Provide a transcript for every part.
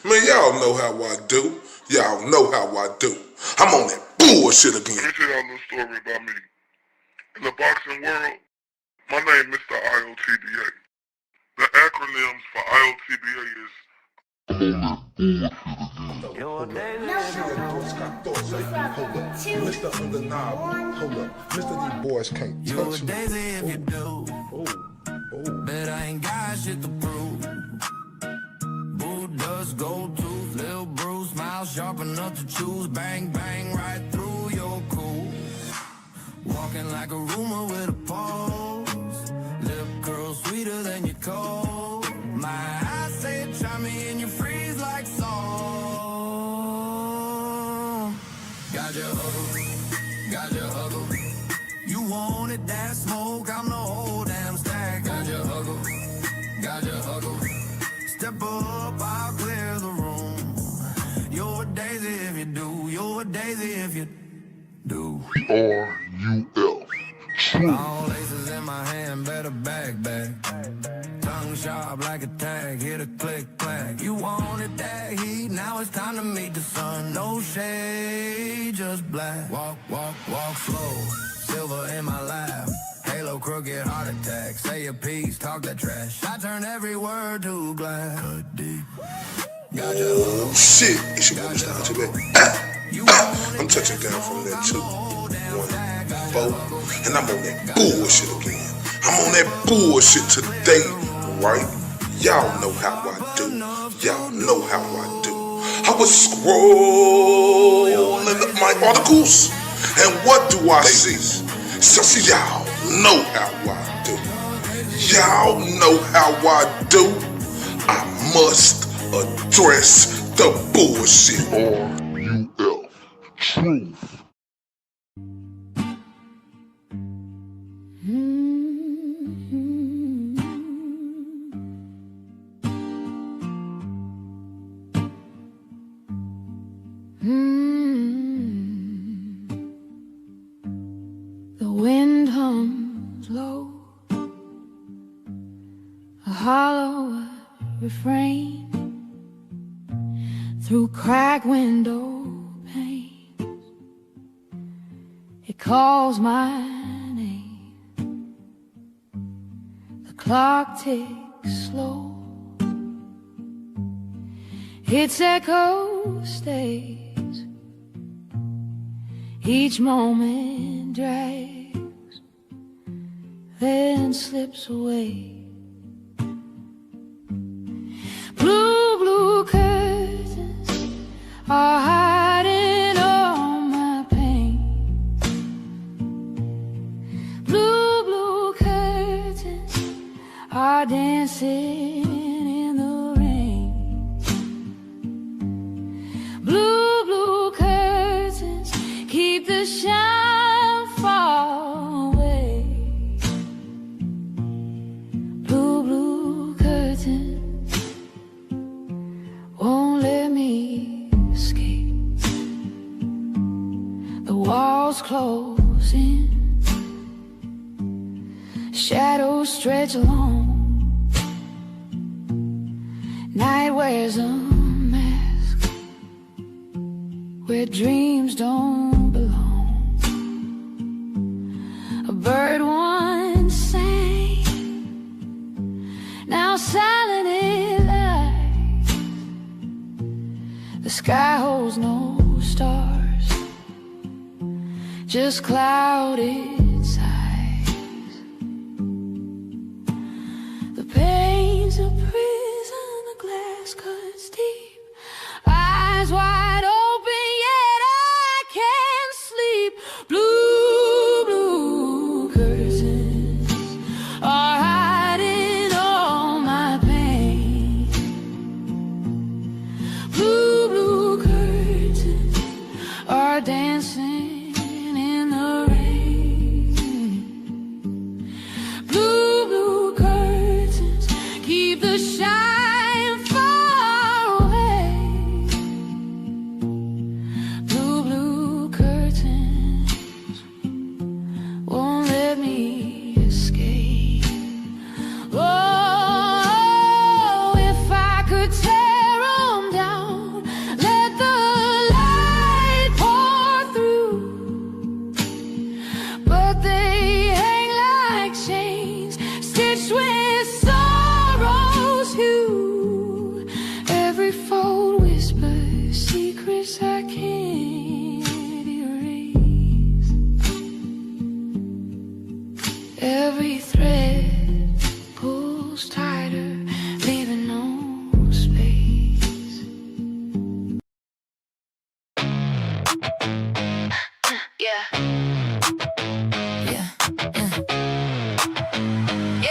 Man, y'all know how I do. Y'all know how I do. I'm on that bullshit again. Let me tell y'all a little story about me. In the boxing world, my name is Mr. IOTBA. The acronyms for IOTBA is Mr. Undeniable. Hold up. Mr. These boys can't touch me. If you do, but I ain't got shit to prove. Boo does gold tooth, Lil Bruce, smile sharp enough to choose. Bang, bang, right through your cool. Walking like a rumor with a pulse. Lip curl sweeter than your cold. My eyes say try me and you freeze like salt. Got your huggle. You wanted that smoke, I'm the whole damn stack. Got your huggle. Step up, I'll clear the room. You're a daisy if you do. You're a daisy if you do. R-U-L. All laces in my hand, better back. Tongue sharp like a tag, hit a click, clack. You wanted that heat, now it's time to meet the sun. No shade, just black. Walk slow, silver in my lap. Halo, crooked, heart attack. Say a piece, talk that trash. I turn every word to glass. Cut deep. Got your Oh shit. It's your boy Mr. IOTBA. I'm touching down from that 2, 1, 4. And I'm on that bullshit again. I'm on that bullshit today, right? Y'all know how I do. Y'all know how I do. I was scrolling up my articles, and what do I see? So see, y'all know how I do. Y'all know how I do. I must address the bullshit. R-U-L. Truth. The wind hums low, a hollow refrain through cracked window panes. It calls my name. The clock ticks slow. Its echo stays. Each moment drags, then slips away. Blue curtains are hiding all my pain. Blue curtains are dancing in the rain. Blue curtains keep the shine far away. Blue curtains won't let me escape. The walls close in, shadows stretch along. Night wears a mask where dreams don't belong. A bird once sang, now silent it lies. The sky holds no stars, just clouded sighs. The pain's a prison, the glass cuts deep. Eyes wide open, yet I can't sleep. Blue curtains are hiding all my pain. Blue curtains are dancing in the rain. Blue curtains keep the shine far away. Yeah. Yeah. Yeah.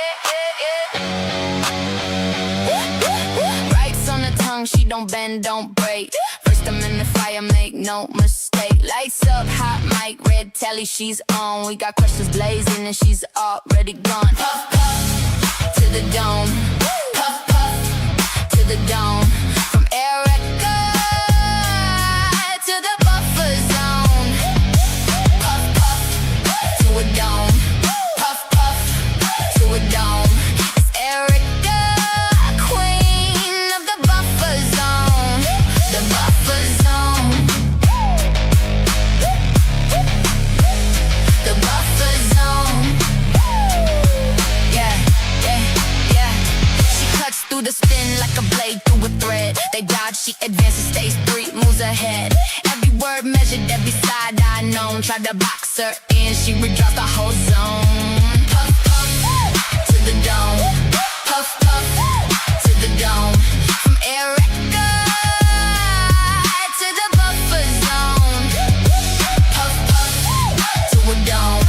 Rights on the tongue, she don't bend, don't break. First I'm in the fire, make no mistake. Lights up, hot mic, red telly, she's on. We got questions blazing and she's already gone. Puff, puff, to the dome. Puff, puff, to the dome. From Erica to the buffer zone. Puff, puff, to a dome. Puff, puff, to a dome. It's Erica, queen of the buffer zone. The buffer zone. The buffer zone. Yeah, yeah, yeah. She cuts through the spin like a blade through a thread. They dodge, she advances, stage 3, moves ahead. Every word measured, every side I known. Tried to box her in, she redropped the whole zone. Puff, puff, to the dome. Puff, puff, to the dome. From Erica to the buffer zone. Puff, puff, to a dome.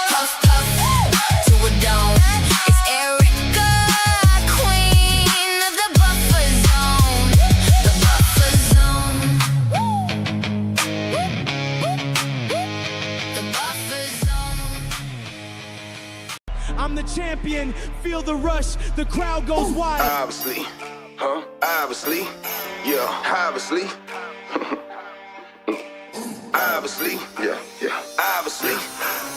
Puff, puff, to a dome. It's Erica, queen of the buffer zone. The buffer zone. The buffer zone. I'm the champion, feel the rush, the crowd goes wild. Obviously, obviously, yeah, obviously. Obviously, yeah, obviously.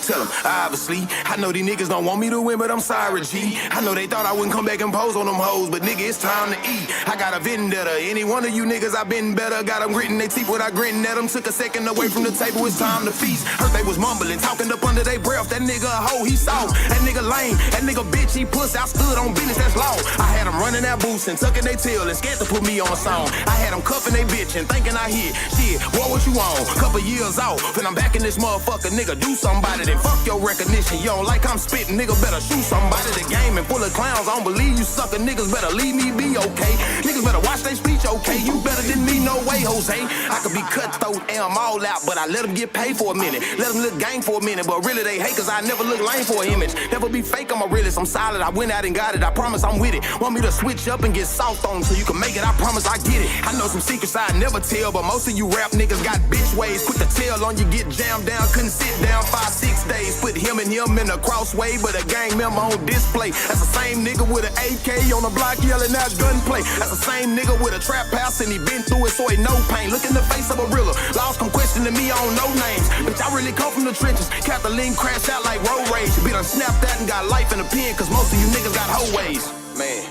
Tell them, obviously. I know these niggas don't want me to win, but I'm sorry, G. I know they thought I wouldn't come back and pose on them hoes, but nigga, it's time to eat. I got a vendetta. Any one of you niggas, I been better. Got them gritting their teeth without gritting at them. Took a second away from the table, it's time to feast. Heard they was mumbling, talking up under their breath. That nigga a hoe, he soft. That nigga lame. That nigga bitch, he puss. I stood on business, that's law. I had them running that boots and tucking their tail and scared to put me on a song. I had them cuffing they bitch and thinking I hit. Shit, boy, what you on? Couple years off, and I'm back in this motherfucker, nigga. Do somebody, then fuck your recognition. You don't like I'm spitting, nigga, better shoot somebody. The game and full of clowns, I don't believe you sucker niggas. Better leave me be, okay? Niggas better watch their speech, okay? You better than me, no way, Jose. I could be cutthroat and I'm all out, but I let them get paid for a minute. Let them look gang for a minute, but really they hate cause I never look lame for an image. Never be fake, I'm a realist, I'm solid. I went out and got it, I promise I'm with it. Want me to switch up and get soft on so you can make it, I promise I get it. I know some secrets I never tell, but most of you rap niggas got bitch ways. Quick to tell on you, get jammed down, couldn't sit down 5-6 days. Put him and him in a crossway, but a gang member on display. That's the same nigga with an AK on the block yelling out gunplay. That's the same nigga with a trap house and he been through it so he no pain. Look in the face of a realer. Laws come questioning me, I don't know names. Bitch, I really come from the trenches. Kathleen crashed out like road rage. Be done snapped that and got life in the pen cause most of you niggas got hoe ways. Man.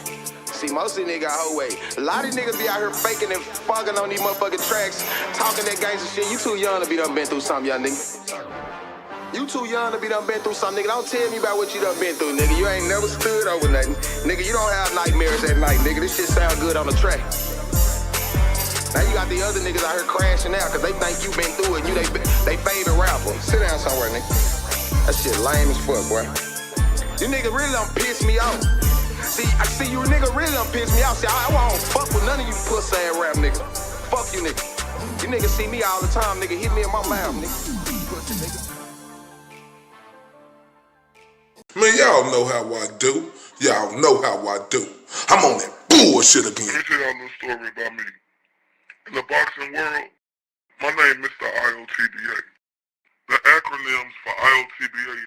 See, most of these niggas got whole way. A lot of these niggas be out here faking and fucking on these motherfucking tracks, talking that gangster shit. You too young to be done been through something, young nigga. You too young to be done been through something, nigga. Don't tell me about what you done been through, nigga. You ain't never stood over nothing. Nigga, you don't have nightmares at night, nigga. This shit sound good on the track. Now you got the other niggas out here crashing out cause they think you been through it and you they favorite rapper. Sit down somewhere, nigga. That shit lame as fuck, boy. You nigga really done piss me off. See, I see you nigga really done piss me off. See, I won't fuck with none of you pussy ass rap niggas. Fuck you nigga. You niggas see me all the time, nigga. Hit me in my mouth, nigga. Man, y'all know how I do. Y'all know how I do. I'm on that bullshit again. Let me tell y'all a little story about me. In the boxing world, my name is Mr. IOTBA. The acronyms for IOTBA is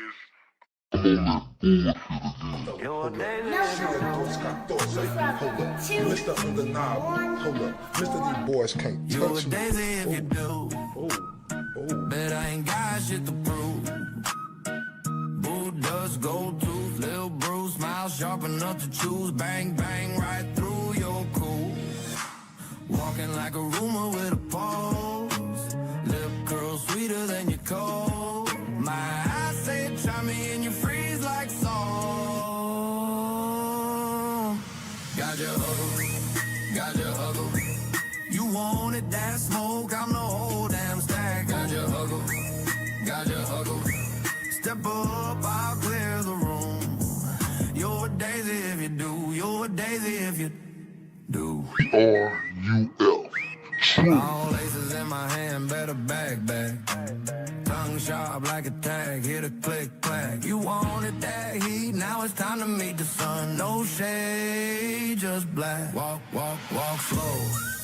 Mr. Undeniable. Hold up. Mr. These boys can't You touch a me. daisy if you do. Bet I ain't got shit to prove. Boo does gold tooth, Lil Bruce, smile sharp enough to choose. Bang, bang, right through your cool. Walking like a rumor with a pose. Lip curl sweeter than your cold. My eyes say try me and you freeze like salt. Got your huggle. You wanted that smoke, I'm the whole damn stack. Got your huggle. Step up, I'll clear the room. You're a daisy if you do. You're a daisy if you do. R-U-L. All aces in my hand, better bag. Tongue sharp like a tag, hit a click, clack. You wanted that heat, now it's time to meet the sun. No shade, just black. Walk, walk, walk slow,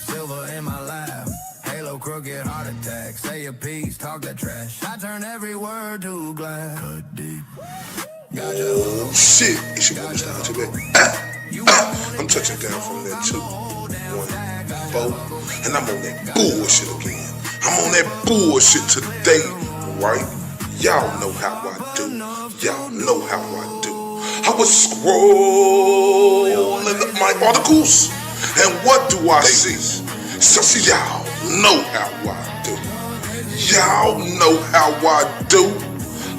silver in my lap. Halo, crooked heart attack. Say a piece, talk that trash. I turn every word to glass. Cut deep. Oh shit, it's your boy Mr. Baby. I'm touching down from that 2-1-4, and I'm on that bullshit again. I'm on that bullshit today, right? Y'all know how I do. Y'all know how I do. I was scrolling up my articles, and what do I see? So see, y'all know how I do. Y'all know how I do.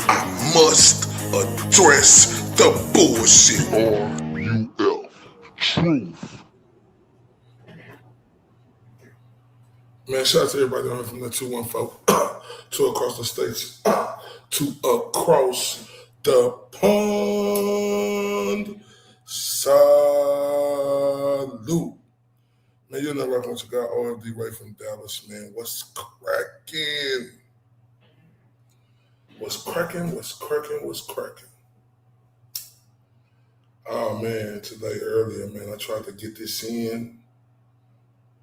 I must address the bullshit. RUF. Truth. Man, shout out to everybody on from the 214 to across the states to across the pond. Salute. Man, you're not rocking with your guy OMD Ray from Dallas, man. What's cracking? What's cracking? What's cracking? What's cracking? Oh man, today earlier, man, I tried to get this in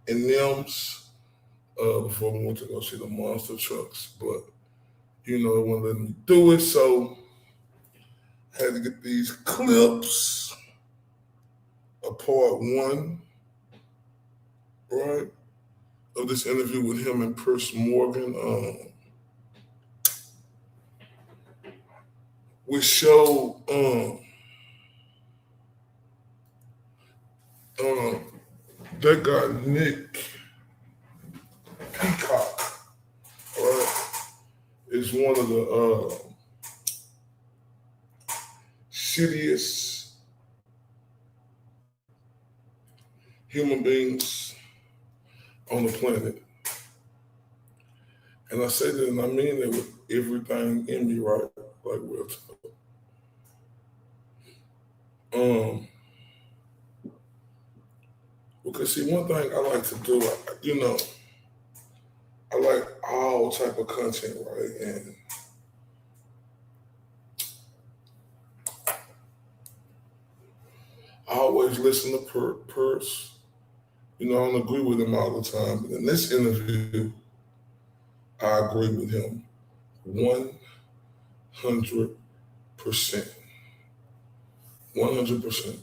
NIMS before we went to go see the monster trucks, but you know, it wouldn't let me do it, so I had to get these clips of part one, right, of this interview with him and Piers Morgan, which showed that guy Nick Peacock, right, is one of the shittiest human beings on the planet. And I say that and I mean it with everything in me, right? Like real talk. Because see, one thing I like to do, I like all type of content, right? And I always listen to Piers. You know, I don't agree with him all the time, but in this interview, I agree with him 100%. 100%.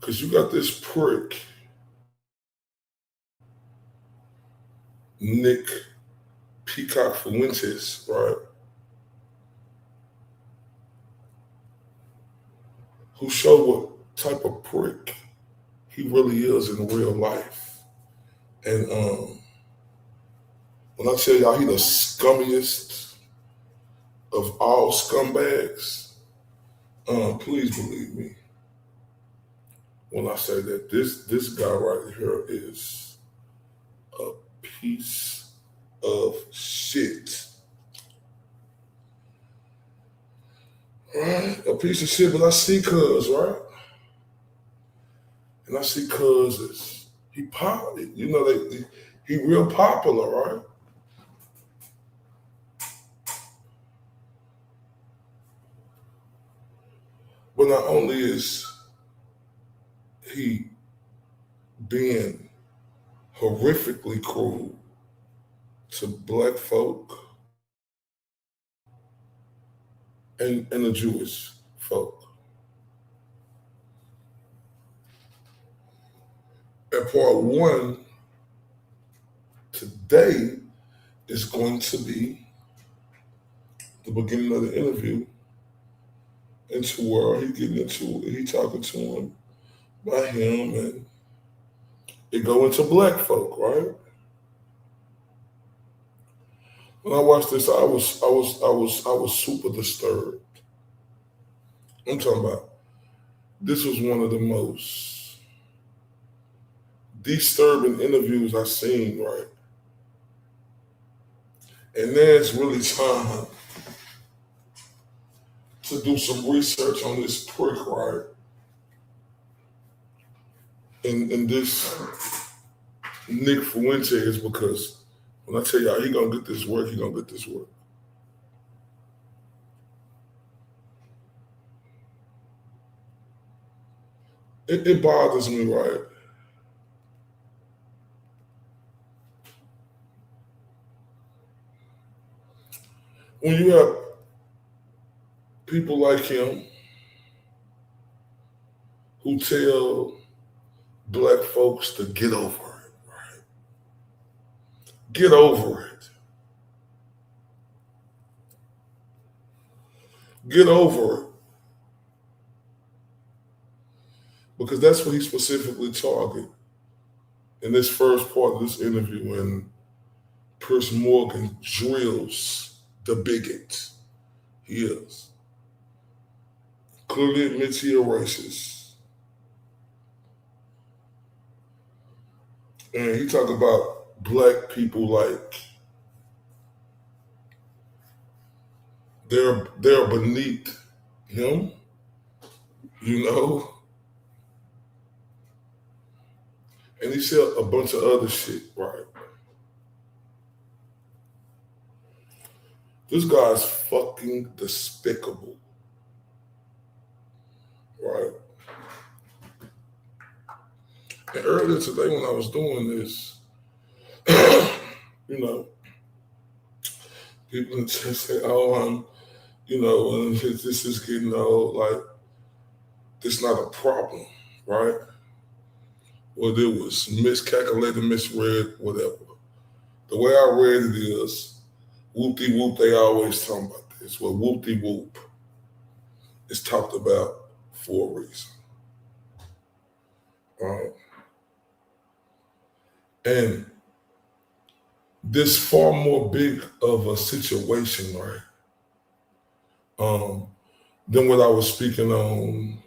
Because you got this prick, Nick Peacock Fuentes, right? Who showed what type of prick he really is in real life. And when I tell y'all he the scummiest of all scumbags, please believe me when I say that this guy right here is a piece of shit. Right? A piece of shit, but I see Cuz, right? And I see Cuz is, he he real popular, right? But not only is he being horrifically cruel to black folk and the Jewish folk. And part one today is going to be the beginning of the interview into where he talking to him by him, and it go into black folk, right? When I watched this, I was super disturbed. I'm talking about this was one of the most disturbing interviews I've seen, right? And there's really time to do some research on this prick, right? And this Nick Fuentes, because when I tell y'all he gonna get this work, he gonna get this work. It bothers me, right? When you have people like him who tell black folks to get over it, right? Get over it. Get over it. Because that's what he specifically targeted in this first part of this interview when Chris Morgan drills the bigot. He is. Clearly admits he a racist. And he talk about black people like they're beneath him, you know? And he said a bunch of other shit, right? This guy's fucking despicable, right? And earlier today when I was doing this, you know, people just say, oh, you know, this is getting old, like, this not a problem, right? Whether it was miscalculated, misread, whatever. The way I read it is, whoop-de-whoop, they always talk about this. Well, whoop-de-whoop is talked about for a reason. And this far more big of a situation, right? Than what I was speaking on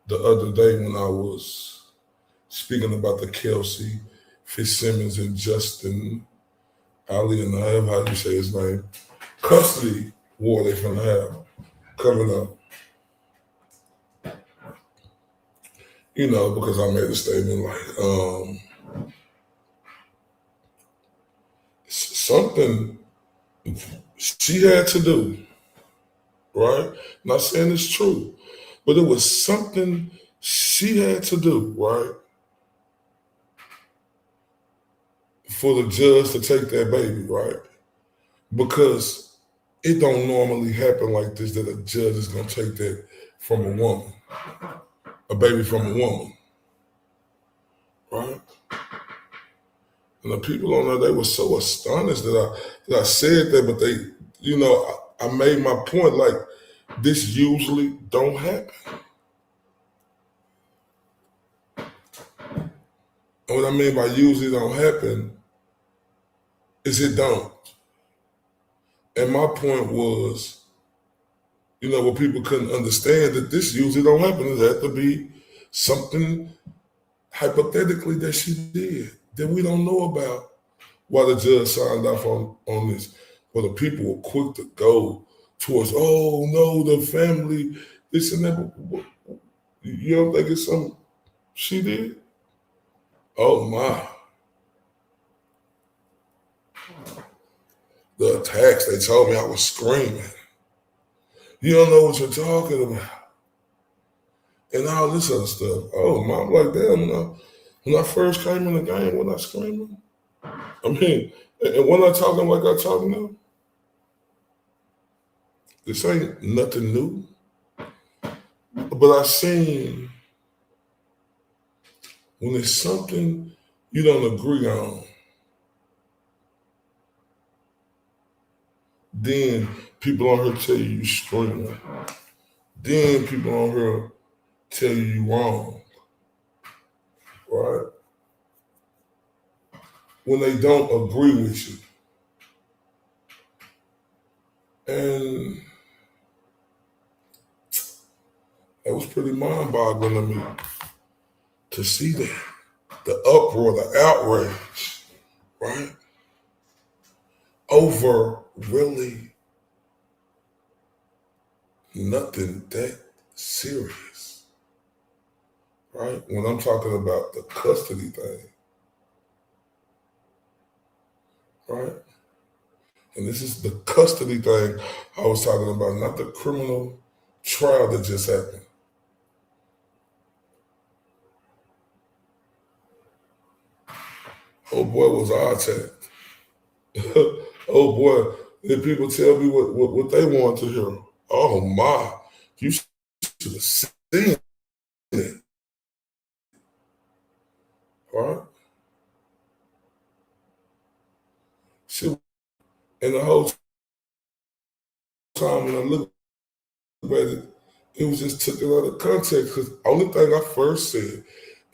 the other day when I was speaking about the Kelsey Fitzsimmons and Justin Ali and how you say his name, custody war they finna have coming up. You know, because I made a statement like, something she had to do, right? Not saying it's true, but it was something she had to do, right? For the judge to take that baby, right? Because it don't normally happen like this, that a judge is gonna take that from a woman, a baby from a woman, right? And the people on there, they were so astonished that I said that, but they, you know, I made my point, like, this usually don't happen. And what I mean by usually don't happen is it don't. And my point was, you know, what people couldn't understand, that this usually don't happen. It had to be something hypothetically that she did that we don't know about why the judge signed off on this. But the people were quick to go towards, oh no, the family, this and that. You don't think it's something she did? Oh my. The attacks, they told me I was screaming. You don't know what you're talking about. And all this other stuff. Oh my, I'm like, damn, when I first came in the game, wasn't I screaming? I mean, and when I talking like I talk now, this ain't nothing new. But I seen when it's something you don't agree on, then people on here tell you screaming. Then people on here tell you wrong, right? When they don't agree with you. And it was pretty mind-boggling to me to see that. The uproar, the outrage, right? Over really nothing that serious, right? When I'm talking about the custody thing, right? And this is the custody thing I was talking about, not the criminal trial that just happened. Oh boy, was I attacked. Oh boy, did people tell me what they want to hear? Oh my, you should have seen it, right? And the whole time when I look at it, it was just taken out of context, because the only thing I first said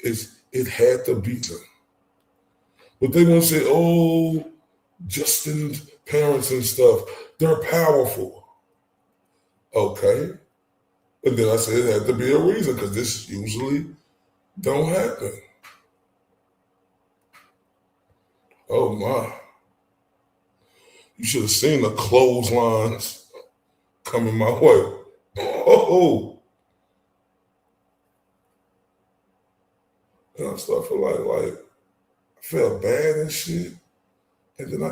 is it had to be done. But they want to say, oh, Justin's parents and stuff, they're powerful. Okay. And then I said it had to be a reason, because this usually don't happen. Oh my. You should have seen the clotheslines coming my way. Oh. And I started feeling like I felt bad and shit. And then I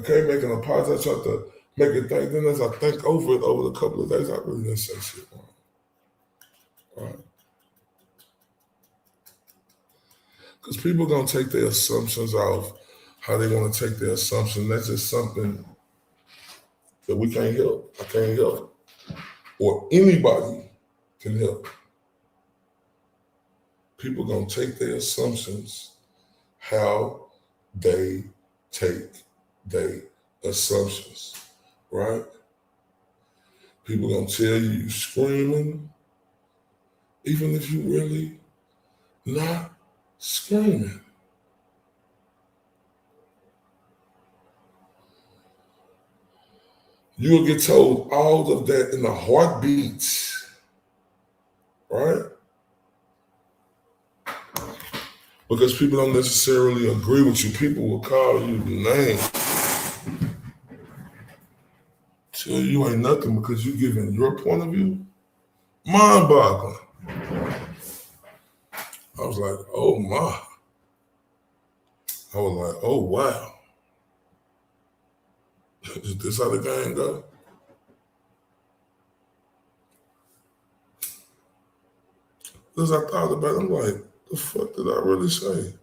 can't make an apology. I tried to make it think. Then as I think over it over the couple of days, I really didn't say shit wrong. Right? Because people are going to take their assumptions off how they want to take their assumption. That's just something that we can't help. I can't help. Or anybody can help. People are going to take their assumptions how they take their assumptions, right? People gonna tell you screaming, even if you really not screaming. You'll get told all of that in a heartbeat, right? Because people don't necessarily agree with you. People will call you names. Tell you ain't nothing because you giving your point of view. Mind-boggling. I was like, oh my. I was like, oh wow. Is this how the game go? As I thought about it, I'm like, the fuck did I really say?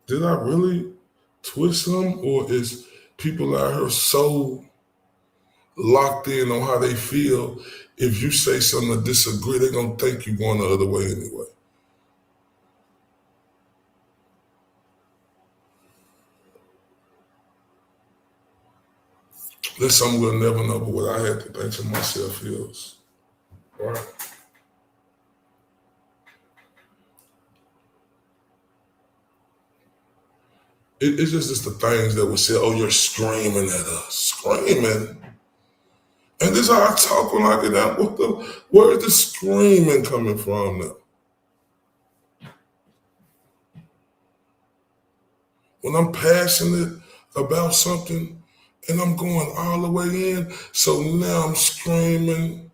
Did I really twist some, or is people out here so locked in on how they feel? If you say something to disagree, they're gonna think you're going the other way anyway. That's something we'll never know, but what I had to think to myself is, right? It's just the things that would say, oh, you're screaming at us. Screaming? And this is how I talk when I get out. Where is the screaming coming from now? When I'm passionate about something and I'm going all the way in, so now I'm screaming.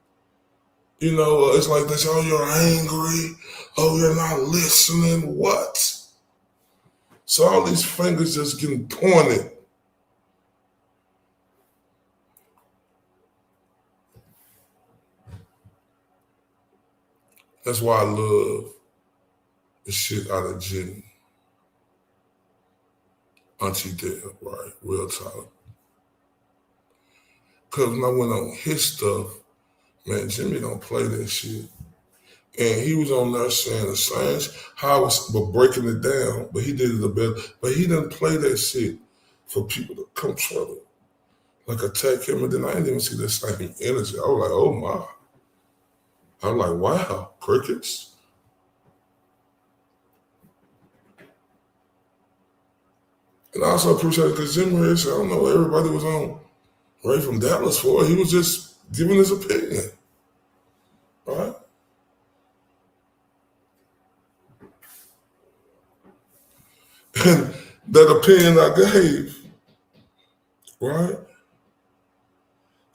It's like this, oh, you're angry. Oh, you're not listening. What? So all these fingers just getting pointed. That's why I love the shit out of Jenny. Auntie Dale, right? Real talk. Because when I went on his stuff, man, Jimmy don't play that shit. And he was on there saying the same, how I was breaking it down, but he did it a bit. But he didn't play that shit for people to come try to attack him. And then I didn't even see the same energy. I was like, oh my. I'm like, wow, crickets. And I also appreciate it because Jim Harris, I don't know what everybody was on Ray from Dallas for. He was just giving his opinion. Right? And that opinion I gave, right?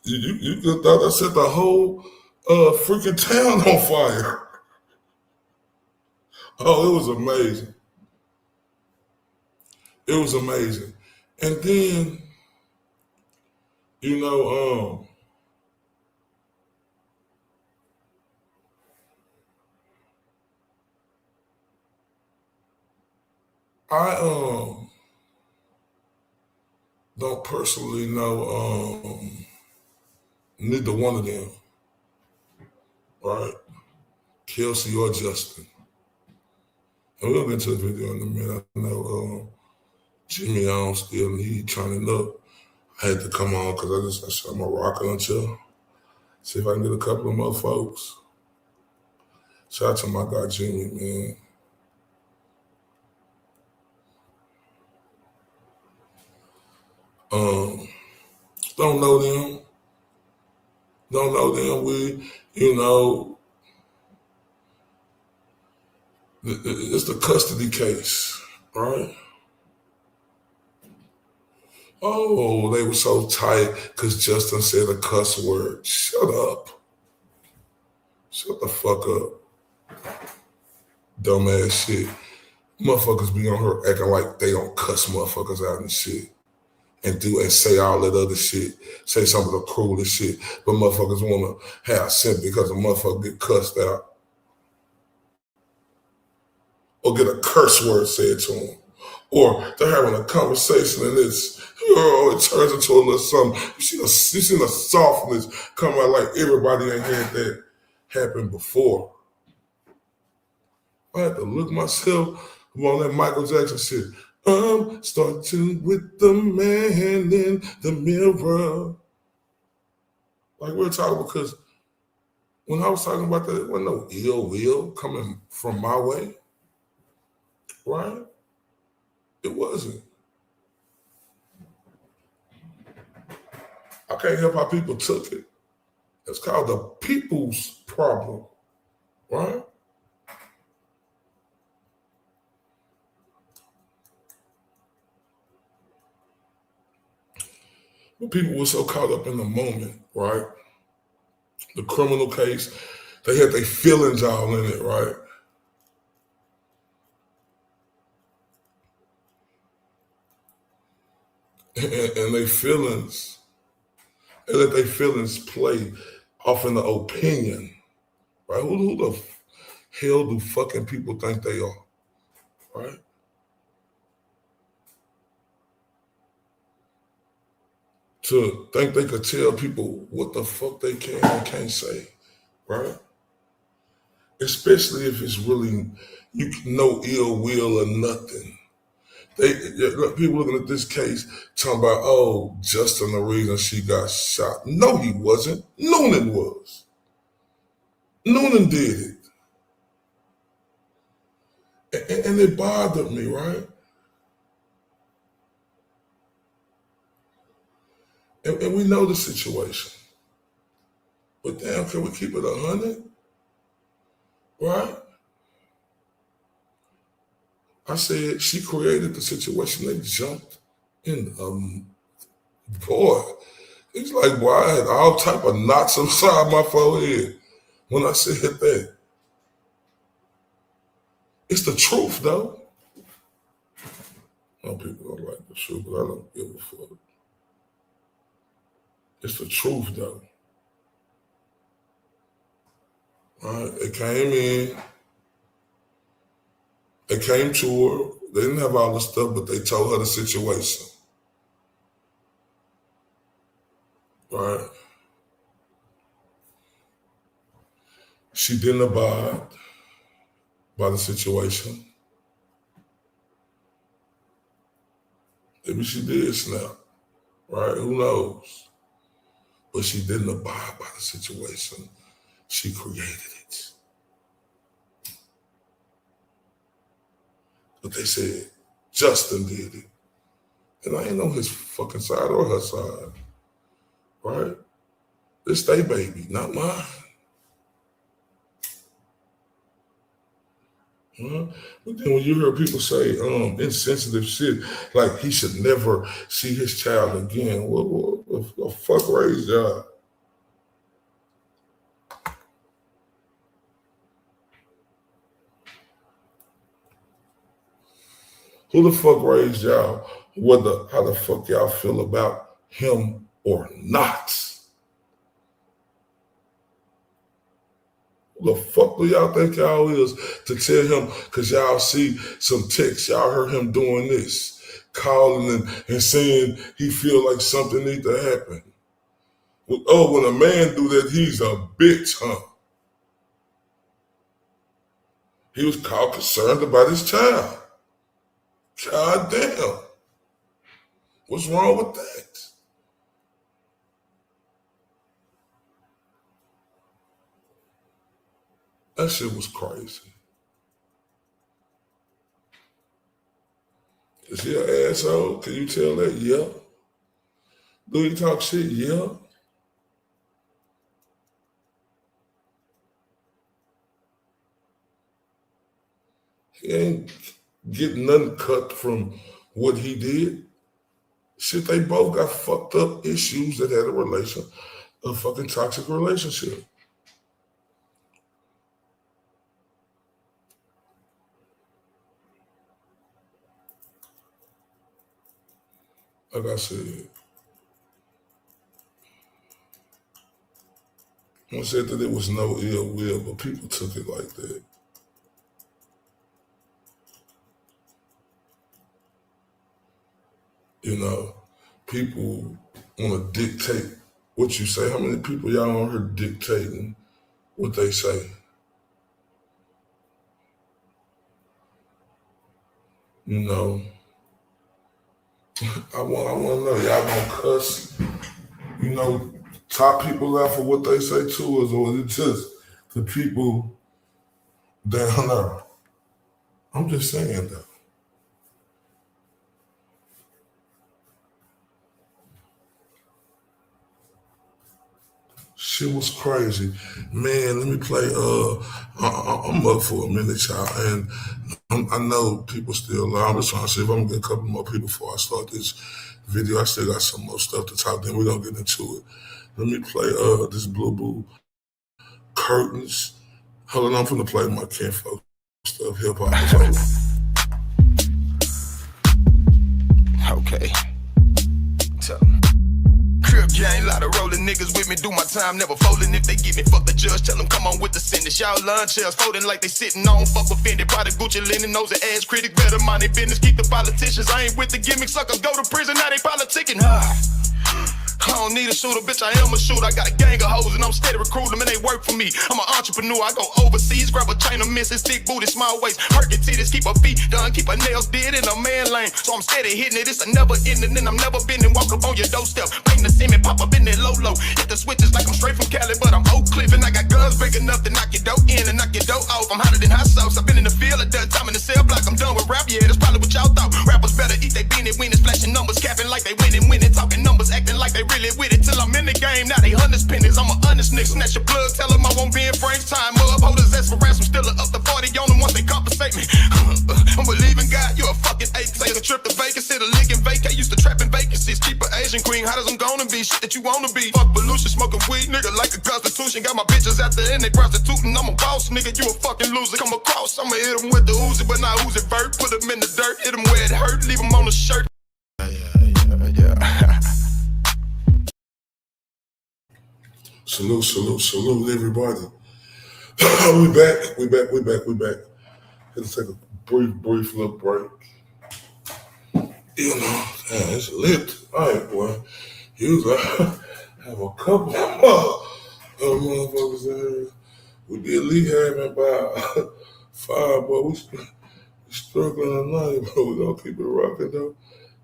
You could thought I set the whole freaking town on fire. Oh, it was amazing. It was amazing. And then, you know, I don't personally know neither one of them, right? Kelsey or Justin. And we'll get into the video in a minute. I know Jimmy on still, and he trying up. I had to come on because I said I'm a rocker until see if I can get a couple of more folks. Shout out to my guy Jimmy, man. Don't know them. Don't know them. We, you know, it's the custody case, right? Oh, they were so tight because Justin said a cuss word. Shut up. Shut the fuck up. Dumbass shit. Motherfuckers be on her acting like they don't cuss motherfuckers out and shit. And do and say all that other shit. Say some of the cruelest shit. But motherfuckers want to have sense because a motherfucker get cussed out. Or get a curse word said to them. Or they're having a conversation and it turns into a little something. You see the softness come out like everybody ain't had that happen before. I had to look myself on that Michael Jackson shit. I'm starting with the man in the mirror. Like we're talking because when I was talking about that, there wasn't no ill will coming from my way, right? It wasn't. I can't help how people took it. It's called the people's problem, right? But people were so caught up in the moment, right? The criminal case, they had their feelings all in it, right? And they feelings, and let their feelings play off in the opinion, right? Who the hell do fucking people think they are, right? To think they could tell people what the fuck they can and can't say, right? Especially if it's really no ill will or nothing. People looking at this case talking about, oh, Justin the reason she got shot. No, he wasn't. Noonan was. Noonan did it. And it bothered me, right? And we know the situation. But damn, can we keep it 100? Right? I said she created the situation. They jumped in. Boy, it's like, boy, I had all type of knots inside my forehead when I said that. It's the truth, though. Some people don't like the truth, but I don't give a fuck. It's the truth, though. All right, they came in. They came to her. They didn't have all the stuff, but they told her the situation. Right? She didn't abide by the situation. Maybe she did snap. Right? Who knows? But she didn't abide by the situation. She created it. But they said Justin did it. And I ain't on his fucking side or her side. Right? It's their baby, not mine. But then when you hear people say insensitive shit, like he should never see his child again, what the fuck raised y'all? Who the fuck raised y'all? How the fuck y'all feel about him or not? Who the fuck do y'all think y'all is to tell him? Because y'all see some texts, y'all heard him doing this, calling and saying he feel like something need to happen. Oh, when a man do that, he's a bitch, huh? He was called concerned about his child. God damn. What's wrong with that? That shit was crazy. Is he an asshole? Can you tell that? Yeah. Do he talk shit? Yeah. He ain't getting nothing cut from what he did. Shit, they both got fucked up issues that had a fucking toxic relationship. Like I said, I said that there was no ill will, but people took it like that. You know, people want to dictate what you say. How many people y'all on here dictating what they say? You know, I want to know, y'all gonna cuss, you know, top people out for what they say to us, or is it just the people down there? I'm just saying though. Shit was crazy. Man, let me play, I'm up for a minute, y'all, and I know people still lie. I'm just trying to see if I'm gonna get a couple more people before I start this video. I still got some more stuff to talk, then we're gonna get into it. Let me play this Blue Boo Curtains. Hold on, I'm finna play my kinfolk stuff, hip hop. Okay. Tell 'em. Crib gang, lot of rolling niggas with me, do my time, never folding. If they get me, fuck the judge, tell them come on with the sentence. Y'all lawn chairs folding like they sitting on, fuck offended by the Gucci linen, nose and ass critic, better mind their business, keep the politicians. I ain't with the gimmicks, suckers go to prison, now they politicking. I don't need a shooter, bitch, I am a shooter. I got a gang of hoes and I'm steady recruiting them and they work for me. I'm an entrepreneur, I go overseas, grab a chain of misses, thick booty, small waist, perky titties, keep her feet done, keep her nails did in a man lane. So I'm steady hitting it, it's a never ending, and I'm never bending. Walk up on your doorstep, bang the cement, pop up in that low. Hit the switches like I'm straight from Cali, but I'm Oak Cliff, and I got guns big enough to knock your dough in and knock your dough off. I'm hotter than hot sauce, I've been in the field a done time in the cell block. I'm done with rap, yeah, that's probably what y'all thought. Rappers better eat they beanie winners, flashing numbers, capping like they winning, talking numbers, acting like they really with it. Till I'm in the game, now they hundreds pennies. I'm a honest nigga, snatch your plug, tell them I won't be in frames. Time up, holders ask for ransom, still up to 40 on them once they compensate me. I'm believing God, you're a fucking ape. Say the trip to Vegas, hit a lick and vacate. Used to trap in vacancies, keep an Asian queen, hot as I'm gonna be. Shit that you wanna be. Fuck pollution, smoking weed, nigga, like a constitution. Got my bitches out there and they prostituting. I'm a boss, nigga, you a fucking loser. Come across, I'ma hit them with the Uzi, but not Uzi vert. Put them in the dirt, hit them where it hurt, leave them on the shirt. Yeah. Salute, everybody. we back. Had to take a brief little break. You know, it's lit. All right, boy. You have a couple of motherfuckers in here. We be at least having about 5, but we struggling tonight, but we gonna keep it rocking though.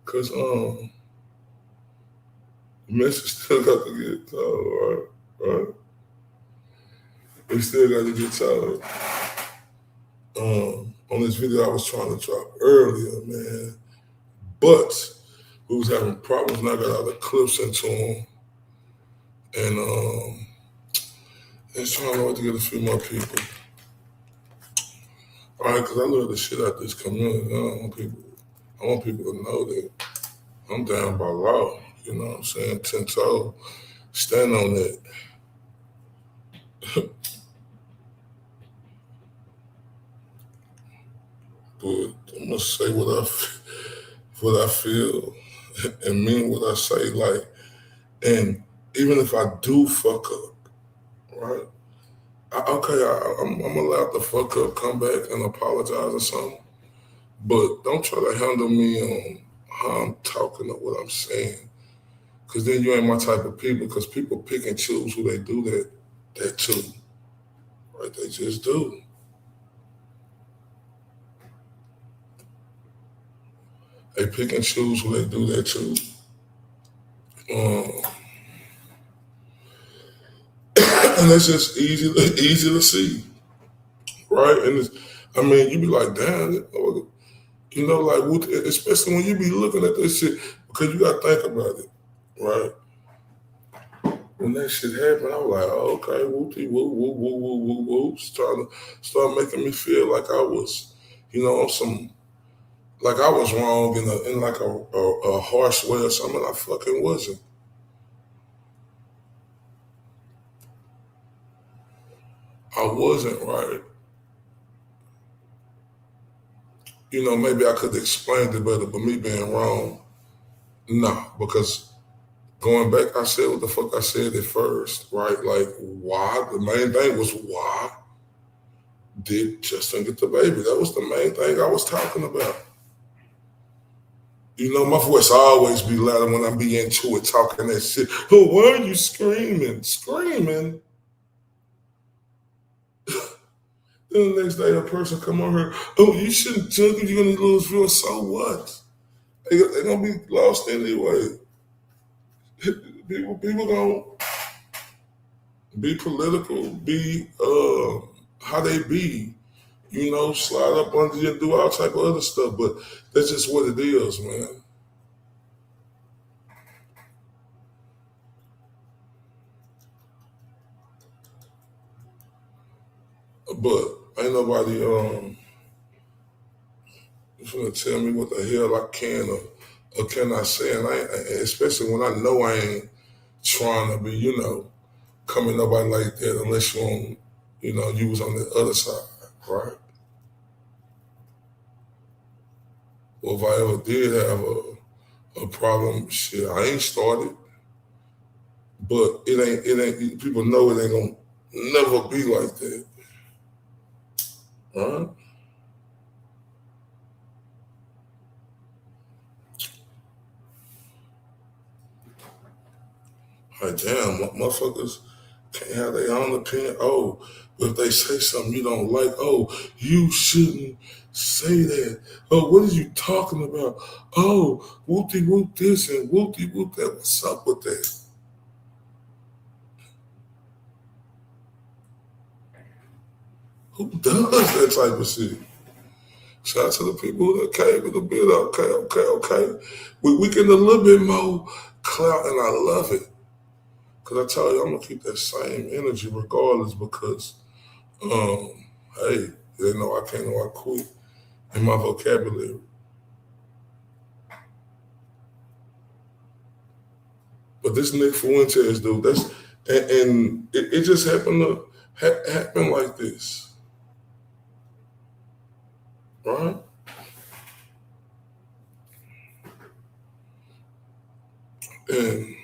Cause the message still got to get told, right? They still got to get told. On this video I was trying to drop earlier, man, but we was having problems and I got all the clips into them, and it's trying to get a few more people. All right, because I love the shit out this community. I want people to know that I'm down by law. You know what I'm saying? 10 toes. Stand on that. but I'm gonna say what I feel and mean what I say. Like, and even if I do fuck up, right? I'm allowed to fuck up, come back and apologize or something. But don't try to handle me on how I'm talking or what I'm saying. Cause then you ain't my type of people, because people pick and choose who they do that to. Right? They just do. They pick and choose who they do that to. And that's just easy to see. Right? And you be like, damn, like, especially when you be looking at this shit, because you gotta think about it, right? When that shit happened, I was like, oh, okay, whoopty woo woo woo woo woo woo. Start making me feel like I was, on some, like I was wrong in like a harsh way or something. I fucking wasn't. I wasn't, right. Maybe I could have explained it better, but me being wrong, nah, because going back, I said what the fuck I said at first, right? Like, why? The main thing was, why did Justin get the baby? That was the main thing I was talking about. My voice always be louder when I be into it, talking that shit. Oh, why are you screaming? Screaming? Then the next day, a person come on here, oh, you shouldn't judge if you're going to lose viewers. So what? They're going to be lost anyway. People going to be political, be how they be, slide up under you and do all type of other stuff. But that's just what it is, man. But ain't nobody gonna tell me what the hell I can or cannot say, and especially when I know I ain't trying to be, coming nobody like that unless you was on the other side, right? Well, if I ever did have a problem, shit, I ain't started, but it ain't. People know it ain't gonna never be like that, right? Like, damn, motherfuckers can't have their own opinion. Oh, but if they say something you don't like, oh, you shouldn't say that. Oh, what are you talking about? Oh, whoop-de-whoop this and whoop-de-whoop that. What's up with that? Who does that type of shit? Shout out to the people that came in a bit. Okay. We getting a little bit more clout, and I love it. Because I tell you, I'm going to keep that same energy regardless, because, hey, they know I can't know I quit in my vocabulary. But this Nick Fuentes dude, and it just happened to happen like this, right? And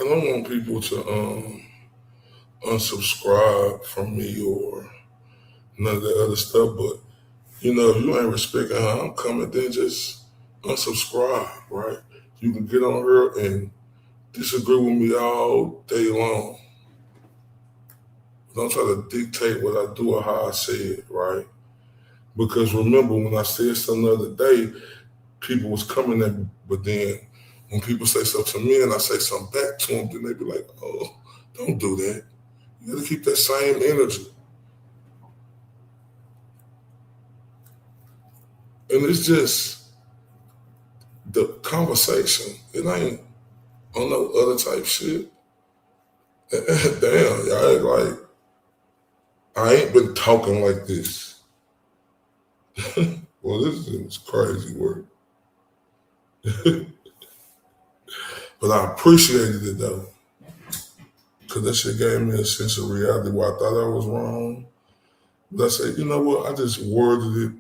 I don't want people to unsubscribe from me or none of that other stuff, but if you ain't respecting how I'm coming, then just unsubscribe, right? You can get on here and disagree with me all day long. Don't try to dictate what I do or how I say it, right? Because remember, when I said something the other day, people was coming at me, but then when people say something to me and I say something back to them, then they be like, oh, don't do that. You gotta keep that same energy. And it's just the conversation. It ain't on no other type shit. Damn, y'all act like I ain't been talking like this. Well, this is crazy work. But I appreciated it though. Because that shit gave me a sense of reality where I thought I was wrong. But I said, you know what? I just worded it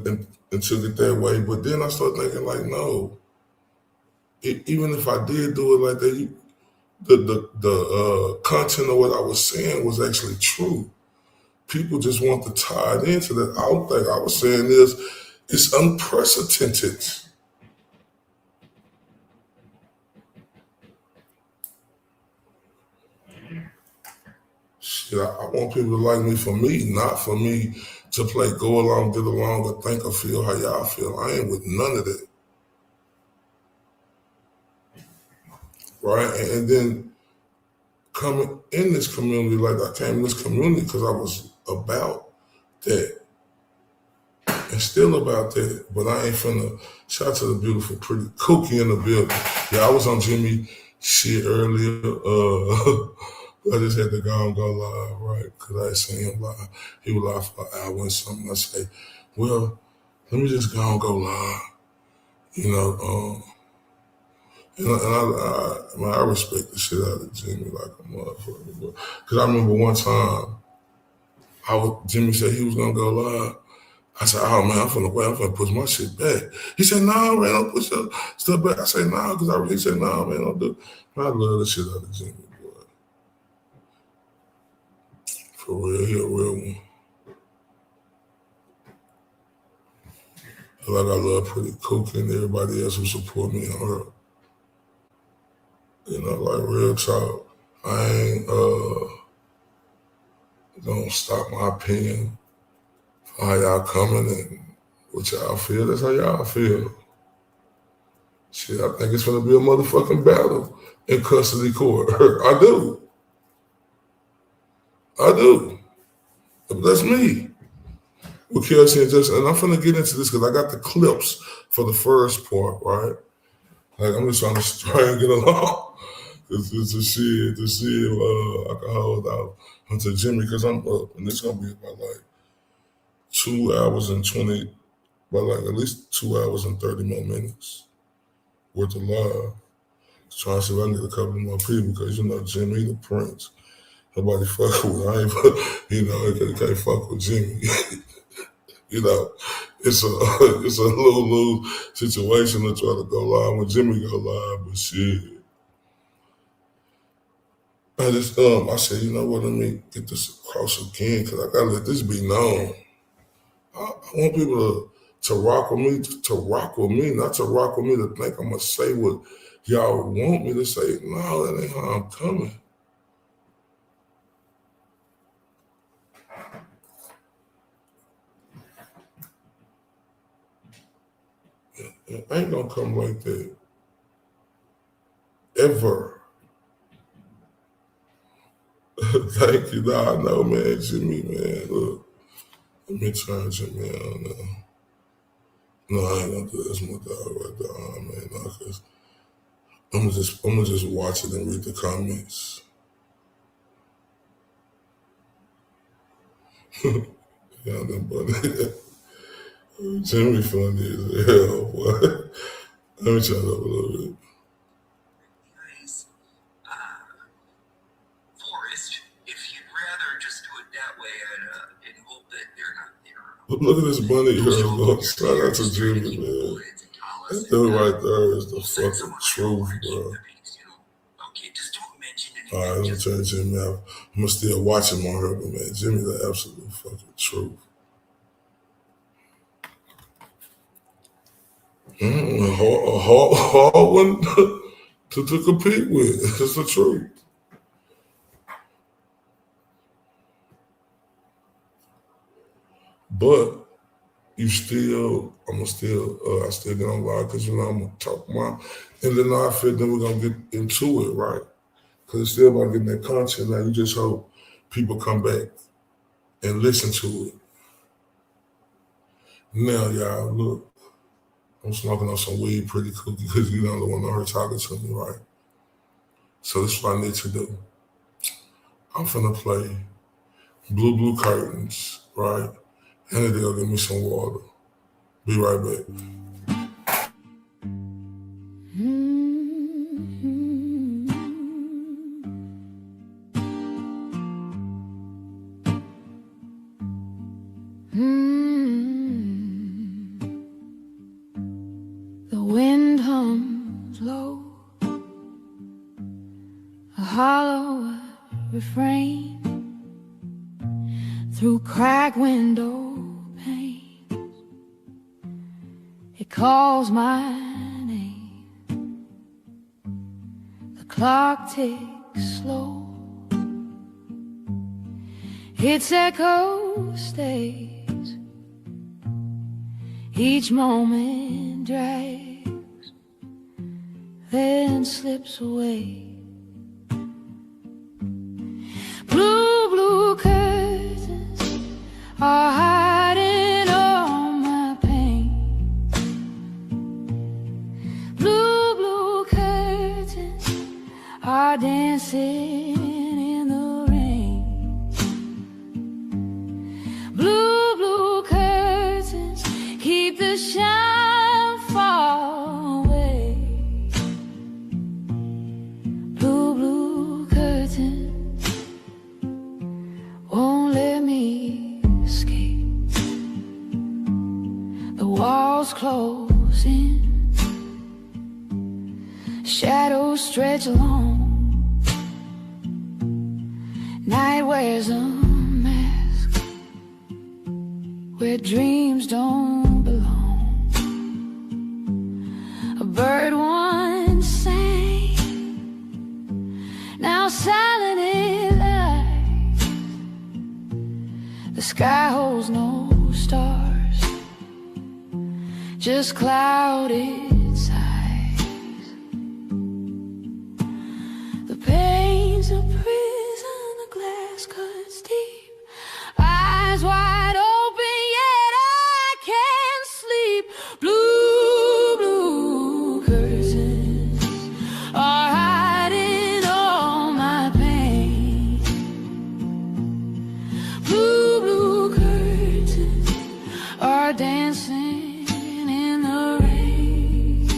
and took it that way. But then I started thinking like, no, even if I did do it like that, the content of what I was saying was actually true. People just want to tie it into that. I don't think I was saying is it's unprecedented. Shit, I want people to like me for me, not for me to play go along, get along, or think or feel how y'all feel. I ain't with none of that. Right? And then coming in this community, like I came in this community because I was about that and still about that. But I ain't finna shout out to the beautiful, pretty Kookie in the building. Yeah, I was on Jimmy shit earlier. I just had to go and go live, right? Because I had seen him live. He was live for an hour and something. I say, well, let me just go and go live. You know, I respect the shit out of Jimmy like a motherfucker. Because I remember one time, Jimmy said he was going to go live. I said, oh man, I'm finna push my shit back. He said, no, man, don't push your stuff back. I said, no, because he said, no, man, don't do it. I love the shit out of Jimmy, boy. For real, he a real one. Like I love Pretty Kookie and everybody else who support me on her. You know, like real talk. I ain't gonna stop my opinion for how y'all coming and what y'all feel. That's how y'all feel. Shit, I think it's gonna be a motherfucking battle in custody court. I do. But that's me. With Kelsey and Justin, and I'm finna get into this because I got the clips for the first part, right? Like I'm just trying to try and get along. It's to see if I can hold out until Jimmy, because I'm up, and it's gonna be about like 2 hours and 20, about like at least 2 hours and 30 more minutes worth of live. Trying to see if I can get a couple more people, because you know Jimmy the Prince. Nobody fuck with. I ain't, you know, you can't fuck with Jimmy. You know, it's a lose situation to try to go live when Jimmy go live, but shit. I said, you know what, let me get this across again, because I gotta let this be known. I want people to rock with me, not to rock with me to think I'm gonna say what y'all want me to say. No, that ain't how I'm coming. It ain't gonna come like that. Ever. Thank you. Nah, I know, man. Jimmy, man. Look, let me turn Jimmy on now. No, I ain't gonna do this. My dog right there, man. No, cause I'm gonna just watch it and read the comments. Yeah, that buddy. Jimmy funny as hell, boy. Let me try that up a little bit. Forrest, if you'd rather just do it that way and hope that they're not there. But look at this bunny here, Lord. Shout out to Jimmy, man. That dude right there is the fucking truth, bro. All right, let me turn Jimmy out. I'm gonna still watch him on her, but man, Jimmy's the absolute fucking truth. A hard one to compete with. It's the truth. But I still get on live because, you know, I'm going to talk my, and then I feel then we're going to get into it, right? Because it's still about getting that content. Now, you just hope people come back and listen to it. Now, y'all, look, I'm smoking on some weed Pretty Kookie because you know the one on her talking to me, right? So this is what I need to do. I'm finna play Blue Curtains, right? And then they'll give me some water. Be right back. The wind hums low, a hollow refrain through cracked window panes. It calls my name. The clock ticks slow. Its echo stays. Each moment drags, then slips away. Blue, blue curtains are hiding all my pain. Blue, blue curtains are dancing in the rain. Blue, blue curtains keep the shine far away. Blue, blue curtains won't let me escape. The walls close in, shadows stretch along. Night wears a mask where dreams don't belong. A bird once sang, now silent it lies. The sky holds no stars, just clouded sighs. The pain's a prison, the glass cuts deep. Eyes wide open, yet I can't sleep. Blue, blue curtains are hiding all my pain. Blue, blue curtains are dancing in the rain.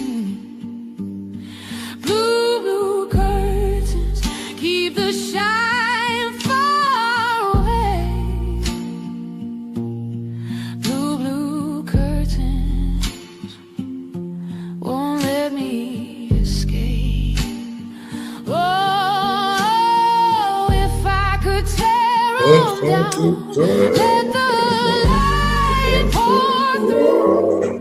Blue, blue curtains keep the shine far away. Blue, blue curtains won't let me escape. Oh, if I could tear them down, let the light pour through.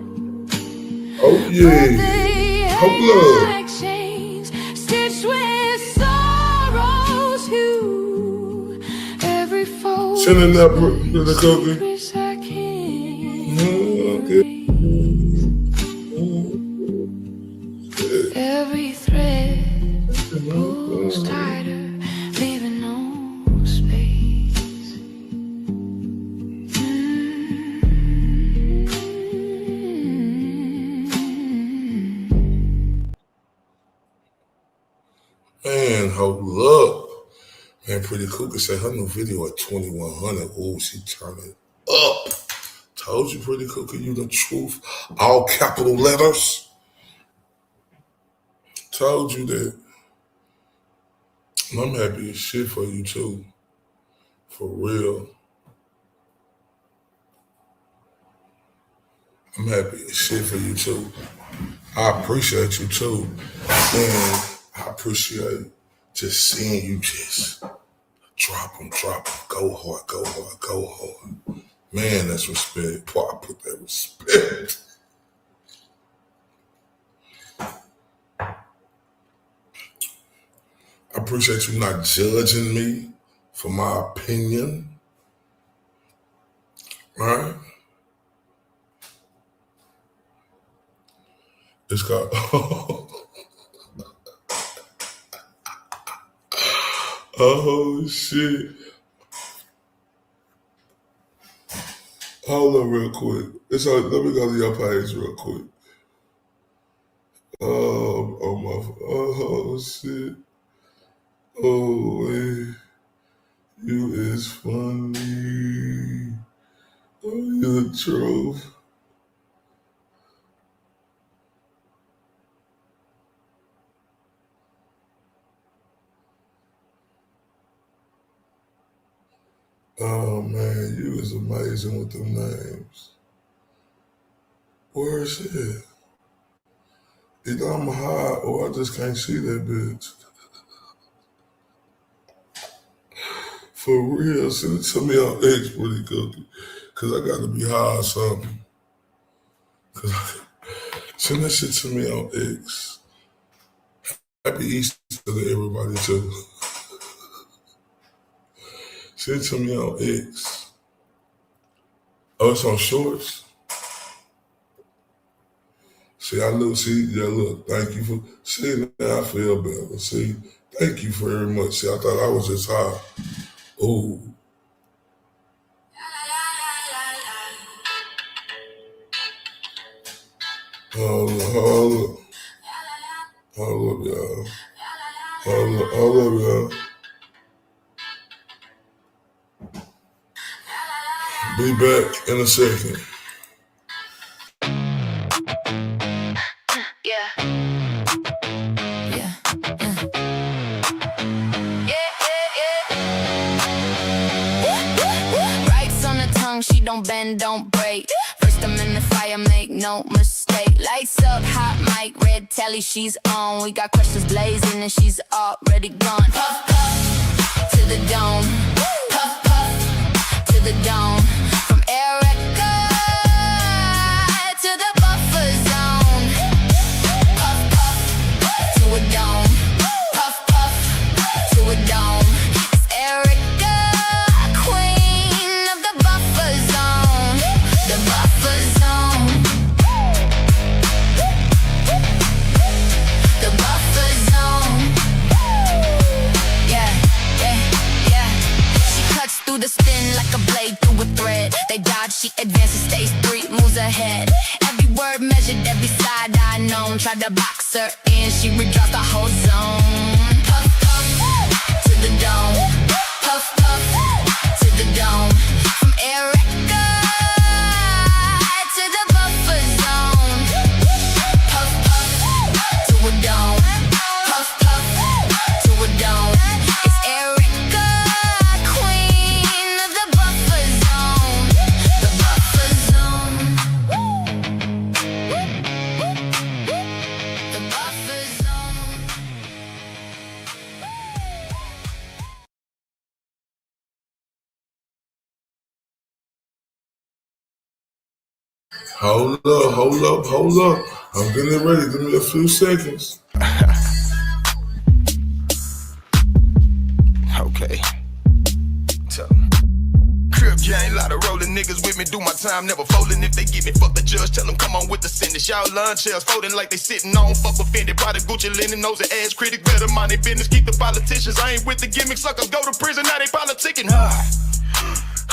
Oh But yeah. they Hold hang up. like chains, stitched with sorrow's hue. Every fold Sending that to the cookie. secrets I can't Okay. erase. Every thread pulls tighter, leaving no space. Man, hold up. Man, Pretty Cookie said her new video at 2100. Ooh, she turning up. Told you, Pretty Cookie, you the truth. All capital letters. Told you that. And I'm happy as shit for you too. For real. I'm happy as shit for you too. I appreciate you too. And I appreciate just seeing you just drop them, go hard, go hard, go hard. Man, that's respect. Boy, I put that respect. I appreciate you not judging me for my opinion. Right? It's called oh shit. Hold on real quick. Let me go to your page real quick. Oh my, oh shit. Oh, hey, you is funny. Oh, you the truth. Oh man, you is amazing with them names. Where is it? Either I'm high or I just can't see that bitch. For real, send it to me on X, pretty cookie. Cause I gotta be high or something. Send that shit to me on X. Happy Easter to everybody too. Send it to me on X. Oh, it's on Shorts. See, look, thank you for, see, now I feel better. See, thank you very much. See, I thought I was just high. Oh, hold up, y'all. Hold up, y'all. Be back in a second. Yeah. Yeah. Rights on the tongue, she don't bend, don't break. First I'm in the fire, make no mistake. Lights up, hot mic, red telly, she's on. We got questions blazing and she's already gone. Puff, puff, to the dome. Puff, puff, to the dome. From Erica to the buffer zone. Puff, puff, to a dome. Puff, puff, to a dome. It's Erica, queen of the buffer zone. The buffer zone. The buffer zone. Yeah, yeah, yeah. She cuts through the spin like a blade through a thread. They dodge, she advances, stays 3 moves ahead. Every word measured, every side I known. Tried to box her in, she redraws the whole zone. Puff, puff, to the dome. Puff, puff, to the dome. From Erica to the buffer zone. Puff, puff, to a dome. Puff, puff, to a dome. It's Erica, queen of the buffer zone. The buffer zone. The buffer zone. Hold up. I'm getting ready. Give me a few seconds. Okay. Tell 'em. Crib gang, lot of rolling niggas with me, do my time, never folding. If they get me, fuck the judge, tell them come on with the sentence. Y'all lunch chairs folding like they sitting on, fuck offended by the Gucci linen, nose and ass critic, better mind their business, keep the politicians. I ain't with the gimmicks, suckers go to prison, now they politicking.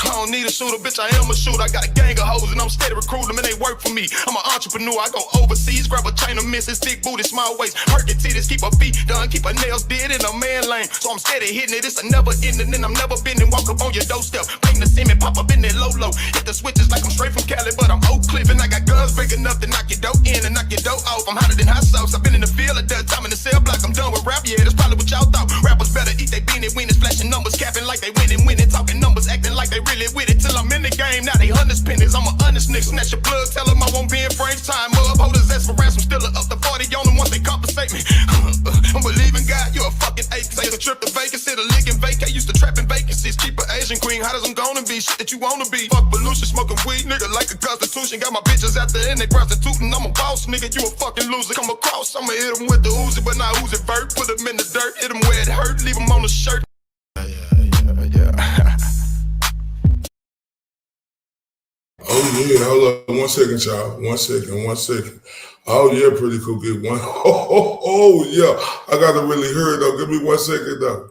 I don't need a shooter, bitch, I am a shooter. I got a gang of hoes and I'm steady recruiting them and they work for me. I'm an entrepreneur, I go overseas, grab a chain of misses, thick booty, small waist, perky titties, keep her feet done, keep her nails did in a man lane. So I'm steady hitting it, it's a never ending, and I'm never bending. Walk up on your doorstep, bang the cement, pop up in that low. Hit the switches like I'm straight from Cali, but I'm Oak Cliff and I got guns big enough to knock your dough in and knock your dough off. I'm hotter than hot sauce, I've been in the field a dozen time in the cell block. I'm done with rap, yeah, that's probably what y'all thought. Rappers better eat they beanie winners, flashing numbers, capping like they winning, talking numbers, acting like they really with it till I'm in the game. Now they hundred spinners, I'm a honest nigga. Snatch your blood, tell them I won't be in frames. Time up, holders ask for ransom, still up to 40 on them once they compensate me. I'm believing God, you're a fucking ape. Say the trip to Vegas, hit a lick and vacate. Used to trapping vacancies, keep an Asian queen. How does I'm gonna be? Shit that you wanna be. Fuck pollution, smoking weed, nigga, like a constitution. Got my bitches out there and they prostituting. I'm a boss, nigga, you a fucking loser. Come across, I'ma hit them with the Uzi, but not Uzi vert. Put them in the dirt, hit them where it hurt, leave them on the shirt. Yeah. Oh yeah, hold up. 1 second, y'all. 1 second. Oh yeah, pretty cool. Get one. Oh yeah. I gotta really hear it though. Give me 1 second though.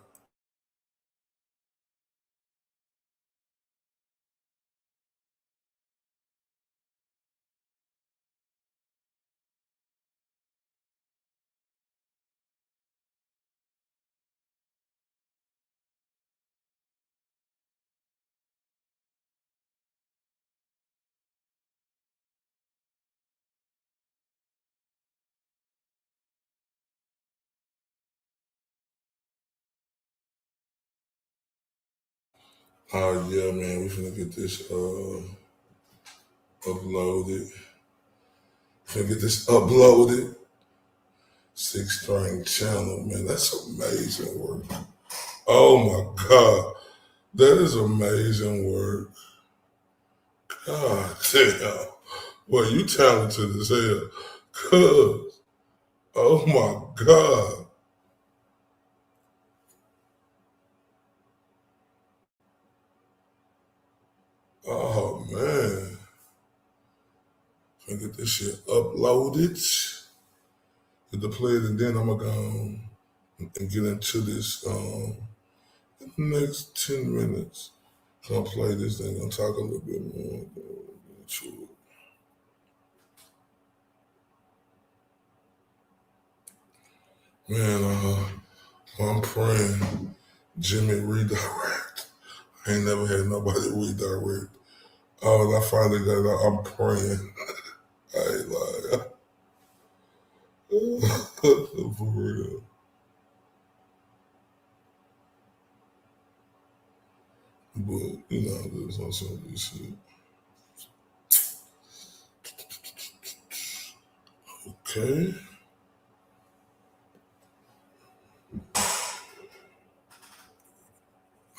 Yeah, man, we finna get this uploaded. Finna get this uploaded. 6-string channel, man. That's amazing work. Oh my God. That is amazing work. God damn. Well, you talented as hell. Cuz. Oh my God. Oh man. Finna get this shit uploaded. Get the play it, and then I'm gonna go and get into this in the next 10 minutes. So I'll play this thing, I'll talk a little bit more. Man, I'm praying Jimmy redirect. I ain't never had nobody redirect. Oh, and I finally got it out. I'm praying. I ain't lying. For real. But, you know, there's on some of this shit. Okay.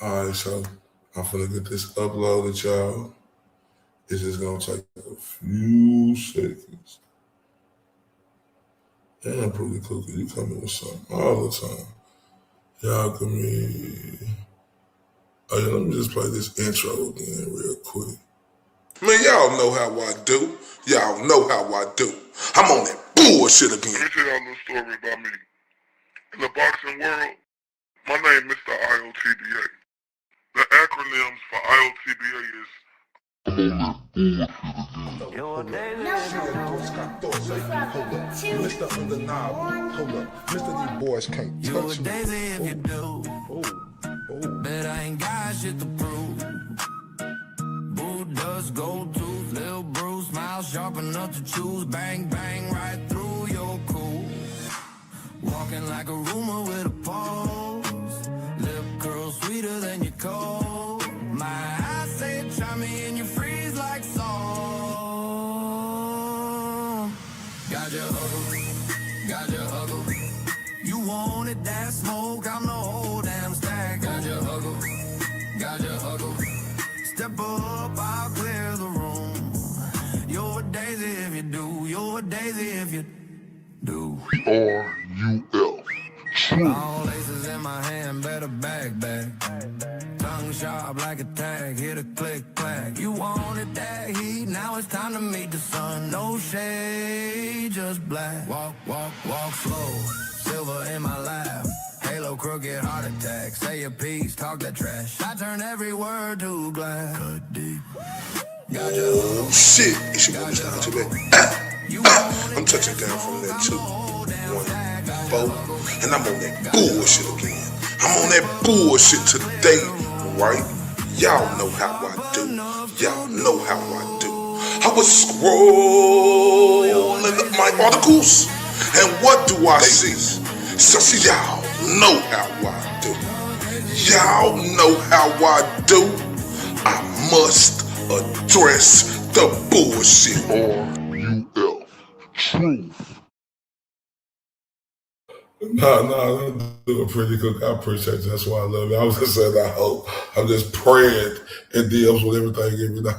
Alright, so I'm finna get this uploaded, y'all. It's just gonna take a few seconds. Damn, Pretty Cookie, you coming with something all the time. Y'all give me... Oh yeah, let me just play this intro again real quick. Man, y'all know how I do. Y'all know how I do. I'm on that bullshit again. Let me tell y'all a little story about me. In the boxing world, my name is Mr. IOTDA. The acronyms for IOTDA is Mr. Undeniable, hold up. Mr. These boys can't You a touch me. daisy if you do. Bet I ain't got shit to prove. Boo does go to Lil Bruce, smile sharp enough to choose. Bang, bang, right through your cool. Walking like a rumor with a pulse. Lip curl sweeter than your cold. My eyes say try me and you freeze like salt. Got your huggle. You wanted that smoke, I'm the whole damn stack. Got your huggle. Step up, I'll clear the room. You're a daisy if you do. You're a daisy if you do. R-U-L. All laces in my hand, better bag. Tongue sharp like a tag, hit a click, clack. You wanted that heat, now it's time to meet the sun. No shade, just black. Walk slow, silver in my lap. Halo, crooked heart attack. Say your piece, talk that trash. I turn every word to glass. Cut deep. Oh shit, it's your boy Mr. Too bad. I'm touching down from that 2, 1, 4, and I'm on that bullshit again. I'm on that bullshit today, right? Y'all know how I do. Y'all know how I do. I was scrolling up my articles, and what do I see? So see, y'all know how I do. Y'all know how I do. I must address the bullshit. R-U-L. Truth. No, don't do it, Pretty Cook. I appreciate you. That's why I love you. I was just saying I hope. I'm just praying and deals with everything. No.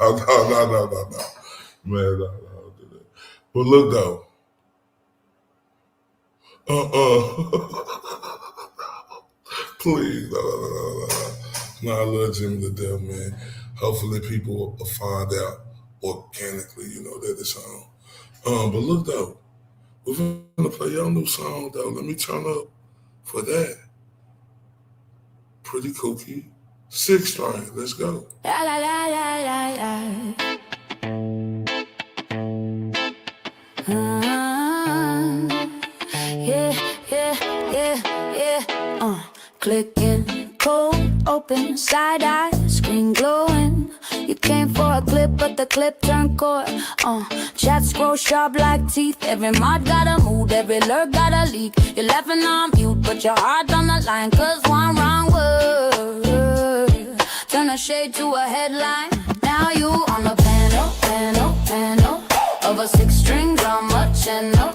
Man, no, don't do that. But look though. Please, no. No, I love Jimmy to death, man. Hopefully people will find out organically, that it's on. But look though, we're gonna play your new song though. Let me turn up for that. Pretty Cookie, 6-string. Let's go. La la la la la la. Yeah. Clicking, cold open, side eye, screen glowing. You came for a clip, but the clip turned core. Chat scroll sharp like teeth. Every mod got a mood, every lurk got a leak. You're laughing on mute, but your heart on the line. 'Cause one wrong word turn a shade to a headline. Now you on the panel of a six-string drama. Cello,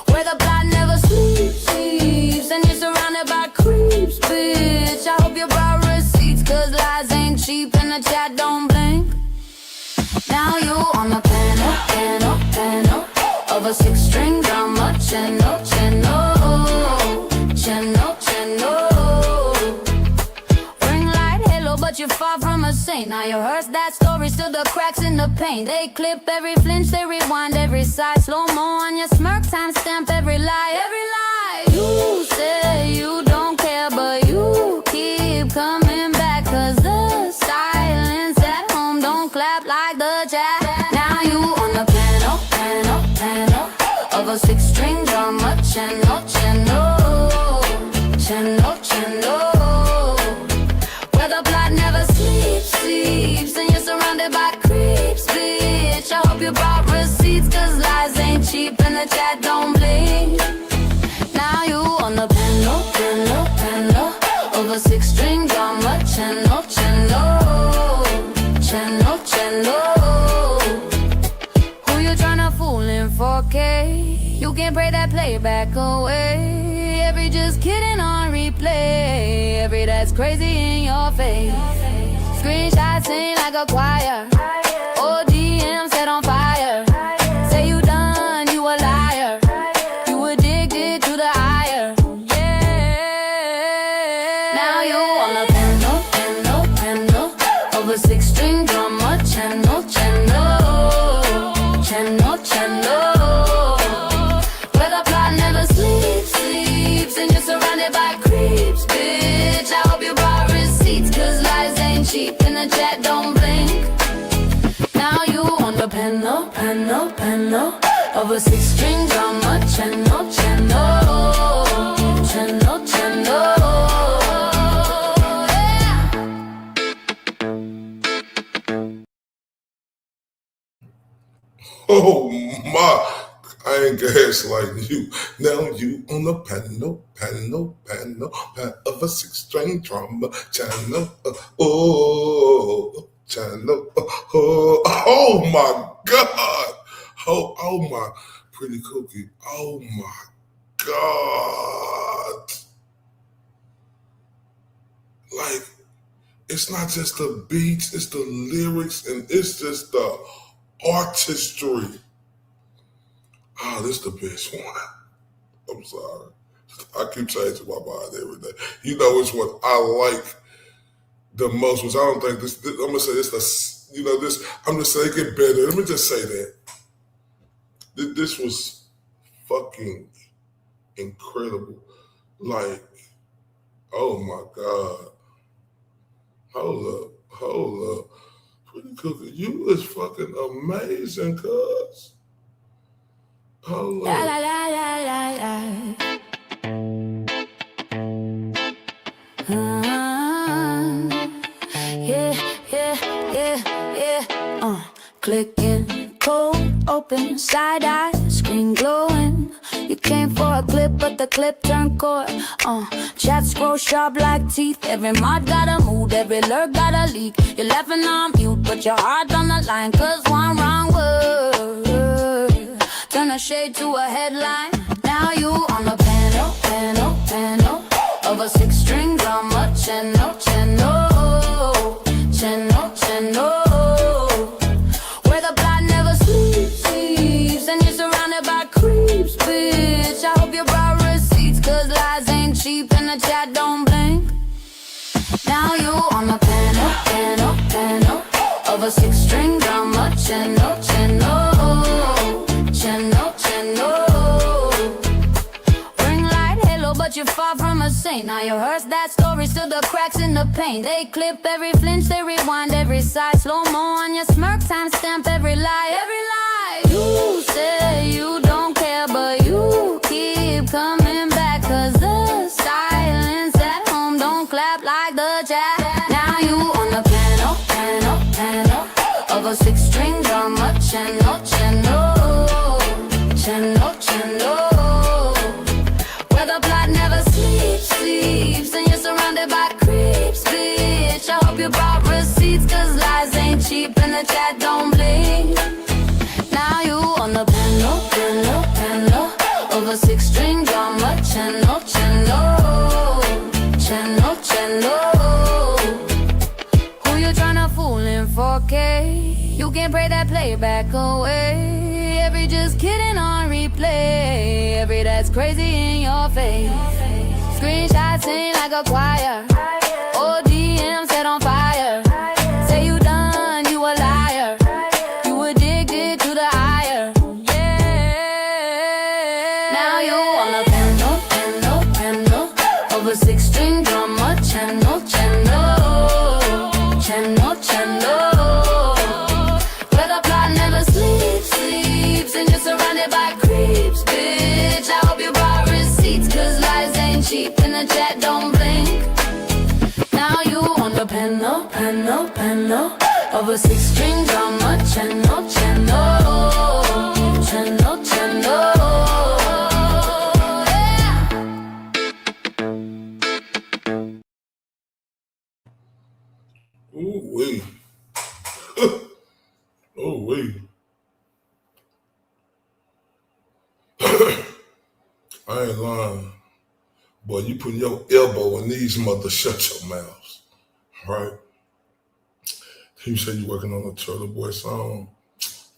where the plot never sleeps, and you're surrounded by creeps, bitch. I hope you brought receipts, cause lies ain't cheap and the chat don't blink. Now you on the panel of a six-string drama. Cello. Ring light halo, but you're far from a saint. Now you rehearse that story, still the cracks in the paint. They clip every flinch, they rewind every side. Slow-mo on your smirk, timestamp every lie. You say you don't care, but you keep coming back, cause the silence at home don't clap like the chat. Now you on the panel of a six-string drama. Cello. Where the plot never sleeps, and you're surrounded by creeps, bitch. I hope you brought receipts, cause lies ain't cheap and the chat don't blink. Now you on the panel of a six-string drama. Cello. Who you tryna fool in 4K? You can pray that playback away. Every just kidding on replay. Every that's crazy in your face. Screenshots sing like a choir. ODM set on fire. Say you done, you a liar. You addicted to the higher. Yeah. Now you on the panel of a six-string drama. Cello. Where the plot never sleeps, and you're surrounded by creeps, bitch. I hope you brought receipts, cause lies ain't cheap and the chat don't blink. Now you on the panel of a six-string drama. Cello. Oh my, I ain't gaslighting you. Now you on the panel of a six-string drama. Channel, channel, oh my God. Oh my pretty cookie. Oh my God. Like, it's not just the beats, it's the lyrics, and it's just the artistry. Oh, this is the best one. I'm sorry. I keep changing my mind every day. You know which one I like the most, which I don't think this I'm going to say this, I'm just saying it get better. Let me just say that. This was fucking incredible. Like, oh my God. Hold up. Pretty cookie, you is fucking amazing, cuz. Hold up. Clicking, cold, open, side-eye, screen glowing. You came for a clip, but the clip turned cold. Chat scroll sharp like teeth. Every mod got a mood, every lurk got a leak. You're laughing on mute, but your heart on the line, cause one wrong word turn a shade to a headline. Now you on the panel of a six-string drama. Cello. Where the plot never sleeps, and you're surrounded by creeps, bitch. I hope you brought receipts, cause lies ain't cheap and the chat don't blink. Now you on the panel of a six-string drama. Cello. Ring light halo, but you're far from a saint. Now you rehearse that story, still the cracks in the paint. They clip every flinch, they rewind every side. Slow-mo on your smirk, timestamp every lie. You say you don't care, but you keep coming back, cause the silence at home don't clap like the chat. Now you on the panel of a six-string drama. Cello. Where the the plot never sleeps, and you're surrounded by creeps, bitch. I hope you brought receipts, cause lies ain't cheap, and the chat don't blink. Now you on the panel, over 6-string drama, channel. Who you tryna fool in 4K? You can pray that playback away. Every just kidding on replay. Every that's crazy in your face. Screenshots sing like a choir. ODM set on fire. Say you done, you a liar. You addicted to the higher. Yeah. Now you on the panel, over 6-string drama, channel. Where the plot never sleeps, and you're surrounded by creeps, bitch. I hope you brought receipts, cause lies ain't cheap, and the chat don't blink. Now you on the panel, over 6-string drama, channel. Ooh wee. Ooh wee. I ain't lying. Boy, you putting your elbow in these mothers, shut your mouths. Right? You say you working on a Turtle Boy song,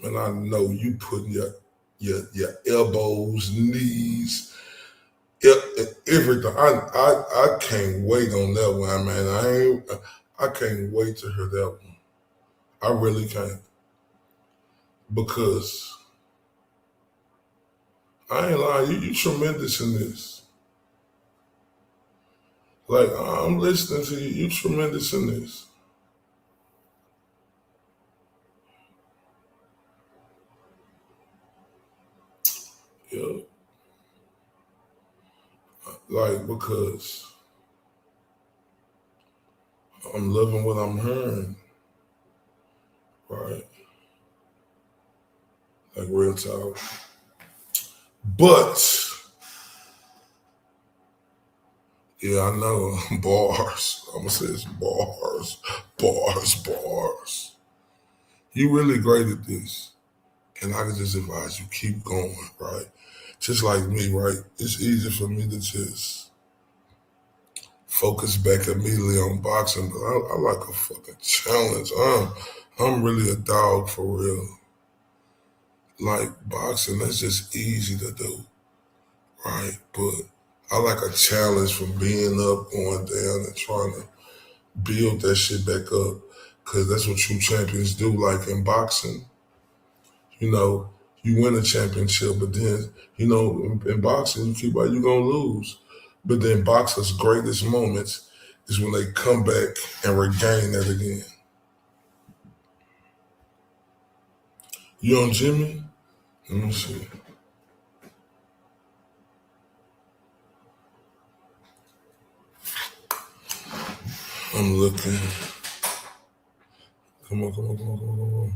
and I know you putting your elbows, knees, everything. I can't wait on that one, man. I can't wait to hear that one. I really can't. Because I ain't lying, you tremendous in this. Like, I'm listening to you, you tremendous in this. Yeah. Like, because I'm loving what I'm hearing. Right? Like, real talk. But, yeah, I know, bars. I'm gonna say it's bars. You really great at this. And I can just advise you, keep going, right? Just like me, right? It's easy for me to just focus back immediately on boxing, but I like a fucking challenge. I'm really a dog for real. Like boxing, that's just easy to do, right? But I like a challenge from being up, going down, and trying to build that shit back up, because that's what true champions do. Like in boxing, you know, you win a championship, but then, you know, in boxing, you keep out, you're gonna lose. But then boxers' greatest moments is when they come back and regain that again. You on Jimmy? Let me see. I'm looking. Come on.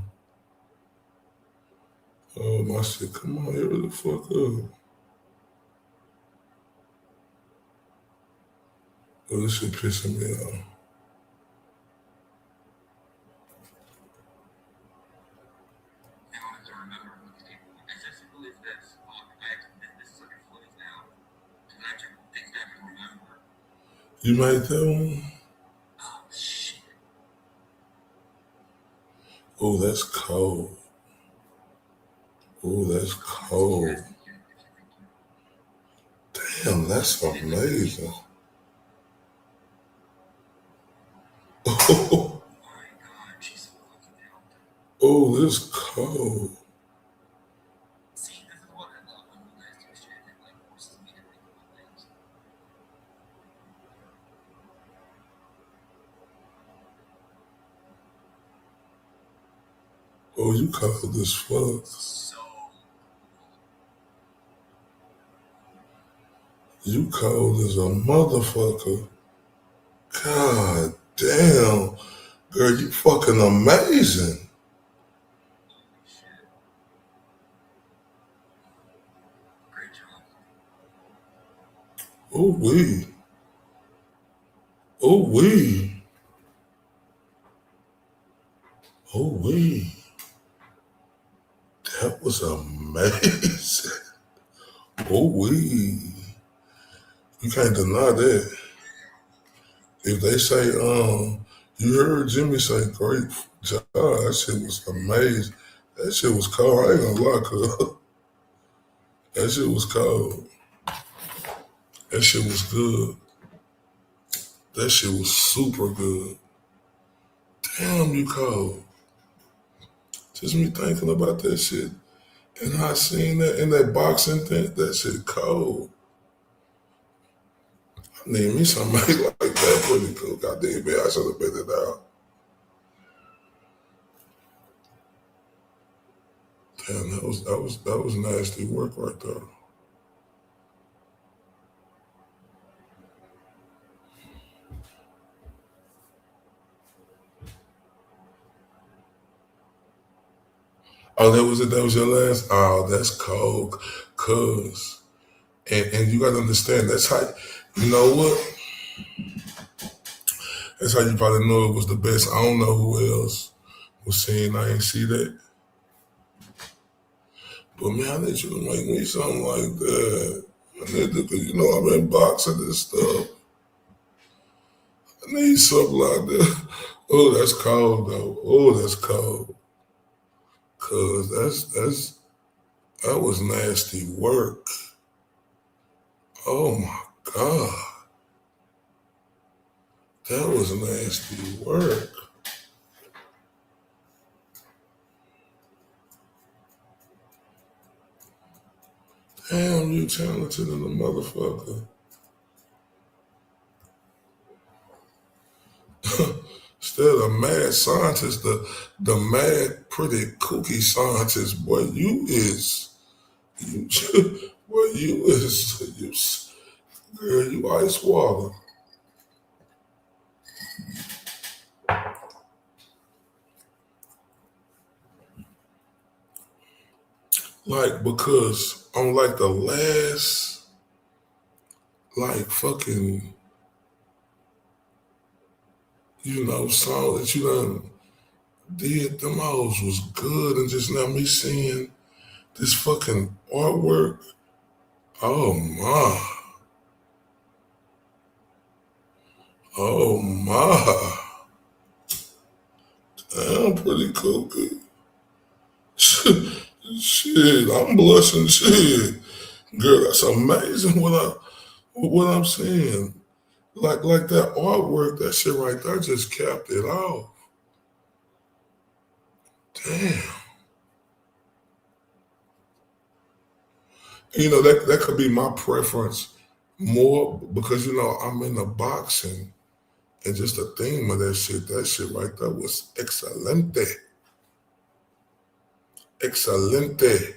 Oh, my shit, come on, hurry the fuck up. Oh, this shit pissing me off. You made that one? Oh, shit. Oh, that's cold. Oh, that's cold. Damn, that's amazing. Oh, My God, she's fucking out. oh, this cold. See, this is what I love when you guys do shit that like forces me to think about things. Oh, you cold as fuck. So You cold as a motherfucker. God damn. Girl, you fucking amazing. holy shit. Great job. Oh wee. Oh wee. Oh wee. That was amazing. Oh wee. You can't deny that. If they say, you heard Jimmy say great job, that shit was amazing. That shit was cold. I ain't gonna lie, cuz. That shit was cold. That shit was good. That shit was super good. Damn, you cold. Just me thinking about that shit. And I seen that in that boxing thing, that shit cold. I need me somebody like that pretty cool. Goddamn, man, I should have been it out. Damn, that was nasty work right there. Oh, that was it. That was your last. Oh, that's cold, cuz. And you gotta understand. That's how. You know what? That's how you probably know it was the best. I don't know who else was saying I ain't see that. But man, I need you to make me something like that. I need to, cause you know I'm in boxing and stuff. I need something like that. Oh, that's cold though. Oh, that's cold. Cause that was nasty work. Oh my God. That was nasty work. Damn, you talented in the motherfucker. Instead of mad scientist, the mad, pretty kooky scientist, boy, you boy, girl, you ice water. Like, because on like the last, like fucking, song that you done did, them hoes was good. And just now me seeing this fucking artwork, oh my. Oh my. Damn, pretty kooky. Shit, I'm blushing. Shit, girl, that's amazing. What I'm saying, like that artwork, that shit right there just capped it off. Damn, that could be my preference more because I'm in the boxing and just the theme of that shit right there was excelente, excelente,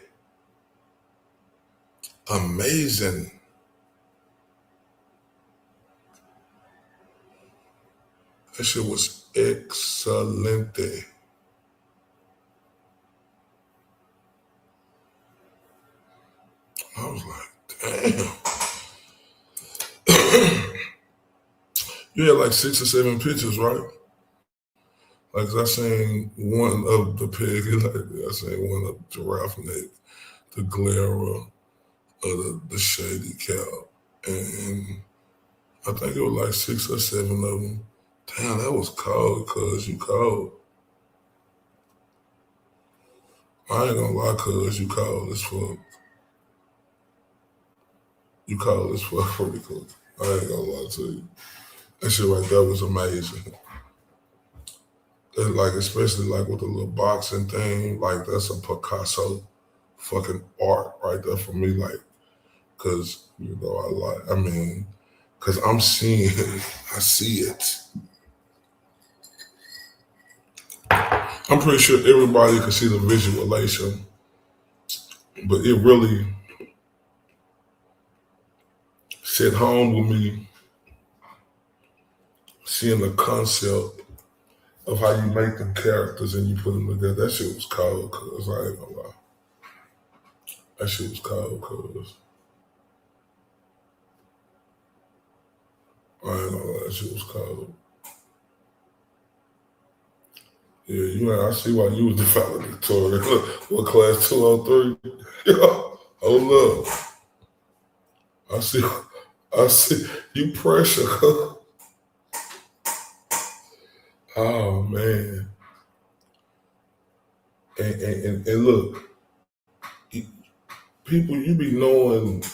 amazing. That shit was excelente. I was like, damn. You had like 6 or 7 pictures, right? Like I seen one of the pig, I seen one of the giraffe neck, the glare of the shady cow. And I think it was like 6 or 7 of them. Damn, that was cold, cuz you cold. I ain't gonna lie, cuz you cold as fuck. You cold as fuck, pretty cool. I ain't gonna lie to you. That shit right there was amazing. And like, especially like with the little boxing thing, like that's a Picasso fucking art right there for me. Like, cause cause I'm seeing it, I see it. I'm pretty sure everybody can see the visualization, but it really set home with me seeing the concept of how you make them characters and you put them together. That shit was cold, cuz I ain't gonna lie. That shit was cold, cuz. I ain't gonna lie, that shit was cold. Yeah, I see why you was the valedictorian. What, class 203? Hold up. I see, you pressure. Oh, man. And look, people, you be knowing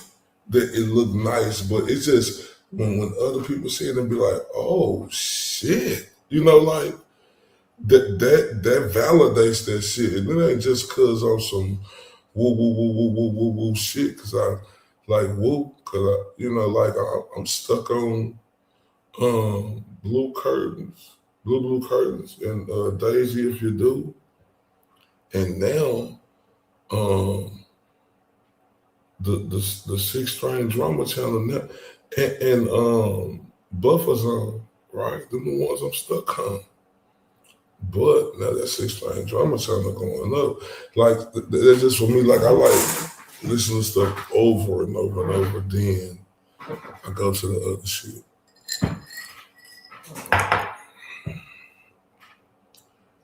that it look nice, but it's just when other people see it and be like, oh, shit. You know, like, that validates that shit. And it ain't just because I'm some woo, woo, woo, woo, woo, woo, woo shit, because I like woo, because I'm stuck on blue curtains, and Daisy If You Do. And now the 6-string drama channel now, and Buffer Zone, right? Them the ones I'm stuck on. But now that 6-string drama channel going up, like that's just for me. Like I like listening to stuff over and over and over. Then I go to the other shit.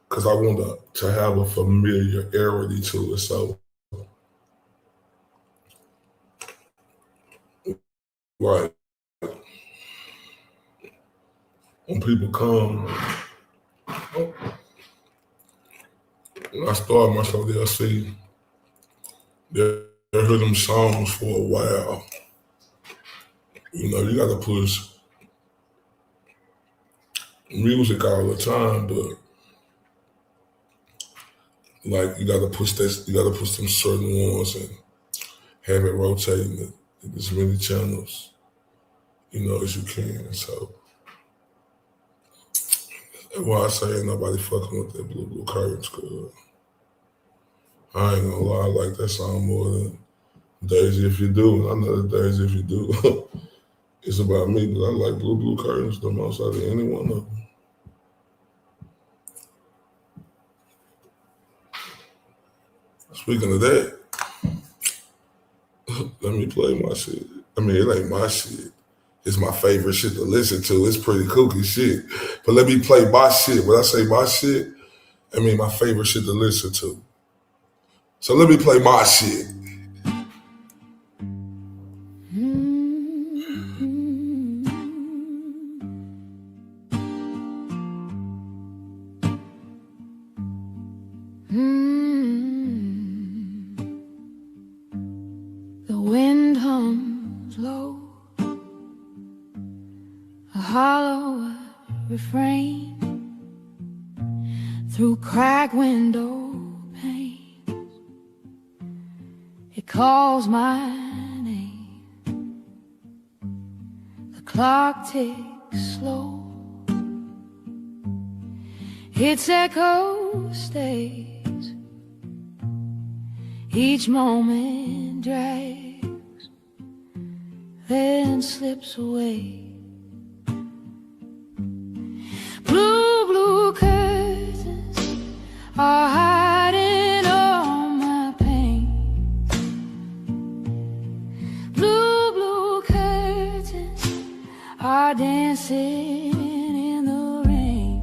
Because I want to have a familiarity to it. So, like, when people come, when I start my show, they'll see, they'll hear them songs for a while. You know, you got to push music all the time, but like you got to push them certain ones and have it rotating in as many channels, you know, as you can. So that's why I say ain't nobody fucking with that blue curtains, cause I ain't gonna lie, I like that song more than Daisy If You Do. I know that Daisy If You Do it's about me, but I like blue curtains the most out of any one of them. Speaking of that, let me play my shit. I mean, it ain't my shit. It's my favorite shit to listen to. It's pretty kooky shit. But let me play my shit. When I say my shit, I mean my favorite shit to listen to. So let me play my shit. The wind hums low, a hollow refrain through cracked window panes. It calls my name. The clock ticks slow. Its echo stays. Each moment drags, then slips away. Blue curtains are hiding all my pain. Blue curtains are dancing in the rain.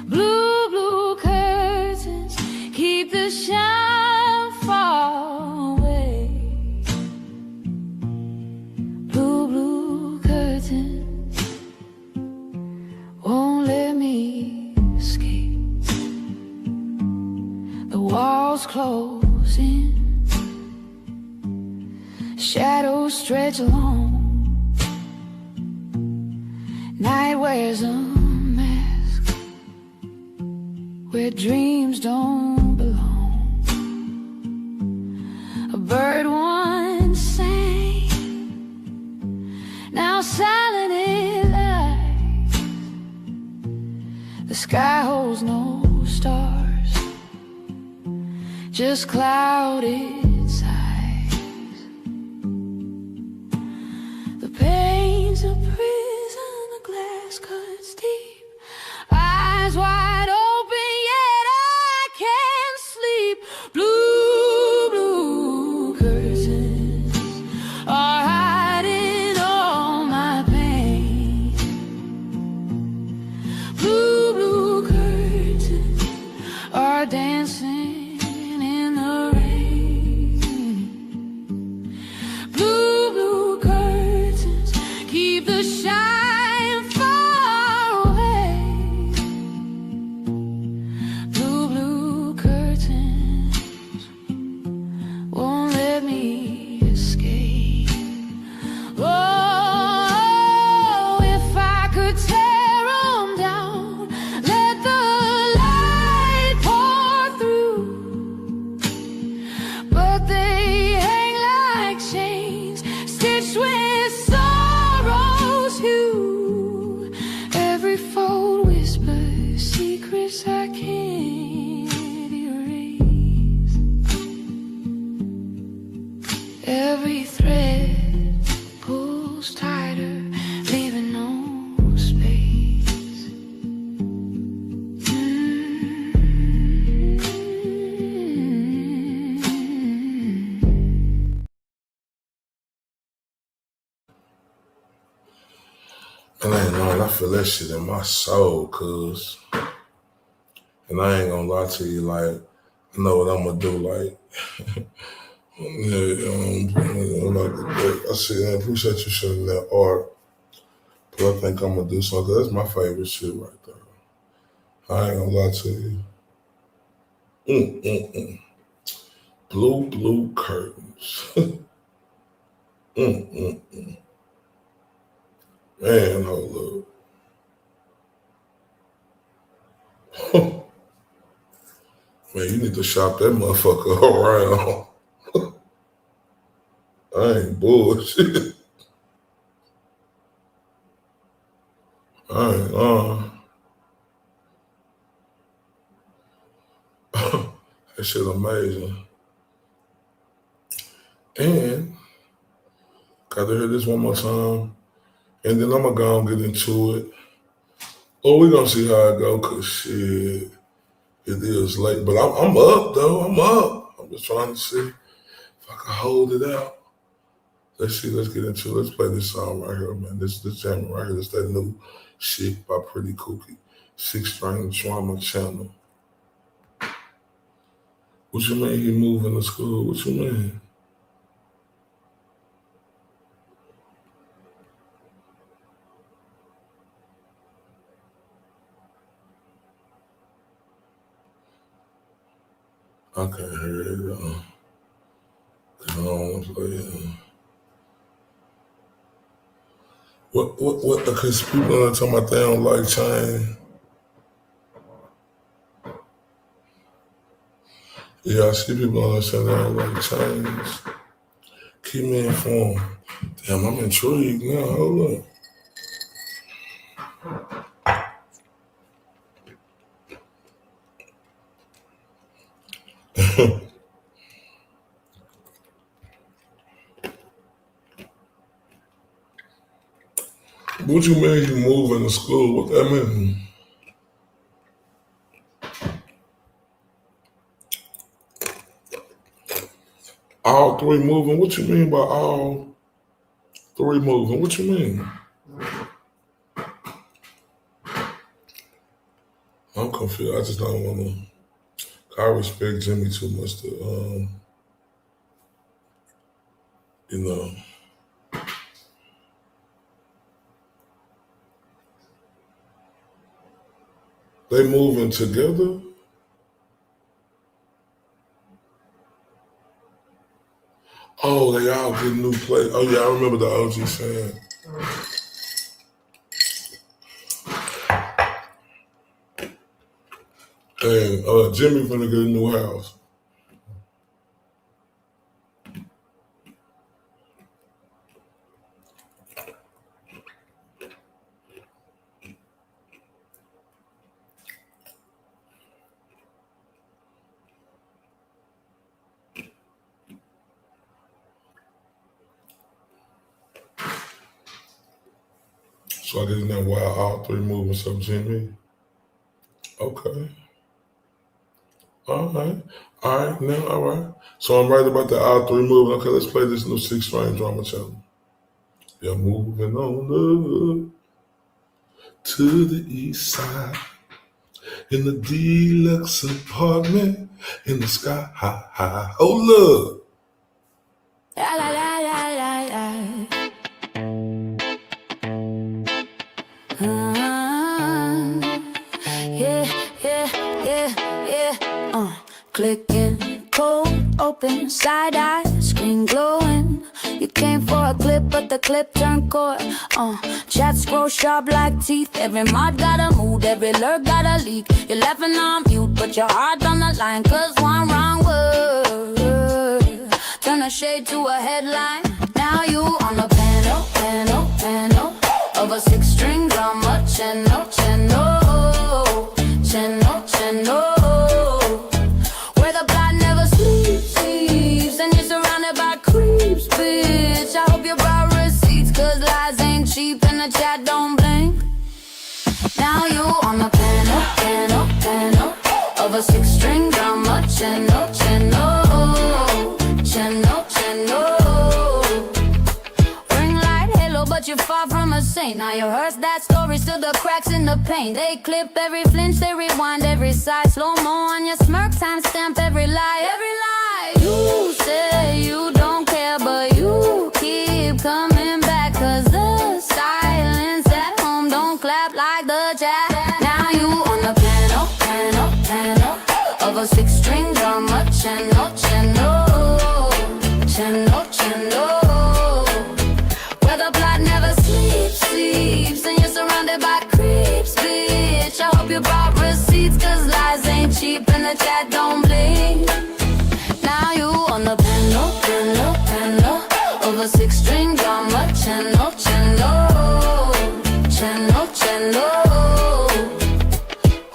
Blue curtains keep the shine far away. Blue curtains won't let me escape. The walls close in, shadows stretch along. Night wears a mask where dreams don't belong. A bird once sang, now silent it lies. The sky holds no stars, just clouded sighs. The pain's a prison, the glass cuts deep, eyes wide open, yet I can't sleep. Blue curtains are hiding all And I ain't lying, I feel that shit in my soul, cuz. And I ain't gonna lie to you, like, I know what I'm gonna do, like, I said, I appreciate you showing that art, but I think I'm gonna do something. That's my favorite shit right there. I ain't gonna lie to you. Blue curtains. Man, hold up. Man, you need to shop that motherfucker around. I ain't bullshit. I ain't that shit amazing. And gotta hear this one more time. And then I'm gonna go and get into it. Oh, we gonna see how it go, cause shit, it is late. But I'm up though, I'm up. I'm just trying to see if I can hold it out. Let's see, let's get into it. Let's play this song right here, man. This jam right here, this that new shit by Pretty Kooky. 6-string drama channel. What you mean he moving to school? What you mean? I can't hear it. I don't want to play it. What, because people are talking about they don't like change. Yeah, I see people saying they don't like change. Keep me informed. Damn, I'm intrigued now. Hold up. What you mean you moving to school? What that mean? All three moving? What you mean by all three moving? What you mean? I'm confused. I just don't want to. I respect Jimmy too much to, you know. They moving together? Oh, they all get new play. Oh yeah, I remember the OG saying. And Jimmy finna get a new house. So I didn't know why all three moving so Jimmy. Okay. All right, now, all right. So I'm right about the all three moving. Okay, let's play this new 6-string drama channel. Yeah, moving on up to the east side in the deluxe apartment in the sky high. Oh, look. La la la la la la. Yeah. Clicking, cold open, side eye, screen glowing. You came for a clip, but the clip turned core. Chat scroll sharp like teeth. Every mod got a mood, every lurk got a leak. You're laughing on mute, but your heart on the line. Cause one wrong word turn a shade to a headline. Now you on the panel of a 6-string drama channel. Where the plot never sleeps, and you're surrounded by creeps, bitch. I hope you brought receipts, cause lies ain't cheap and the chat don't blink. Now you on the panel of a 6-string drama channel. Ring light halo, but but you're far from a saint. Now you heard that story, still the cracks in the paint. They clip every flinch, they rewind every side. Slow-mo on your smirk, timestamp every lie, every lie. You say you don't care, but you keep coming back. Cause the silence at home don't clap like the chat. Now you on the piano of a 6-string drama. Channel where the plot never sleeps, and you're surrounded by creeps, bitch. I hope you brought receipts, cause lies ain't cheap and the chat don't blink. Now you on the piano of a 6-string drama. Channel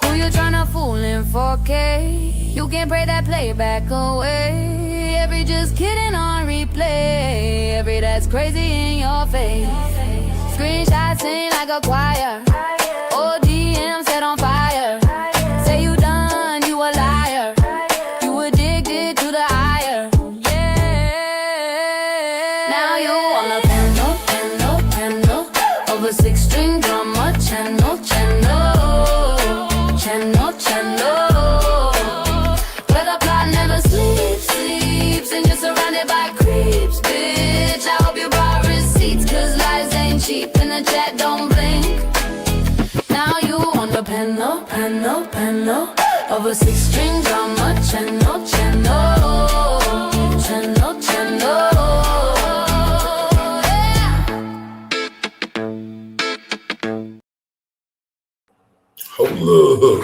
who you tryna fool in 4K? You can pray that playback away. Every just kidding on replay. Every that's crazy in your face. Screenshots sing like a choir. ODM set on fire. Say you done, you a liar. You addicted to the higher. Yeah. Now you on a piano of a 6-string drama. Channel where the plot never sleeps, and you're surrounded by creeps, bitch. I hope you brought receipts, cause lies ain't cheap and the chat don't blink. Now you on the piano of a 6-string drama. Channel Hold up.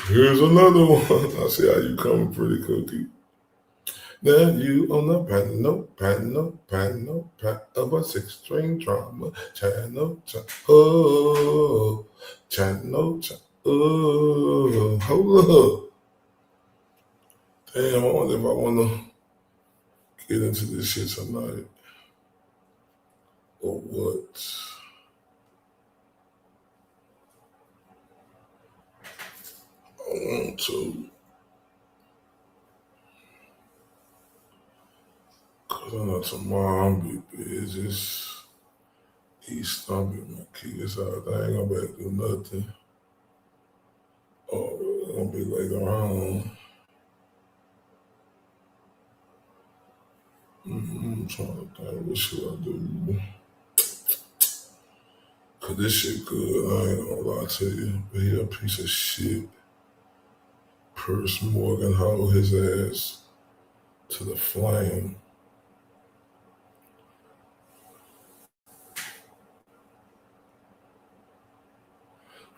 Here's another one. I see how you coming pretty cookie. Now you on the piano of a 6-string drama. Channel. Hold up. Damn, I wonder if I want to get into this shit tonight. Or what? I want to. Cause I know tomorrow I'm be busy. East, I'll be my kids out. I ain't gonna be able to do nothing. Oh, it's gonna be later on. I'm trying to think, what should I do? Cause this shit good, I ain't gonna lie to you. But he a piece of shit. Purse Morgan hold his ass to the flame.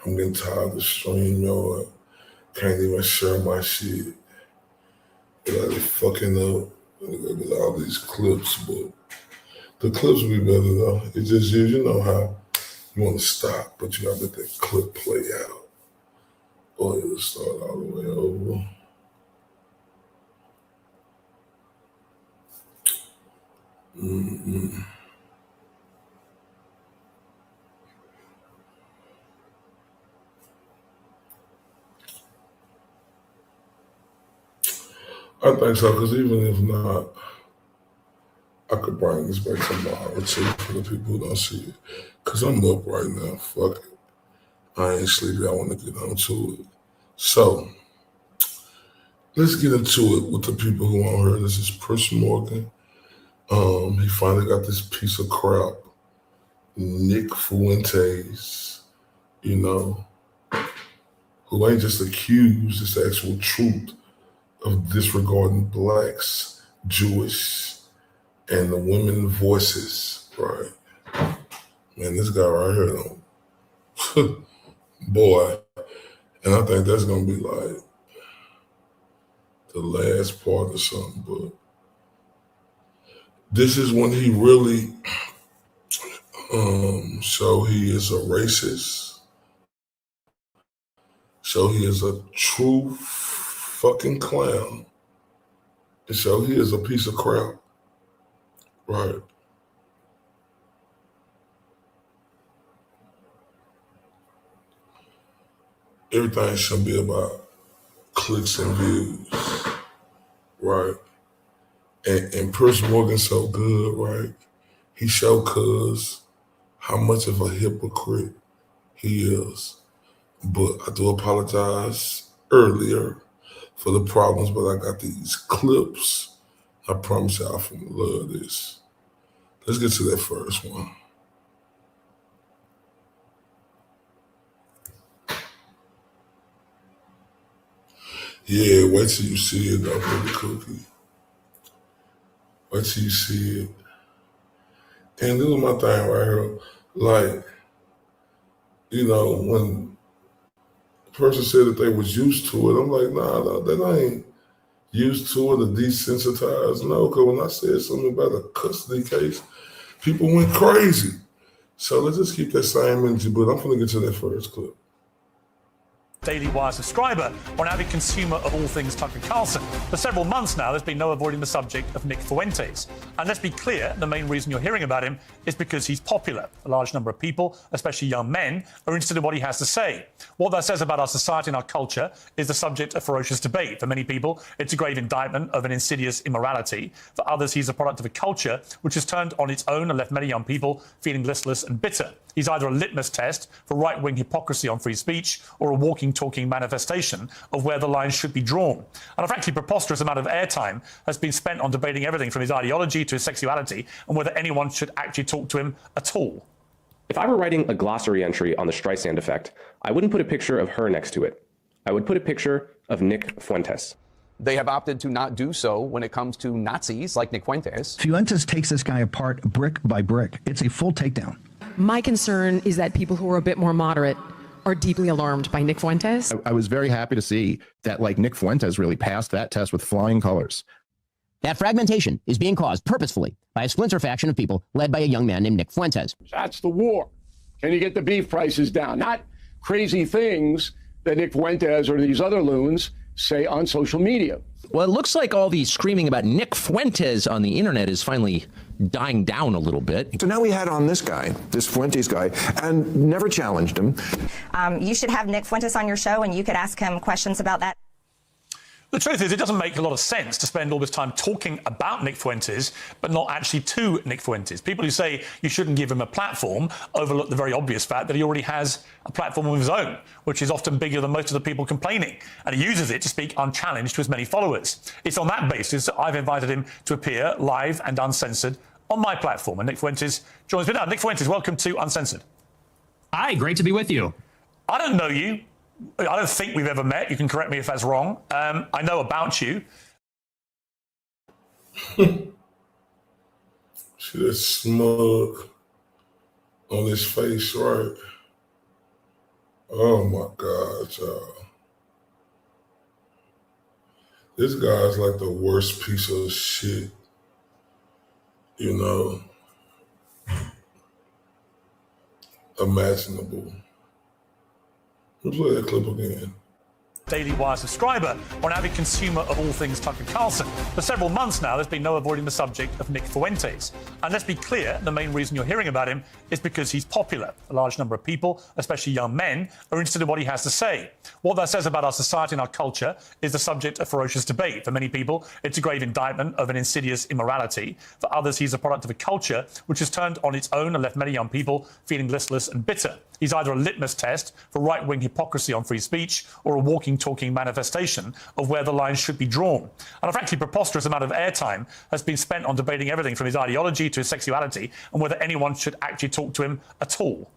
I'm getting tired of stream, yo. I can't even share my shit. Like they fucking up with all these clips, but the clips will be better though. It's just you know how you want to stop, but you gotta let that clip play out. Or it'll start all the way over. I think so, because even if not, I could bring this back tomorrow or two for the people who don't see it. Because I'm up right now. Fuck it. I ain't sleepy. I want to get onto it. So, let's get into it with the people who aren't heard. This is Purse Morgan. He finally got this piece of crap. Nick Fuentes, you know, who ain't just accused, it's the actual truth of disregarding blacks, Jewish, and the women voices, right? Man, this guy right here, though, boy, and I think that's gonna be like the last part or something, but this is when he really show he is a racist, show he is a true fucking clown, and show he is a piece of crap, right? Everything should be about clicks and views, right? And Purse Morgan's so good, right? he showed cuz how much of a hypocrite he is. But I do apologize earlier for the problems, but I got these clips. I promise y'all from love this. Let's get to that first one. Yeah, wait till you see it though, Billy Cookie. Wait till you see it. And this is my thing right here. Like, you know, when the person said that they was used to it, I'm like, nah, that ain't used to it or desensitized. No, because when I said something about a custody case, people went crazy. So let's just keep that same energy, but I'm gonna get to that first clip. Daily Wire subscriber or an avid consumer of all things Tucker Carlson. For several months now, there's been no avoiding the subject of Nick Fuentes. And let's be clear, the main reason you're hearing about him is because he's popular. A large number of people, especially young men, are interested in what he has to say. What that says about our society and our culture is the subject of ferocious debate. For many people, it's a grave indictment of an insidious immorality. For others, he's a product of a culture which has turned on its own and left many young people feeling listless and bitter. He's either a litmus test for right-wing hypocrisy on free speech or a walking, talking manifestation of where the lines should be drawn. And a frankly preposterous amount of airtime has been spent on debating everything from his ideology to his sexuality and whether anyone should actually talk to him at all. If I were writing a glossary entry on the Streisand effect, I wouldn't put a picture of her next to it. I would put a picture of Nick Fuentes. They have opted to not do so when it comes to Nazis like Nick Fuentes. Fuentes takes this guy apart brick by brick. It's a full takedown. My concern is that people who are a bit more moderate are deeply alarmed by Nick Fuentes. I was very happy to see that, like, Nick Fuentes really passed that test with flying colors. That fragmentation is being caused purposefully by a splinter faction of people led by a young man named Nick Fuentes. That's the war. Can you get the beef prices down? Not crazy things that Nick Fuentes or these other loons say on social media. Well, it looks like all the screaming about Nick Fuentes on the internet is finally dying down a little bit. So now we had on this guy, this Fuentes guy, and never challenged him. You should have Nick Fuentes on your show and you could ask him questions about that. The truth is, it doesn't make a lot of sense to spend all this time talking about Nick Fuentes, but not actually to Nick Fuentes. People who say you shouldn't give him a platform overlook the very obvious fact that he already has a platform of his own, which is often bigger than most of the people complaining. And he uses it to speak unchallenged to his many followers. It's on that basis that I've invited him to appear live and uncensored on my platform. And Nick Fuentes joins me now. Nick Fuentes, welcome to Uncensored. Hi, great to be with you. I don't know you. I don't think we've ever met. You can correct me if that's wrong. I know about you. See that smug on his face, right? Oh my God, y'all. This guy's like the worst piece of shit, you know, imaginable. Let's play that clip again. Daily Wire subscriber or an avid consumer of all things Tucker Carlson. For several months now, there's been no avoiding the subject of Nick Fuentes. And let's be clear, the main reason you're hearing about him is because he's popular. A large number of people, especially young men, are interested in what he has to say. What that says about our society and our culture is the subject of ferocious debate. For many people, it's a grave indictment of an insidious immorality. For others, he's a product of a culture which has turned on its own and left many young people feeling listless and bitter. He's either a litmus test for right-wing hypocrisy on free speech or a walking, talking manifestation of where the lines should be drawn. And a frankly preposterous amount of airtime has been spent on debating everything from his ideology to his sexuality and whether anyone should actually talk to him at all.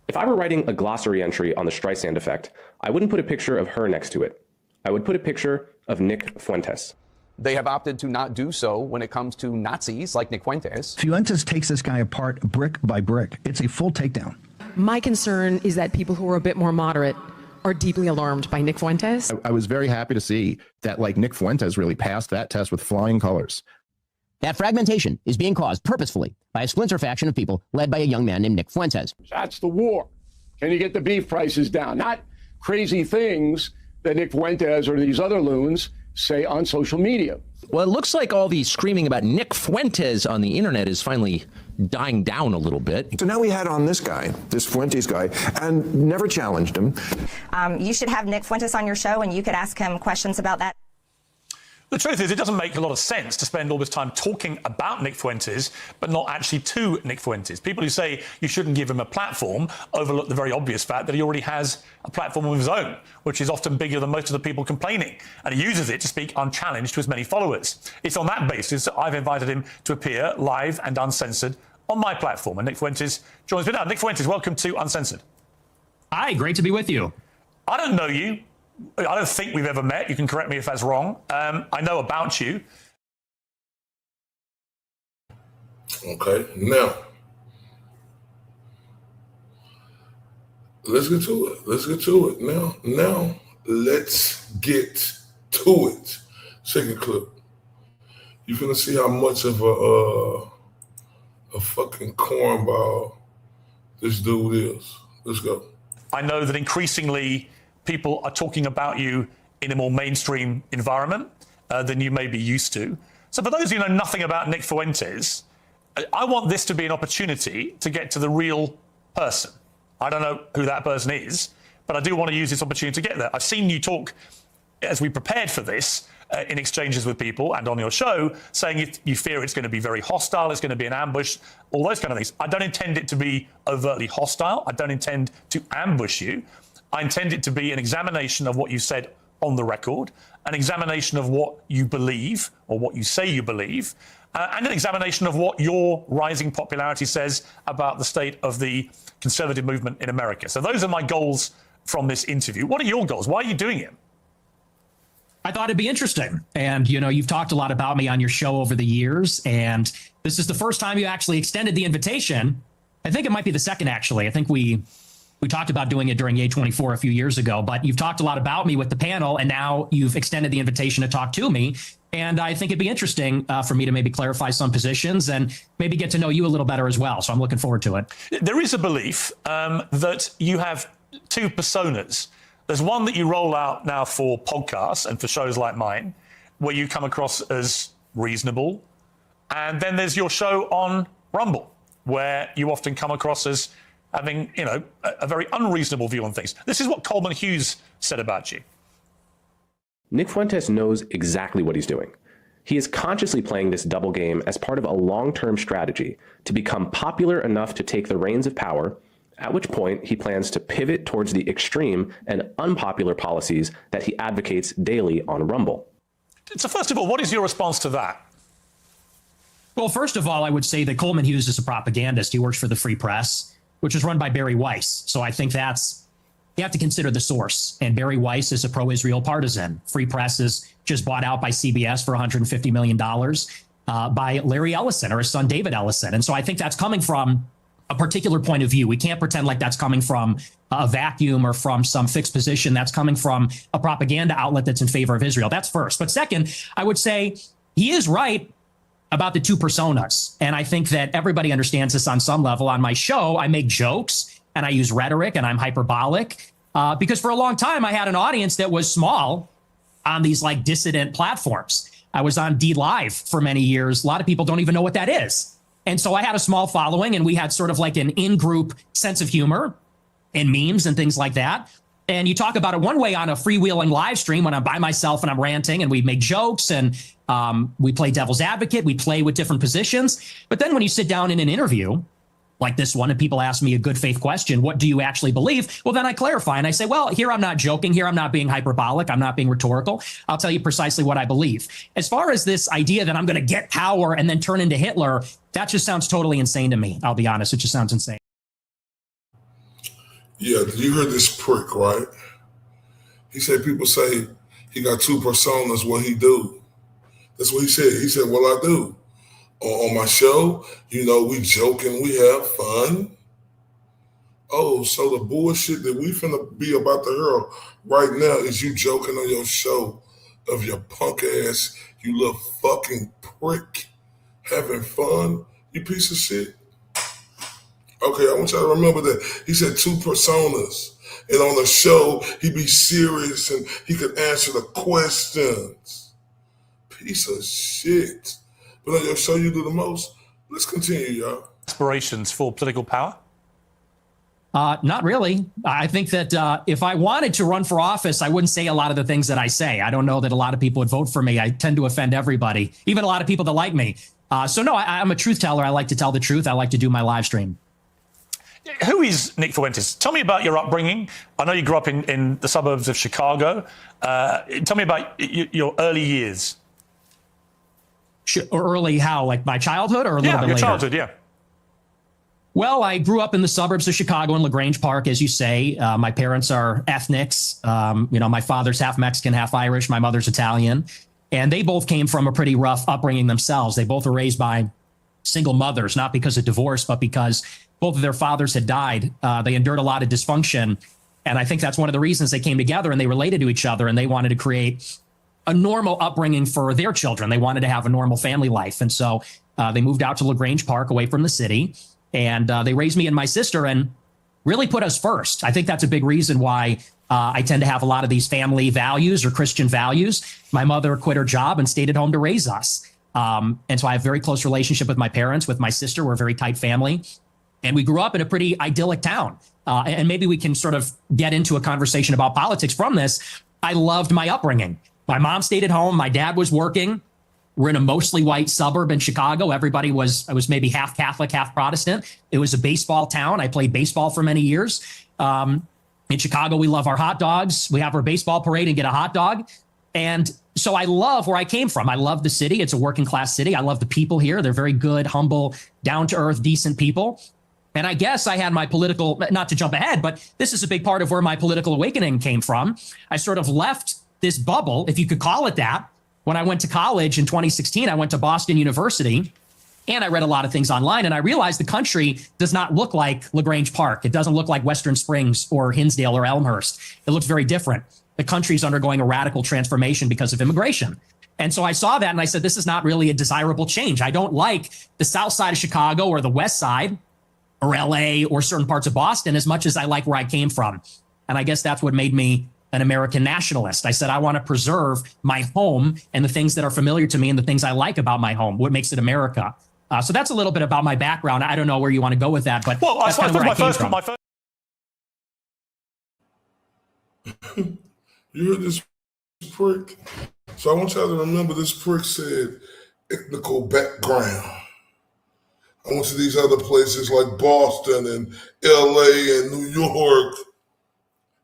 If I were writing a glossary entry on the Streisand effect, I wouldn't put a picture of her next to it. I would put a picture of Nick Fuentes. They have opted to not do so when it comes to Nazis like Nick Fuentes. Fuentes takes this guy apart brick by brick. It's a full takedown. My concern is that people who are a bit more moderate are deeply alarmed by Nick Fuentes. I was very happy to see that, like, Nick Fuentes really passed that test with flying colors. That fragmentation is being caused purposefully by a splinter faction of people led by a young man named Nick Fuentes. That's the war. Can you get the beef prices down? Not crazy things that Nick Fuentes or these other loons say on social media. Well, it looks like all the screaming about Nick Fuentes on the internet is finally dying down a little bit. So now we had on this guy, this Fuentes guy, and never challenged him. You should have Nick Fuentes on your show and you could ask him questions about that. The truth is, it doesn't make a lot of sense to spend all this time talking about Nick Fuentes, but not actually to Nick Fuentes. People who say you shouldn't give him a platform overlook the very obvious fact that he already has a platform of his own, which is often bigger than most of the people complaining, and he uses it to speak unchallenged to his many followers. It's on that basis that I've invited him to appear live and uncensored on my platform, and Nick Fuentes joins me now. Nick Fuentes, welcome to Uncensored. Hi, great to be with you. I don't know you. I don't think we've ever met. You can correct me if that's wrong. I know about you. Okay, now, let's get to it. Now, let's get to it. Second clip. You finna see how much of a fucking cornball this dude is. Let's go. I know that increasingly people are talking about you in a more mainstream environment than you may be used to. So for those who know nothing about Nick Fuentes, I want this to be an opportunity to get to the real person. I don't know who that person is, but I do want to use this opportunity to get there. I've seen you talk, as we prepared for this, in exchanges with people and on your show, saying you fear it's going to be very hostile, it's going to be an ambush, all those kind of things. I don't intend it to be overtly hostile. I don't intend to ambush you. I intend it to be an examination of what you said on the record, an examination of what you believe or what you say you believe, and an examination of what your rising popularity says about the state of the conservative movement in America. So those are my goals from this interview. What are your goals? Why are you doing it? I thought it'd be interesting. And, you know, you've talked a lot about me on your show over the years, and this is the first time you actually extended the invitation. I think it might be the second, actually. I think we talked about doing it during A24 a few years ago, but you've talked a lot about me with the panel, and now you've extended the invitation to talk to me. And I think it'd be interesting for me to maybe clarify some positions and maybe get to know you a little better as well. So I'm looking forward to it. There is a belief that you have two personas. There's one that you roll out now for podcasts and for shows like mine, where you come across as reasonable. And then there's your show on Rumble, where you often come across as having, you know, a very unreasonable view on things. This is what Coleman Hughes said about you. Nick Fuentes knows exactly what he's doing. He is consciously playing this double game as part of a long-term strategy to become popular enough to take the reins of power, at which point he plans to pivot towards the extreme and unpopular policies that he advocates daily on Rumble. So first of all, what is your response to that? Well, first of all, I would say that Coleman Hughes is a propagandist. He works for the Free Press, which is run by Barry Weiss. So I think you have to consider the source. And Barry Weiss is a pro-Israel partisan. Free Press is just bought out by CBS for $150 million by Larry Ellison or his son David Ellison. And so I think that's coming from a particular point of view. We can't pretend like that's coming from a vacuum or from some fixed position. That's coming from a propaganda outlet that's in favor of Israel. That's first. But second, I would say he is right about the two personas. And I think that everybody understands this on some level. On my show, I make jokes and I use rhetoric and I'm hyperbolic because for a long time I had an audience that was small on these like dissident platforms. I was on D Live for many years. A lot of people don't even know what that is. And so I had a small following and we had sort of like an in-group sense of humor and memes and things like that. And you talk about it one way on a freewheeling live stream when I'm by myself and I'm ranting and we make jokes and we play devil's advocate. We play with different positions. But then when you sit down in an interview like this one and people ask me a good faith question, what do you actually believe? Well, then I clarify and I say, well, here I'm not joking. Here I'm not being hyperbolic. I'm not being rhetorical. I'll tell you precisely what I believe. As far as this idea that I'm going to get power and then turn into Hitler, that just sounds totally insane to me. I'll be honest. It just sounds insane. Yeah, you heard this prick, right? He said people say he got two personas, what he do. That's what he said. He said, well, I do. On my show, you know, we joking, we have fun. Oh, so the bullshit that we finna be about to hear right now is you joking on your show of your punk ass, you little fucking prick, having fun, you piece of shit. Okay, I want y'all to remember that he said two personas. And on the show, he be serious and he could answer the questions. Piece of shit. But on your show, you do the most. Let's continue, y'all. Aspirations for political power? Not really. I think that if I wanted to run for office, I wouldn't say a lot of the things that I say. I don't know that a lot of people would vote for me. I tend to offend everybody, even a lot of people that like me. So no, I'm a truth teller. I like to tell the truth. I like to do my live stream. Who is Nick Fuentes? Tell me about your upbringing. I know you grew up in the suburbs of Chicago. Tell me about your early years. Early how? Like my childhood or a little bit later? Your childhood, yeah. Well, I grew up in the suburbs of Chicago in LaGrange Park, as you say. My parents are ethnics. My father's half Mexican, half Irish. My mother's Italian. And they both came from a pretty rough upbringing themselves. They both were raised by single mothers, not because of divorce, but because both of their fathers had died. They endured a lot of dysfunction. And I think that's one of the reasons they came together and they related to each other and they wanted to create a normal upbringing for their children. They wanted to have a normal family life. And so they moved out to LaGrange Park away from the city. And they raised me and my sister and really put us first. I think that's a big reason why I tend to have a lot of these family values or Christian values. My mother quit her job and stayed at home to raise us. And so I have a very close relationship with my parents, with my sister. We're a very tight family. And we grew up in a pretty idyllic town. And maybe we can sort of get into a conversation about politics from this. I loved my upbringing. My mom stayed at home. My dad was working. We're in a mostly white suburb in Chicago. I was maybe half Catholic, half Protestant. It was a baseball town. I played baseball for many years. In Chicago, we love our hot dogs. We have our baseball parade and get a hot dog. And so I love where I came from. I love the city. It's a working class city. I love the people here. They're very good, humble, down to earth, decent people. And I guess I had my political, not to jump ahead, but this is a big part of where my political awakening came from. I sort of left this bubble, if you could call it that. When I went to college in 2016, I went to Boston University and I read a lot of things online and I realized the country does not look like LaGrange Park. It doesn't look like Western Springs or Hinsdale or Elmhurst. It looks very different. The country's undergoing a radical transformation because of immigration. And so I saw that and I said, this is not really a desirable change. I don't like the south side of Chicago or the west side or LA or certain parts of Boston as much as I like where I came from. And I guess that's what made me an American nationalist. I said, I want to preserve my home and the things that are familiar to me and the things I like about my home, what makes it America. So that's a little bit about my background. I don't know where you want to go with that, but that's kind of where I came from. You heard this prick? So I want y'all to remember this prick said ethnical background. I went to these other places like Boston and LA and New York,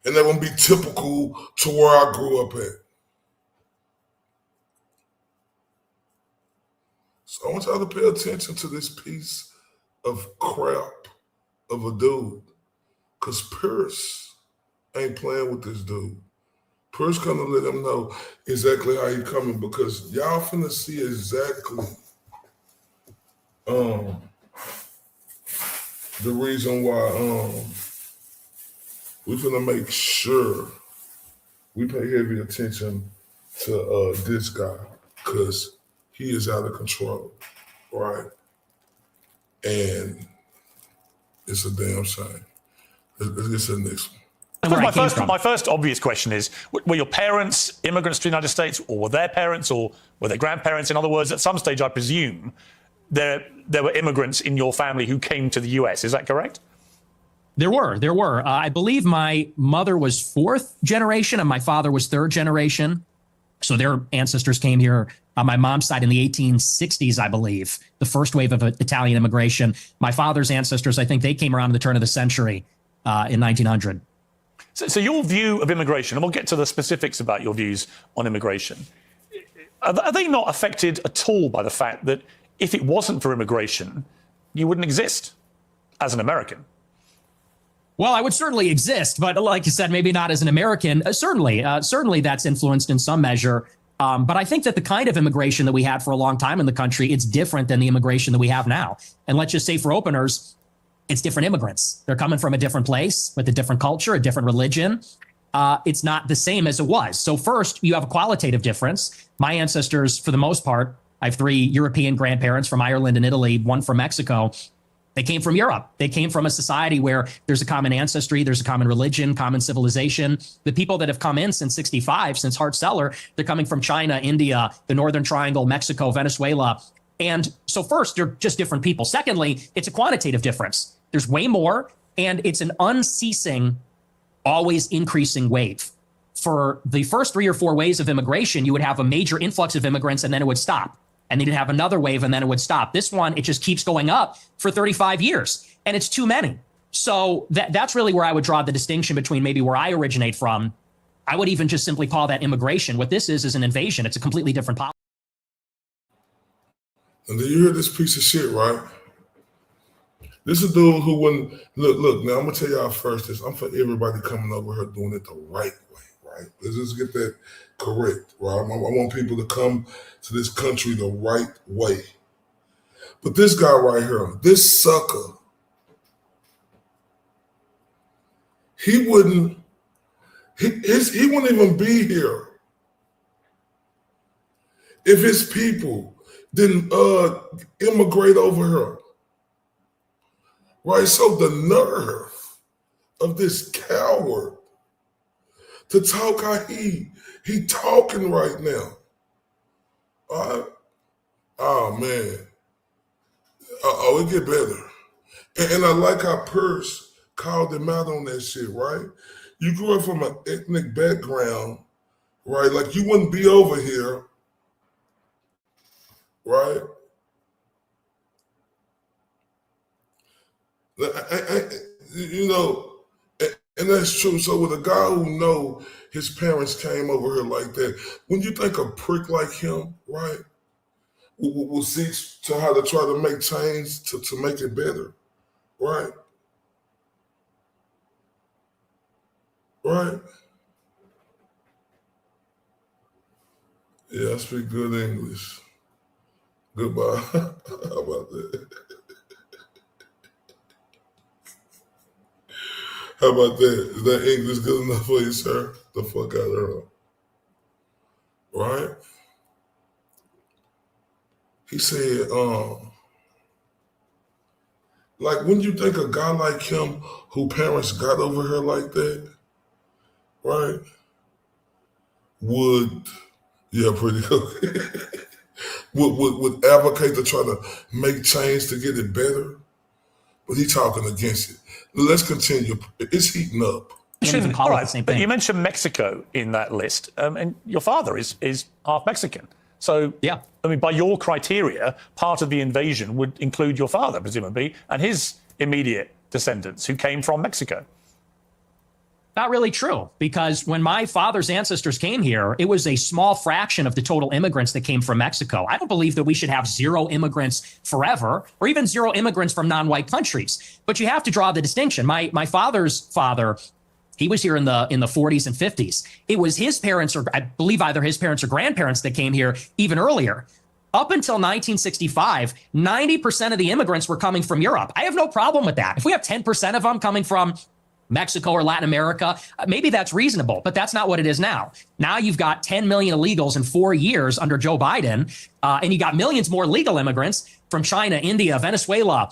and that wouldn't be typical to where I grew up at. So I want y'all to pay attention to this piece of crap of a dude, because Pierce ain't playing with this dude. Pierce gonna let him know exactly how he coming, because y'all finna see exactly the reason why we finna make sure we pay heavy attention to this guy, because he is out of control, right? And it's a damn shame. Let's get to the next one. My first obvious question is, were your parents immigrants to the United States, or were their parents, or were their grandparents? In other words, at some stage, I presume, there were immigrants in your family who came to the US. Is that correct? There were. I believe my mother was fourth generation and my father was third generation. So their ancestors came here on my mom's side in the 1860s, I believe, the first wave of Italian immigration. My father's ancestors, I think they came around at the turn of the century in 1900. So your view of immigration, and we'll get to the specifics about your views on immigration, are they not affected at all by the fact that if it wasn't for immigration, you wouldn't exist as an American? Well, I would certainly exist, but like you said, maybe not as an American. Certainly that's influenced in some measure. But I think that the kind of immigration that we had for a long time in the country, it's different than the immigration that we have now. And let's just say for openers, it's different immigrants. They're coming from a different place with a different culture, a different religion. It's not the same as it was. So first, you have a qualitative difference. My ancestors, for the most part, I have 3 European grandparents from Ireland and Italy, 1 from Mexico. They came from Europe. They came from a society where there's a common ancestry, there's a common religion, common civilization. The people that have come in since 65, since Hart-Celler, they're coming from China, India, the Northern Triangle, Mexico, Venezuela. And so first, they're just different people. Secondly, it's a quantitative difference. There's way more And it's an unceasing, always increasing wave. For the first 3 or 4 waves of immigration, you would have a major influx of immigrants and then it would stop. And then you'd have another wave and then it would stop. This one, it just keeps going up for 35 years and it's too many. So that's really where I would draw the distinction between maybe where I originate from. I would even just simply call that immigration. What this is an invasion. It's a completely different policy. And then you hear this piece of shit, right? This is a dude who wouldn't, look, now I'm gonna tell y'all first this. I'm for everybody coming over here doing it the right way, right? Let's just get that correct, right? I want people to come to this country the right way. But this guy right here, this sucker, he wouldn't even be here if his people didn't immigrate over here. Right? So the nerve of this coward to talk how he talking right now. All right? Oh man. It get better. And I like how Purse called him out on that shit, right? You grew up from an ethnic background, right? Like you wouldn't be over here, right? You know, and that's true. So with a guy who know his parents came over here like that, when you think a prick like him, right, will seek to how to try to make change to make it better, right? Right? Yeah, I speak good English. Goodbye. How about that? How about that? Is that English good enough for you, sir? The fuck out of here. Right? He said, like when you think a guy like him who parents got over here like that, right, would, yeah, pretty good, would advocate to try to make change to get it better, but he talking against it. Let's continue. It's heating up. All right, but you mentioned Mexico in that list, and your father is half Mexican. So, yeah, I mean, by your criteria, part of the invasion would include your father, presumably, and his immediate descendants who came from Mexico. Not really true, because when my father's ancestors came here, it was a small fraction of the total immigrants that came from Mexico. I don't believe that we should have zero immigrants forever, or even zero immigrants from non-white countries. But you have to draw the distinction. My father's father, he was here in the 40s and 50s. It was his parents, or I believe either his parents or grandparents, that came here even earlier. Up until 1965, 90% of the immigrants were coming from Europe. I have no problem with that. If we have 10% of them coming from Mexico or Latin America, maybe that's reasonable, but that's not what it is now. Now you've got 10 million illegals in 4 years under Joe Biden, and you got millions more legal immigrants from China, India, Venezuela,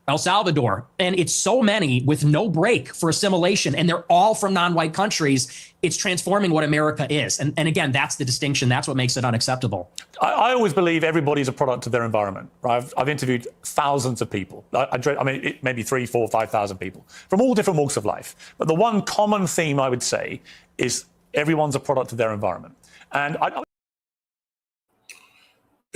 El Salvador. And it's so many with no break for assimilation, and they're all from non-white countries. It's transforming what America is. And again, that's the distinction. That's what makes it unacceptable. I always believe everybody's a product of their environment. Right? I've interviewed thousands of people. Maybe 3,000, 4,000, 5,000 people from all different walks of life. But the one common theme I would say is everyone's a product of their environment. And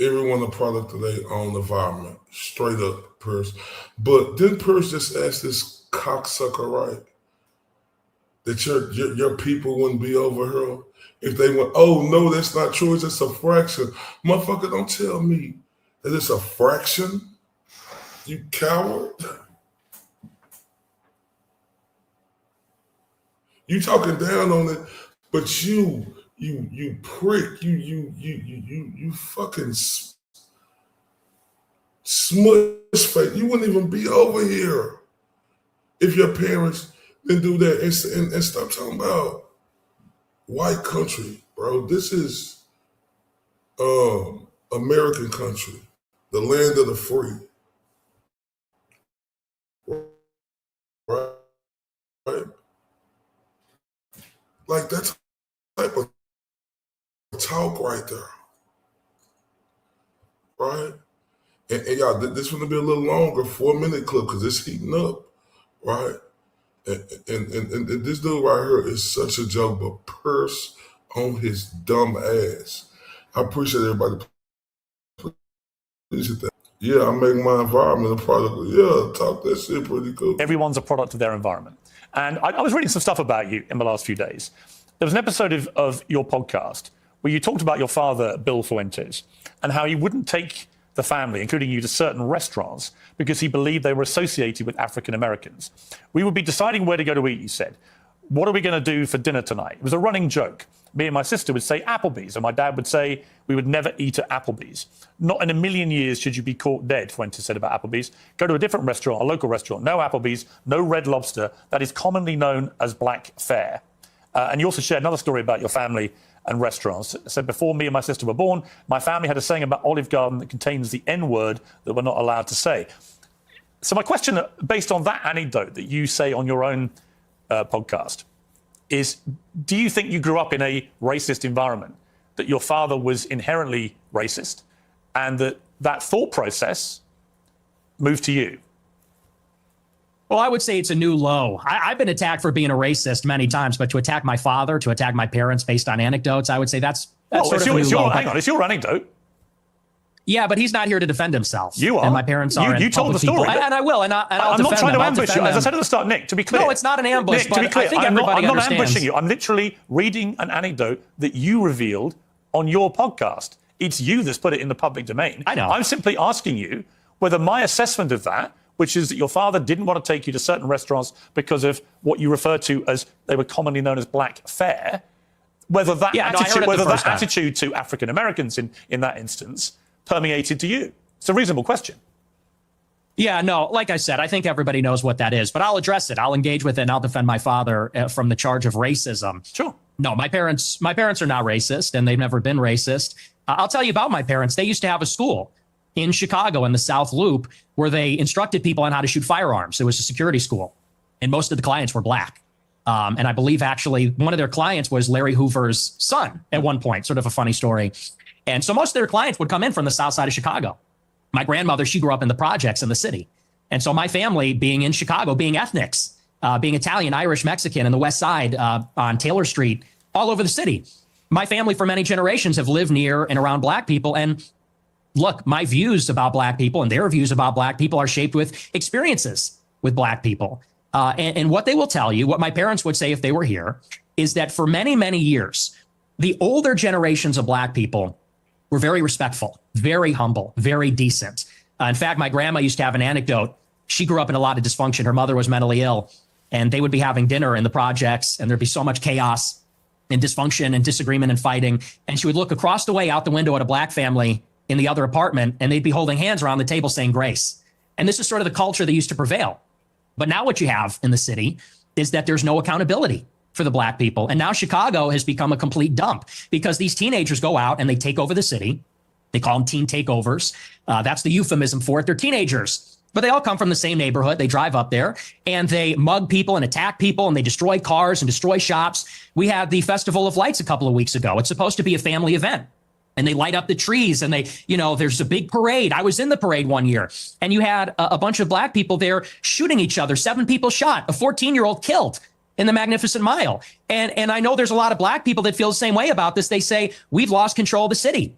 everyone a product of their own environment, straight up, Purse. But didn't Purse just ask this cocksucker, right, that your people wouldn't be over here if they went, oh, no, that's not true, it's just a fraction. Motherfucker, don't tell me that it's a fraction, you coward. You talking down on it, but you prick, you fucking smush face. You wouldn't even be over here if your parents didn't do that. And stop talking about white country, bro. This is American country, the land of the free. Right? Like that type of talk right there. Right? And y'all, this is going to be a little longer, 4-minute clip, because it's heating up. Right? And this dude right here is such a joke, but purse on his dumb ass. I appreciate everybody. Appreciate that. Yeah, I make my environment a product. Yeah, talk that shit pretty cool. Everyone's a product of their environment. And I was reading some stuff about you in the last few days. There was an episode of your podcast where you talked about your father, Bill Fuentes, and how he wouldn't take the family, including you, to certain restaurants because he believed they were associated with African Americans. We would be deciding where to go to eat, you said. What are we going to do for dinner tonight? It was a running joke. Me and my sister would say Applebee's, and my dad would say we would never eat at Applebee's. Not in a million years should you be caught dead, Fuentes said about Applebee's. Go to a different restaurant, a local restaurant. No Applebee's, no Red Lobster. That is commonly known as black fare. And you also shared another story about your family and restaurants. It said, before me and my sister were born, my family had a saying about Olive Garden that contains the N-word that we're not allowed to say. So my question, based on that anecdote that you say on your own podcast, is do you think you grew up in a racist environment, that your father was inherently racist, and that thought process moved to you? Well, I would say it's a new low. I've been attacked for being a racist many times, but to attack my father, to attack my parents based on anecdotes, I would say that's sort of a new low. Hang on, it's your anecdote. Yeah, but he's not here to defend himself. You are. And my parents are. You told the story. And I will. And I'll I'm not trying to ambush you. Them. As I said at the start, Nick, to be clear. No, it's not an ambush. Nick, to be clear, I think I'm everybody not understands. ambushing you. I'm literally reading an anecdote that you revealed on your podcast. It's you that's put it in the public domain. I know. I'm simply asking you whether my assessment of that, which is that your father didn't want to take you to certain restaurants because of what you refer to as, they were commonly known as black fare, whether that attitude to African Americans in that instance permeated to you. It's a reasonable question. Yeah, no, like I said, I think everybody knows what that is, but I'll address it. I'll engage with it, and I'll defend my father from the charge of racism. Sure. No, my parents are not racist, and they've never been racist. I'll tell you about my parents. They used to have a school in Chicago in the South Loop where they instructed people on how to shoot firearms. It was a security school, and most of the clients were black. And I believe actually one of their clients was Larry Hoover's son at one point, sort of a funny story. And so most of their clients would come in from the South Side of Chicago. My grandmother, she grew up in the projects in the city. And so my family being in Chicago, being ethnics, being Italian, Irish, Mexican in the West Side on Taylor Street, all over the city. My family for many generations have lived near and around black people. And look, my views about black people and their views about black people are shaped with experiences with black people. And what they will tell you, what my parents would say if they were here, is that for many, many years, the older generations of black people were very respectful, very humble, very decent. In fact, my grandma used to have an anecdote. She grew up in a lot of dysfunction. Her mother was mentally ill, and they would be having dinner in the projects, and there'd be so much chaos and dysfunction and disagreement and fighting. And she would look across the way out the window at a black family in the other apartment, and they'd be holding hands around the table saying grace. And this is sort of the culture that used to prevail. But now what you have in the city is that there's no accountability for the black people. And now Chicago has become a complete dump because these teenagers go out and they take over the city. They call them teen takeovers. That's the euphemism for it. They're teenagers, but they all come from the same neighborhood. They drive up there and they mug people and attack people and they destroy cars and destroy shops. We had the Festival of Lights a couple of weeks ago. It's supposed to be a family event. And they light up the trees and there's a big parade. I was in the parade one year and you had a bunch of black people there shooting each other. 7 people shot, a 14-year-old killed in the Magnificent Mile. And I know there's a lot of black people that feel the same way about this. They say, we've lost control of the city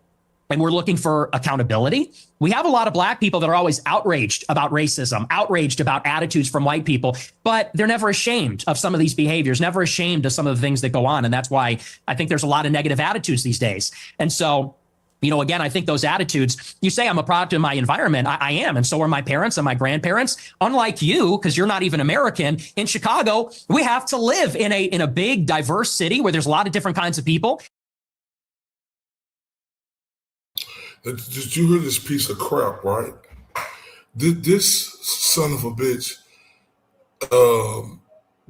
and we're looking for accountability. We have a lot of black people that are always outraged about racism, outraged about attitudes from white people, but they're never ashamed of some of these behaviors, never ashamed of some of the things that go on. And that's why I think there's a lot of negative attitudes these days. And so, again, I think those attitudes, you say I'm a product of my environment. I am. And so are my parents and my grandparents. Unlike you, because you're not even American, in Chicago, we have to live in a big, diverse city where there's a lot of different kinds of people. Did you hear this piece of crap, right? This son of a bitch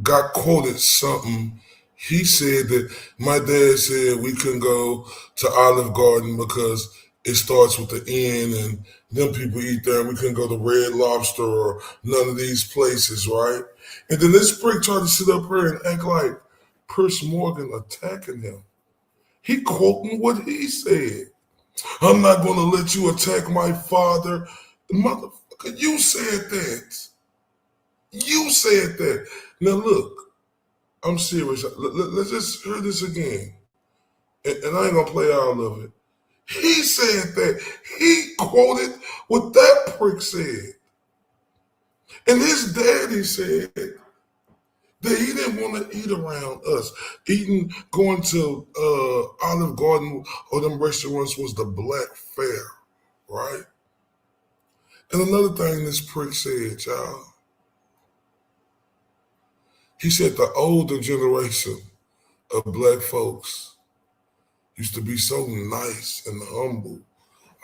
got quoted something. He said that my dad said we couldn't go to Olive Garden because it starts with the N and them people eat there and we couldn't go to Red Lobster or none of these places, right? And then this prick tried to sit up here and act like Pierce Morgan attacking him. He quoting what he said. I'm not going to let you attack my father. Motherfucker, you said that. You said that. Now look, I'm serious. Let's just hear this again. And I ain't gonna play all of it. He said that. He quoted what that prick said. And his daddy said that he didn't want to eat around us. Going to Olive Garden or them restaurants was the black fare, right? And another thing this prick said, y'all, he said the older generation of black folks used to be so nice and humble.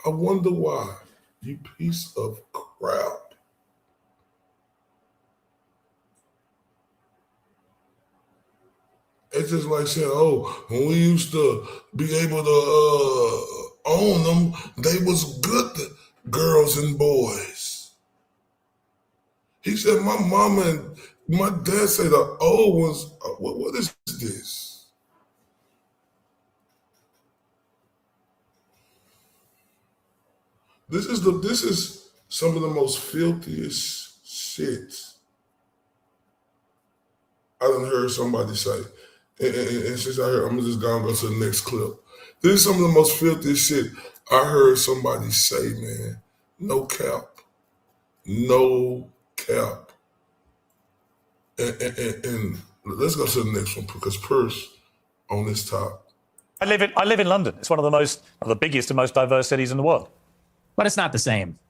I wonder why, you piece of crap. It's just like saying, oh, when we used to be able to own them, they was good girls and boys. He said, my mama and my dad say the old ones, what is this? This is some of the most filthiest shit I done heard somebody say. And since I heard, I'm just gonna go to the next clip. This is some of the most filthiest shit I heard somebody say, man. No cap. No cap. And let's go to the next one because Purse on this top. I live in London. It's one of the biggest and most diverse cities in the world. But it's not the same.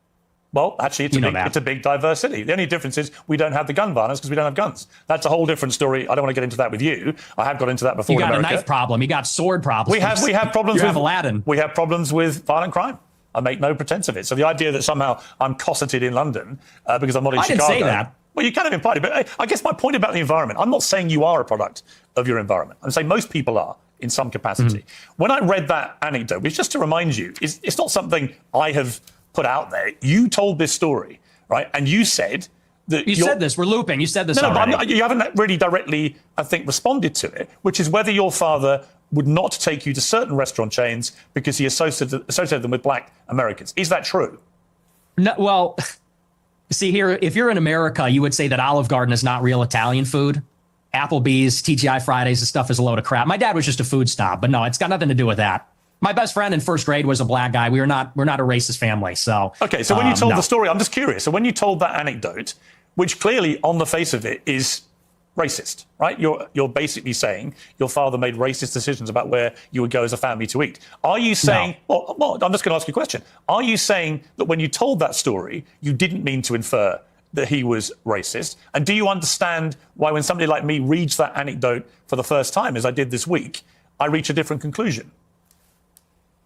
Well, actually, it's a big, diverse city. The only difference is we don't have the gun violence because we don't have guns. That's a whole different story. I don't want to get into that with you. I have got into that before. You got in America. a knife problem. You got sword problems. We have problems with Aladdin. We have problems with violent crime. I make no pretense of it. So the idea that somehow I'm cosseted in London because I'm not in Chicago. I didn't say that. Well, you kind of implied it. But I guess my point about the environment, I'm not saying you are a product of your environment. I'm saying most people are in some capacity. When I read that anecdote, which just to remind you, it's not something I have put out there. You told this story, right? And you said that you said this. We're looping. You said this already. But you haven't really directly, I think, responded to it, which is whether your father would not take you to certain restaurant chains because he associated them with black Americans. Is that true? No, well, see here, if you're in America, you would say that Olive Garden is not real Italian food. Applebee's, TGI Fridays, this stuff is a load of crap. My dad was just a food snob, but no, it's got nothing to do with that. My best friend in first grade was a black guy. We're not a racist family. So okay. So when you told the story, I'm just curious. So when you told that anecdote, which clearly on the face of it is racist, right? You're basically saying your father made racist decisions about where you would go as a family to eat. Are you saying? No. Well, I'm just going to ask you a question. Are you saying that when you told that story, you didn't mean to infer that he was racist? And do you understand why when somebody like me reads that anecdote for the first time, as I did this week, I reach a different conclusion?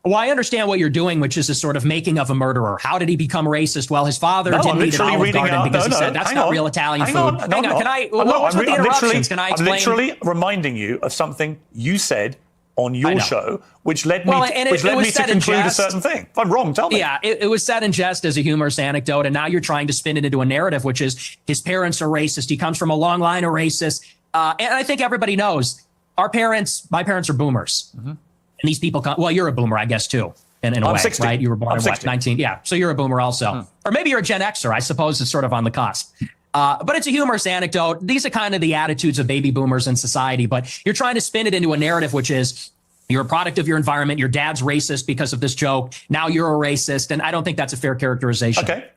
Well, I understand what you're doing, which is a sort of making of a murderer. How did he become racist? Well, his father didn't eat an Olive Garden because he said that's not real Italian food. Hang on, can I? What's with the interruptions? Can I explain? I'm literally reminding you of something you said on your show, which led me to conclude a certain thing. If I'm wrong, tell me. Yeah, it was said in jest as a humorous anecdote, and now you're trying to spin it into a narrative, which is his parents are racist. He comes from a long line of racists. And I think everybody knows my parents are boomers. And these people come, well, you're a boomer, I guess, too, in a way, 60. right? You were born in what, 19? Yeah, so you're a boomer also. Or maybe you're a Gen Xer. I suppose it's sort of on the cusp. But it's a humorous anecdote. These are kind of the attitudes of baby boomers in society. But you're trying to spin it into a narrative, which is you're a product of your environment. Your dad's racist because of this joke. Now you're a racist. And I don't think that's a fair characterization. Okay.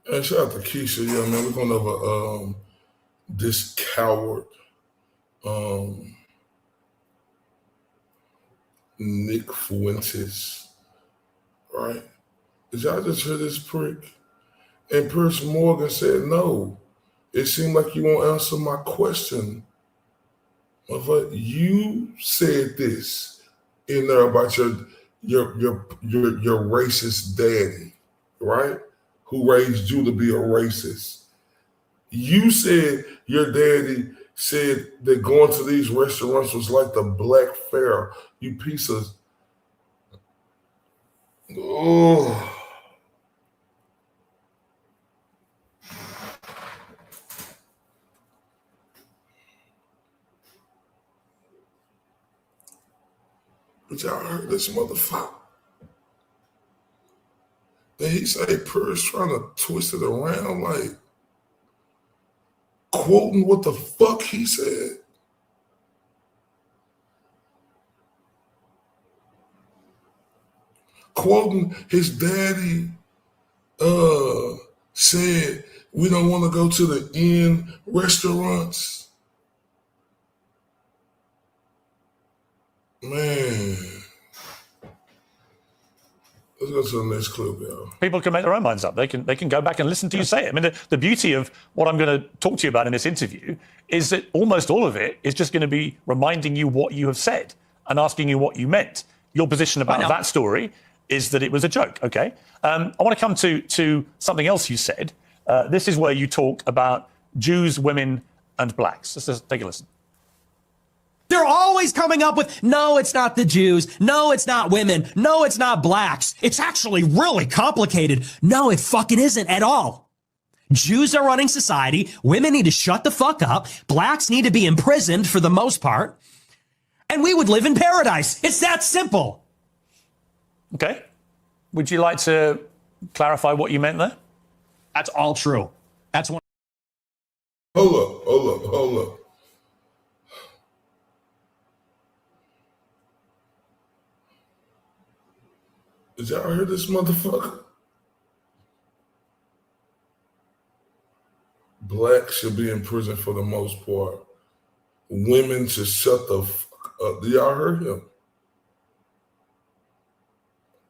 Hey, shout out to Keisha. Yeah, man, we're going over this coward. Nick Fuentes, right? Did y'all just hear this prick? And Pierce Morgan said, no, it seemed like you won't answer my question. But you said this in there about your racist daddy, right? Who raised you to be a racist. You said your daddy said that going to these restaurants was like the black fare. You piece of... Oh. But y'all heard this motherfucker. Then he say Purge trying to twist it around, like quoting what the fuck he said? Quoting his daddy said, we don't want to go to the inn restaurants. Man. Let's go to the next clip, y'all. People can make their own minds up. They can go back and listen to you say it. I mean, the beauty of what I'm going to talk to you about in this interview is that almost all of it is just going to be reminding you what you have said and asking you what you meant. Your position about that story is that it was a joke, okay? I want to come to something else you said. This is where you talk about Jews, women, and blacks. Let's just take a listen. They're always coming up with, no, it's not the Jews. No, it's not women. No, it's not blacks. It's actually really complicated. No, it fucking isn't at all. Jews are running society. Women need to shut the fuck up. Blacks need to be imprisoned for the most part. And we would live in paradise. It's that simple. Okay. Would you like to clarify what you meant there? That's all true. That's one. Hold up. Did y'all hear this motherfucker? Blacks should be in prison for the most part. Women should shut the fuck up. Do y'all hear him?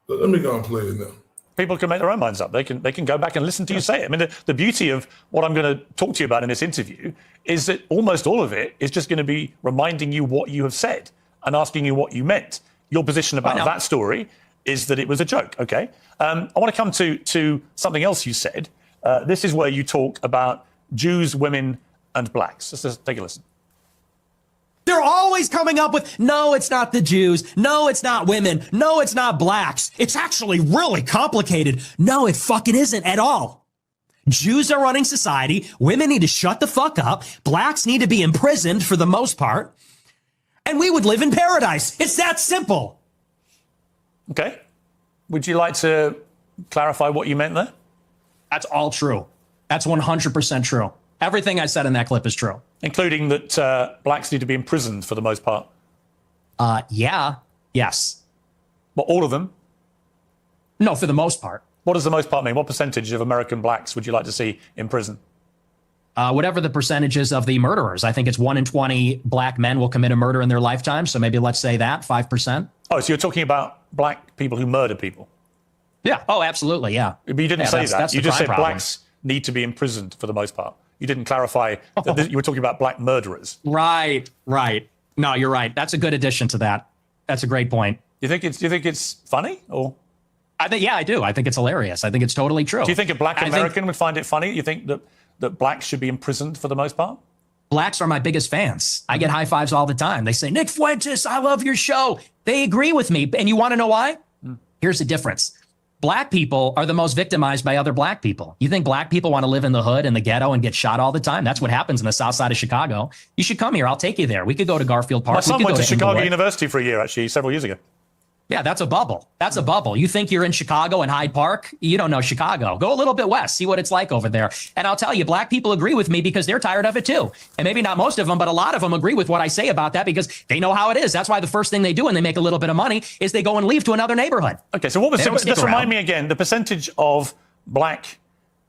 Let me go and play it now. People can make their own minds up. They can go back and listen to you say it. I mean, the beauty of what I'm going to talk to you about in this interview is that almost all of it is just going to be reminding you what you have said and asking you what you meant. Your position about that story is that it was a joke, okay? I want to come to something else you said. This is where you talk about Jews, women, and blacks. Let's just take a listen. They're always coming up with, no, it's not the Jews. No, it's not women. No, it's not blacks. It's actually really complicated. No, it fucking isn't at all. Jews are running society. Women need to shut the fuck up. Blacks need to be imprisoned for the most part. And we would live in paradise. It's that simple. Okay. Would you like to clarify what you meant there? That's all true. That's 100% true. Everything I said in that clip is true. Including that blacks need to be imprisoned for the most part? Yeah. Yes. But all of them? No, for the most part. What does the most part mean? What percentage of American blacks would you like to see in prison? Whatever the percentages of the murderers. I think it's 1 in 20 black men will commit a murder in their lifetime. So maybe let's say that, 5%. Oh, so you're talking about black people who murder people? Yeah. Oh, absolutely. Yeah. But you didn't say that. You just said problem. Blacks need to be imprisoned for the most part. You didn't clarify that you were talking about black murderers. Right. No, you're right. That's a good addition to that. That's a great point. Do you think it's funny or? I do. I think it's hilarious. I think it's totally true. Do you think a black American would find it funny? You think that blacks should be imprisoned for the most part? Blacks are my biggest fans. I get high fives all the time. They say, Nick Fuentes, I love your show. They agree with me. And you want to know why? Here's the difference. Black people are the most victimized by other black people. You think black people want to live in the hood and the ghetto and get shot all the time? That's what happens in the south side of Chicago. You should come here. I'll take you there. We could go to Garfield Park. My son went to Chicago University for a year, actually, several years ago. Yeah, that's a bubble. That's a bubble. You think you're in Chicago and Hyde Park? You don't know Chicago. Go a little bit west, see what it's like over there. And I'll tell you, black people agree with me because they're tired of it too. And maybe not most of them, but a lot of them agree with what I say about that because they know how it is. That's why the first thing they do when they make a little bit of money is they go and leave to another neighborhood. Okay, so what was just remind me again, the percentage of black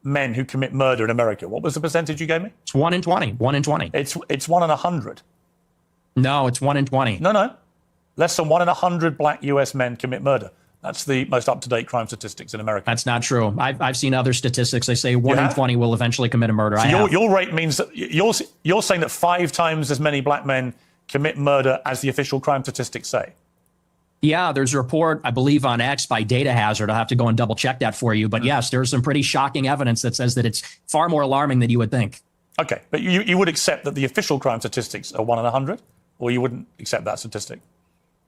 men who commit murder in America. What was the percentage you gave me? It's 1 in 20. 1 in 20. It's 1 in 100. No, it's 1 in 20. No. Less than 1 in 100 black US men commit murder. That's the most up-to-date crime statistics in America. That's not true. I've seen other statistics. They say 1 in 20 will eventually commit a murder. So your rate means that you're saying that 5 times as many black men commit murder as the official crime statistics say? Yeah, there's a report, I believe, on X by Data Hazard. I'll have to go and double check that for you. But yes, there's some pretty shocking evidence that says that it's far more alarming than you would think. Okay, but you would accept that the official crime statistics are 1 in 100? Or you wouldn't accept that statistic?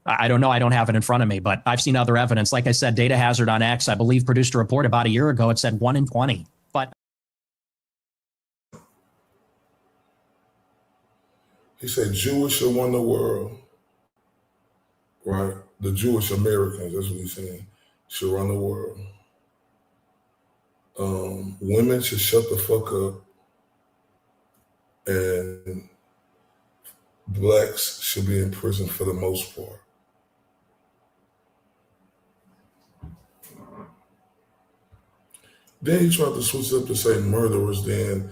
I don't know. I don't have it in front of me, but I've seen other evidence. Like I said, Data Hazard on X, I believe, produced a report about a year ago. It said 1 in 20. But he said Jewish should run the world, right? The Jewish Americans, that's what he's saying, should run the world. Women should shut the fuck up, and blacks should be in prison for the most part. Then he tried to switch it up to say murderers. Then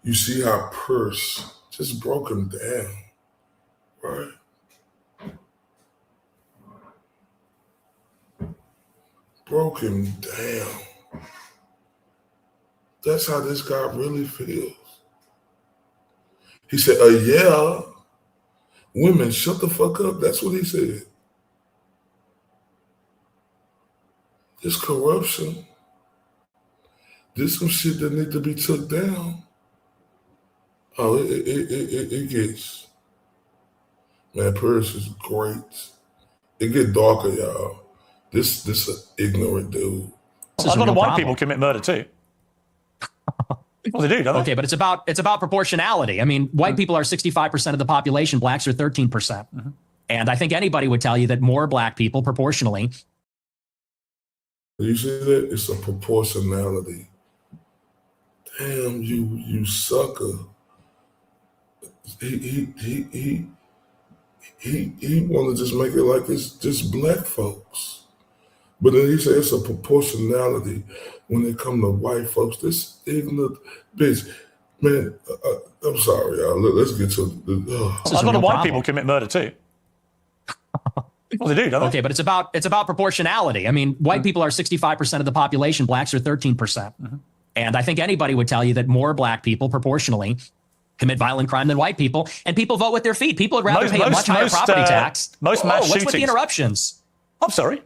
you see how Purse just broke him down, right? Broke him down. That's how this guy really feels. He said, yeah, women, shut the fuck up. That's what he said. This corruption. There's some shit that need to be took down. Oh, it gets, man, Paris is great. It get darker, y'all. This an ignorant dude. A lot of white people commit murder too. Well, they do, don't they? Okay, but it's about proportionality. I mean, white people are 65% of the population. Blacks are 13%. Mm-hmm. And I think anybody would tell you that more black people proportionally. You see that? It's a proportionality. Damn, you sucker. He want to just make it like it's just black folks. But then he said it's a proportionality when it come to white folks. This ignorant bitch. Man, I'm sorry, y'all. Let's get to a lot of white people commit murder too. Well, they do, don't they? Okay, but it's about proportionality. I mean, white people are 65% of the population. Blacks are 13%. Mm-hmm. And I think anybody would tell you that more black people proportionally commit violent crime than white people. And people vote with their feet. People would rather pay a much higher property tax. Most mass shootings. What's with the interruptions? I'm sorry.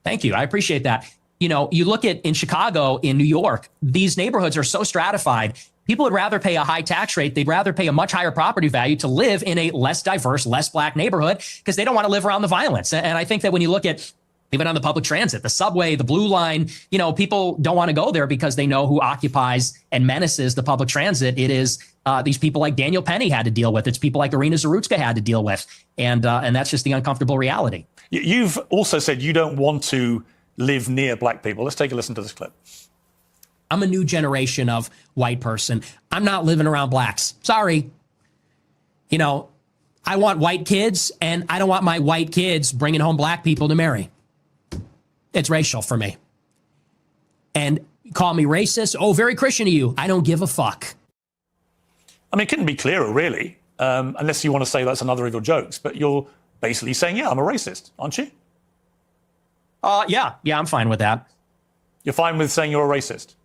Thank you. I appreciate that. You know, you look at in Chicago, in New York, these neighborhoods are so stratified. People would rather pay a high tax rate. They'd rather pay a much higher property value to live in a less diverse, less black neighborhood because they don't want to live around the violence. And I think that when you look at even on the public transit, the subway, the blue line, you know, people don't want to go there because they know who occupies and menaces the public transit. It is these people like Daniel Penny had to deal with. It's people like Irina Zarutska had to deal with. And that's just the uncomfortable reality. You've also said you don't want to live near black people. Let's take a listen to this clip. I'm a new generation of white person. I'm not living around blacks. Sorry. You know, I want white kids, and I don't want my white kids bringing home black people to marry. It's racial for me. And call me racist. Oh, very Christian of you. I don't give a fuck. I mean, it couldn't be clearer, really, unless you want to say that's another of your jokes. But you're basically saying, yeah, I'm a racist, aren't you? Yeah, I'm fine with that. You're fine with saying you're a racist?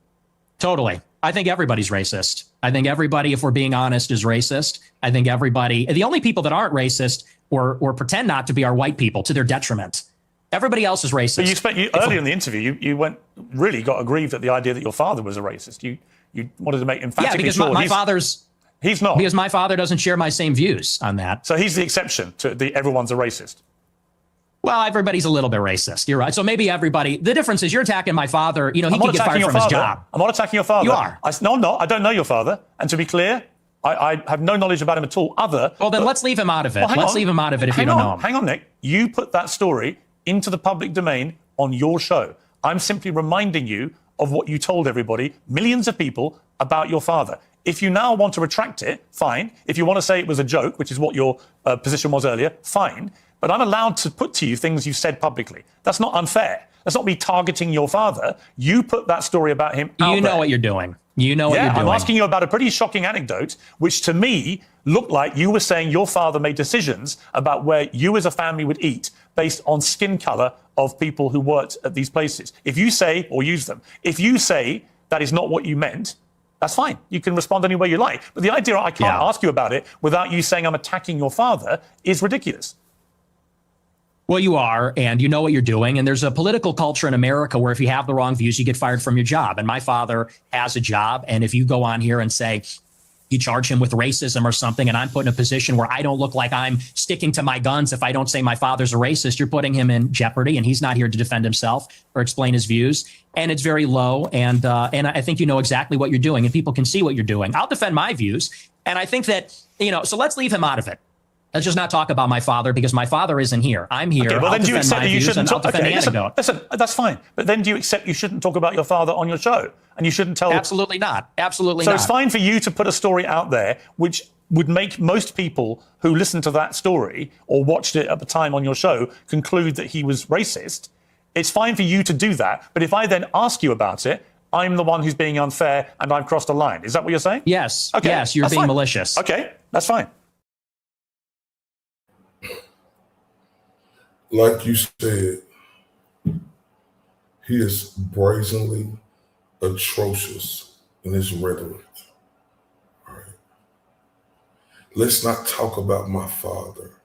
Totally. I think everybody's racist. I think everybody, if we're being honest, is racist. I think everybody, the only people that aren't racist or pretend not to be are white people to their detriment. Everybody else is racist. But earlier in the interview, you got aggrieved at the idea that your father was a racist. You wanted to make emphatically because sure my father's. He's not. Because my father doesn't share my same views on that. So he's the exception to everyone's a racist. Well, everybody's a little bit racist. You're right. So maybe everybody. The difference is you're attacking my father. You know, he can get fired from his job. I'm not attacking your father. You are. No, I'm not. I don't know your father. And to be clear, I have no knowledge about him at all. Well, then let's leave him out of it. Let's leave him out of it if you don't know him. Hang on, Nick. You put that story into the public domain on your show. I'm simply reminding you of what you told everybody, millions of people, about your father. If you now want to retract it, fine. If you want to say it was a joke, which is what your position was earlier, fine. But I'm allowed to put to you things you've said publicly. That's not unfair. That's not me targeting your father. You put that story about him out there. You know what you're doing. You know what you're doing. I'm asking you about a pretty shocking anecdote, which to me looked like you were saying your father made decisions about where you as a family would eat based on skin color of people who worked at these places. If you say, or use them, if you say that is not what you meant, that's fine. You can respond any way you like. But the idea I can't ask you about it without you saying I'm attacking your father is ridiculous. Well, you are, and you know what you're doing. And there's a political culture in America where if you have the wrong views, you get fired from your job. And my father has a job. And if you go on here and say you charge him with racism or something, and I'm put in a position where I don't look like I'm sticking to my guns if I don't say my father's a racist, you're putting him in jeopardy. And he's not here to defend himself or explain his views. And it's very low. And I think you know exactly what you're doing, and people can see what you're doing. I'll defend my views. And I think that, so let's leave him out of it. Let's just not talk about my father because my father isn't here. I'm here. Okay, well, then do you accept that you shouldn't talk? Okay, listen, that's fine. But then do you accept you shouldn't talk about your father on your show? And you shouldn't tell... Absolutely not. Absolutely not. So it's fine for you to put a story out there which would make most people who listened to that story or watched it at the time on your show conclude that he was racist. It's fine for you to do that. But if I then ask you about it, I'm the one who's being unfair and I've crossed a line. Is that what you're saying? Yes. Okay, yes, you're being malicious. Okay, that's fine. Like you said, he is brazenly atrocious in his rhetoric. All right. Let's not talk about my father.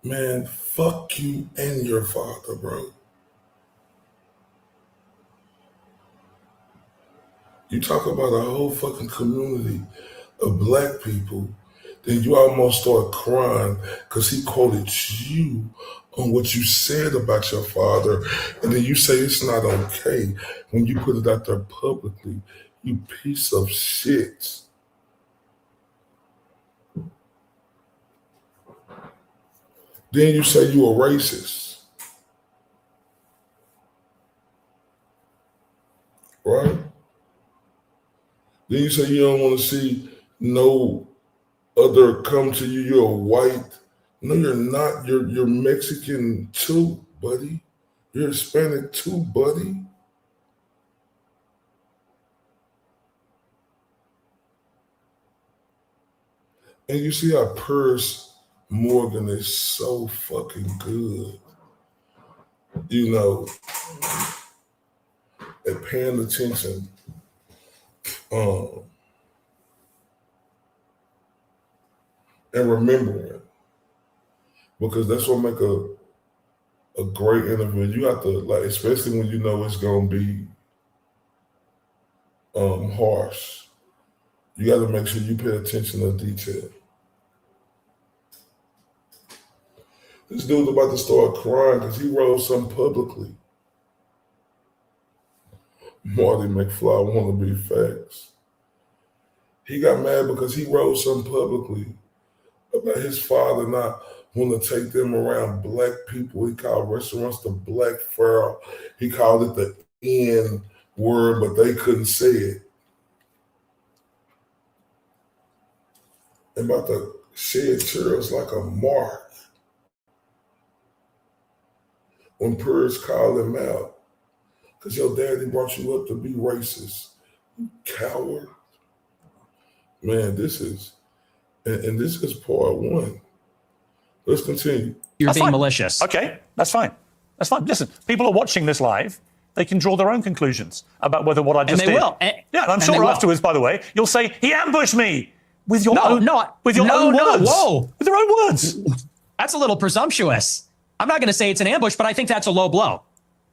Man, fuck you and your father, bro. You talk about a whole fucking community of black people, then you almost start crying because he quoted you on what you said about your father, and then you say it's not okay when you put it out there publicly, you piece of shit. Then you say you a racist. Right? Then you say you don't want to see no other come to you. You're a white. No, you're not. You're Mexican too, buddy. You're Hispanic too, buddy. And you see how Piers Morgan is so fucking good, you know, at paying attention. And remembering, because that's what make a great interview. You have to, like, especially when you know it's gonna be harsh. You got to make sure you pay attention to detail. This dude's about to start crying because he wrote something publicly. Marty McFly wannabe facts. He got mad because he wrote something publicly about his father not wanting to take them around black people. He called restaurants the Black Pharaoh. He called it the N word, but they couldn't say it. And about to shed tears like a mark when Piers called him out because your daddy brought you up to be racist. You coward. Man, this is, and this is part one. Let's continue. You're being malicious. Okay, that's fine. That's fine. Listen, people are watching this live. They can draw their own conclusions about whether what I just did. And they will. Yeah, and I'm sure afterwards, by the way, you'll say, he ambushed me with your own words. Whoa. With your own words. That's a little presumptuous. I'm not going to say it's an ambush, but I think that's a low blow.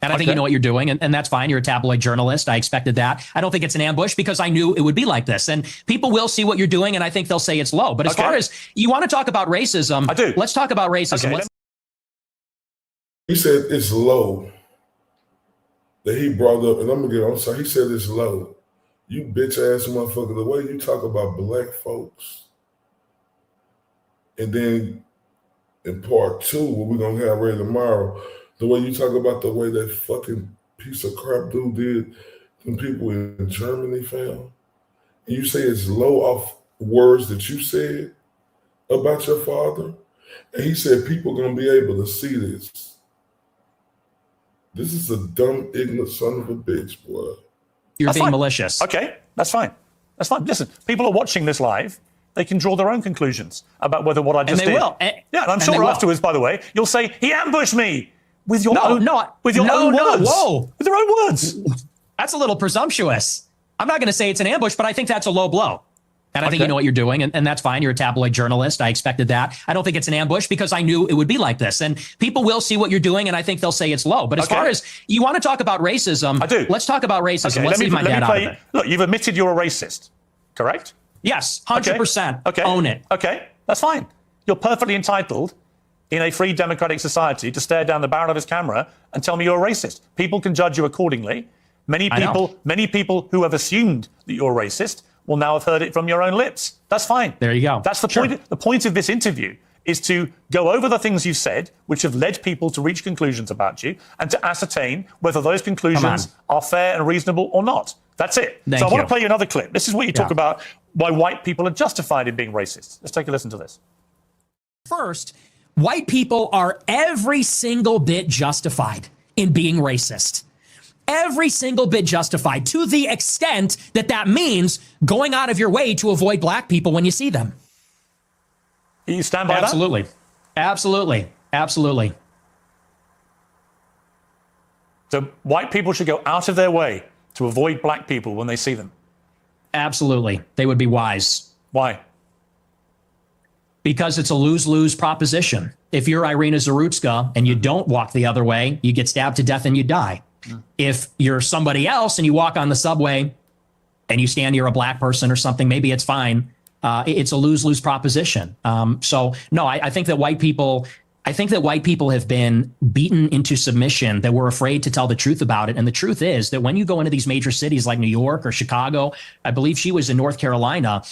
And I think you know what you're doing, and that's fine. You're a tabloid journalist. I expected that. I don't think it's an ambush because I knew it would be like this. And people will see what you're doing, and I think they'll say it's low. But as far as you want to talk about racism, I do. Let's talk about racism. Okay. He said it's low that he brought up, and I'm sorry, he said it's low. You bitch ass motherfucker, the way you talk about black folks. And then in part two, what we're going to have ready tomorrow, the way you talk about the way that fucking piece of crap dude did them people in Germany, fam. And you say it's low off words that you said about your father. And he said people going to be able to see this. This is a dumb, ignorant son of a bitch, boy. You're being malicious. Okay, that's fine. That's fine. Listen, people are watching this live. They can draw their own conclusions about whether what I just did. And they will. Yeah, and I'm sure afterwards, by the way, you'll say, he ambushed me with your own words. Whoa. With your own words. That's a little presumptuous. I'm not going to say it's an ambush, but I think that's a low blow. And I think you know what you're doing, and that's fine. You're a tabloid journalist. I expected that. I don't think it's an ambush because I knew it would be like this. And people will see what you're doing, and I think they'll say it's low. But as far as you want to talk about racism, I do. Let's talk about racism. Let's leave my dad out of it. Look, you've admitted you're a racist, correct? Yes, 100%. Okay. Own it. Okay, that's fine. You're perfectly entitled in a free democratic society to stare down the barrel of his camera and tell me you're a racist. People can judge you accordingly. Many people who have assumed that you're racist will now have heard it from your own lips. That's fine. There you go. That's the point. The point of this interview is to go over the things you've said, which have led people to reach conclusions about you, and to ascertain whether those conclusions are fair and reasonable or not. That's it. So I want to play you another clip. This is what you talk about why white people are justified in being racist. Let's take a listen to this. First, white people are every single bit justified in being racist. Every single bit justified, to the extent that that means going out of your way to avoid black people when you see them. You stand by Absolutely. that? Absolutely. Absolutely. So white people should go out of their way to avoid black people when they see them? Absolutely. They would be wise. Why? Because it's a lose-lose proposition. If you're Irina Zarutska and you don't walk the other way, you get stabbed to death and you die. If you're somebody else and you walk on the subway and you stand near a black person or something, maybe it's fine. It's a lose-lose proposition. So no, I think that white people have been beaten into submission, that we're afraid to tell the truth about it. And the truth is that when you go into these major cities like New York or Chicago, I believe she was in North Carolina,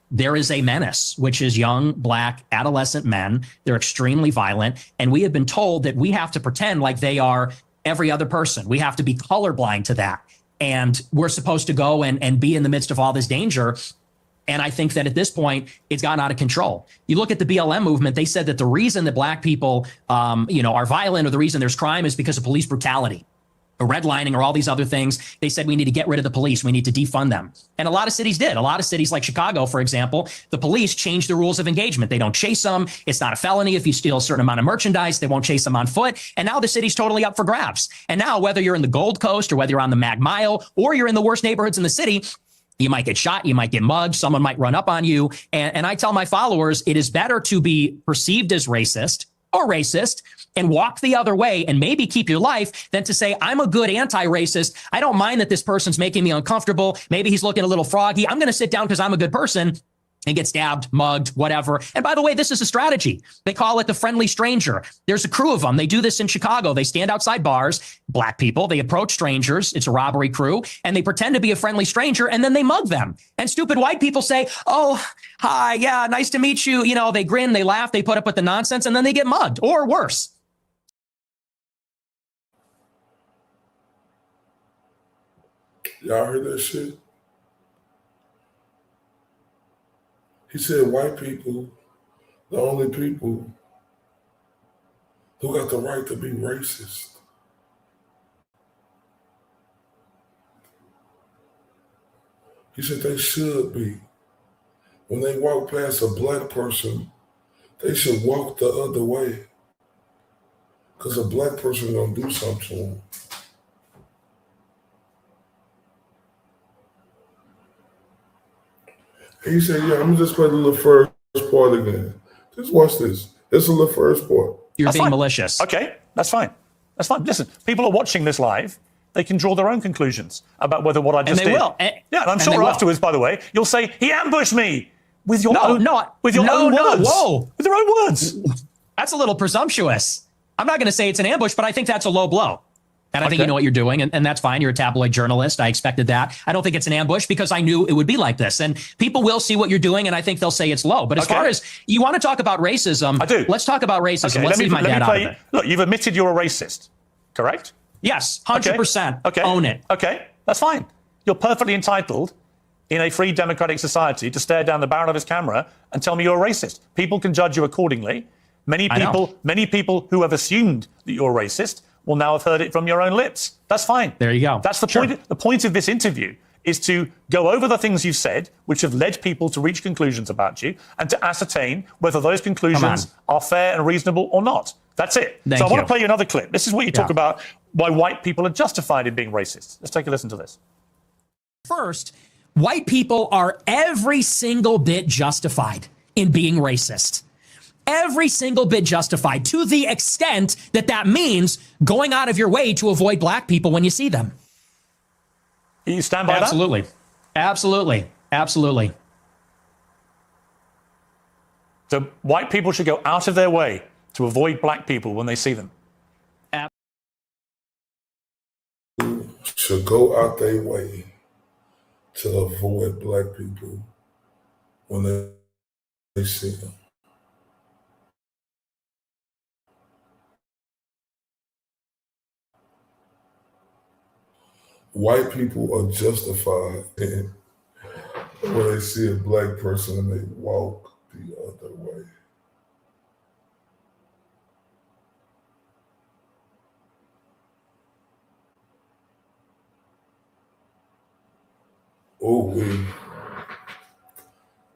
there is a menace, which is young, black, adolescent men. They're extremely violent. And we have been told that we have to pretend like they are every other person. We have to be colorblind to that. And we're supposed to go and be in the midst of all this danger. And I think that at this point, it's gotten out of control. You look at the BLM movement, they said that the reason that black people, are violent, or the reason there's crime, is because of police brutality or redlining or all these other things. They said we need to get rid of the police. We need to defund them. And a lot of cities did. A lot of cities like Chicago, for example, the police changed the rules of engagement. They don't chase them. It's not a felony if you steal a certain amount of merchandise. They won't chase them on foot. And now the city's totally up for grabs. And now whether you're in the Gold Coast or whether you're on the Mag Mile or you're in the worst neighborhoods in the city, you might get shot, you might get mugged, someone might run up on you. And I tell my followers, it is better to be perceived as racist or racist and walk the other way and maybe keep your life than to say, I'm a good anti-racist. I don't mind that this person's making me uncomfortable. Maybe he's looking a little froggy. I'm going to sit down because I'm a good person and get stabbed, mugged, whatever. And by the way, this is a strategy. They call it the friendly stranger. There's a crew of them. They do this in Chicago. They stand outside bars, black people. They approach strangers. It's a robbery crew. And they pretend to be a friendly stranger, and then they mug them. And stupid white people say, oh, hi, yeah, nice to meet you. You know, they grin, they laugh, they put up with the nonsense, and then they get mugged, or worse. Y'all heard that shit? He said white people, the only people who got the right to be racist. He said they should be. When they walk past a black person, they should walk the other way. Because a black person gonna do something to them. He said, yeah, I'm going to just play the little first part again. Just watch this. It's a little first part. You're being malicious. Okay, that's fine. That's fine. Listen, people are watching this live. They can draw their own conclusions about whether what I just did. And they will. Yeah, and I'm sure afterwards, by the way, you'll say, he ambushed me with your own words. Whoa. With your own words. That's a little presumptuous. I'm not going to say it's an ambush, but I think that's a low blow. And I think you know what you're doing, and that's fine. You're a tabloid journalist. I expected that. I don't think it's an ambush because I knew it would be like this. And people will see what you're doing, and I think they'll say it's low. But as far as you want to talk about racism, I do. Let's talk about racism. Okay, let's leave my dad out of it. Look, you've admitted you're a racist, correct? Yes, 100%. Okay. Own it. Okay, that's fine. You're perfectly entitled in a free democratic society to stare down the barrel of his camera and tell me you're a racist. People can judge you accordingly. Many people who have assumed that you're racist will now have heard it from your own lips. That's fine. There you go. That's the point. The point of this interview is to go over the things you've said, which have led people to reach conclusions about you, and to ascertain whether those conclusions are fair and reasonable or not. That's it. So I want to play you another clip. This is what you talk about why white people are justified in being racist. Let's take a listen to this. First, white people are every single bit justified in being racist. Every single bit justified, to the extent that that means going out of your way to avoid black people when you see them. You stand by that? Absolutely. So white people should go out of their way to avoid black people when they see them. Should go out their way to avoid black people when they see them. White people are justified in when they see a black person and they walk the other way. Oh,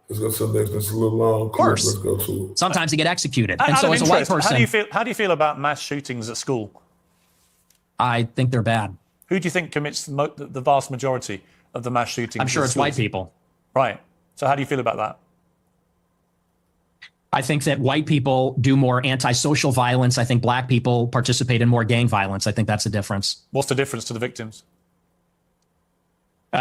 let's go to the next. It's a little long. Of course. Let's go to it. Sometimes they get executed. And so as a white person, how do you feel about mass shootings at school? I think they're bad. Who do you think commits the vast majority of the mass shootings? I'm sure it's white people. Right. So how do you feel about that? I think that white people do more antisocial violence. I think black people participate in more gang violence. I think that's the difference. What's the difference to the victims?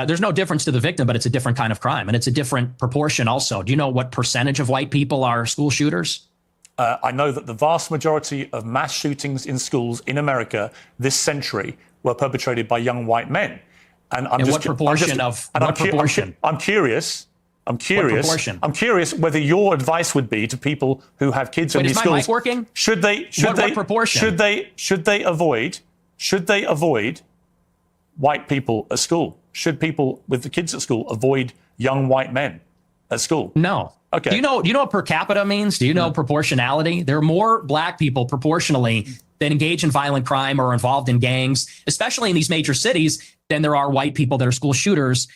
There's no difference to the victim, but it's a different kind of crime. And it's a different proportion also. Do you know what percentage of white people are school shooters? I know that the vast majority of mass shootings in schools in America this century were perpetrated by young white men. And I'm what proportion? I'm curious whether your advice would be to people who have kids in these schools. Is my mic working? What proportion? Should they avoid white people at school? Should people with the kids at school avoid young white men at school? No. Okay. Do you know what per capita means? Do you know proportionality? There are more black people proportionally that engage in violent crime or are involved in gangs, especially in these major cities, than there are white people that are school shooters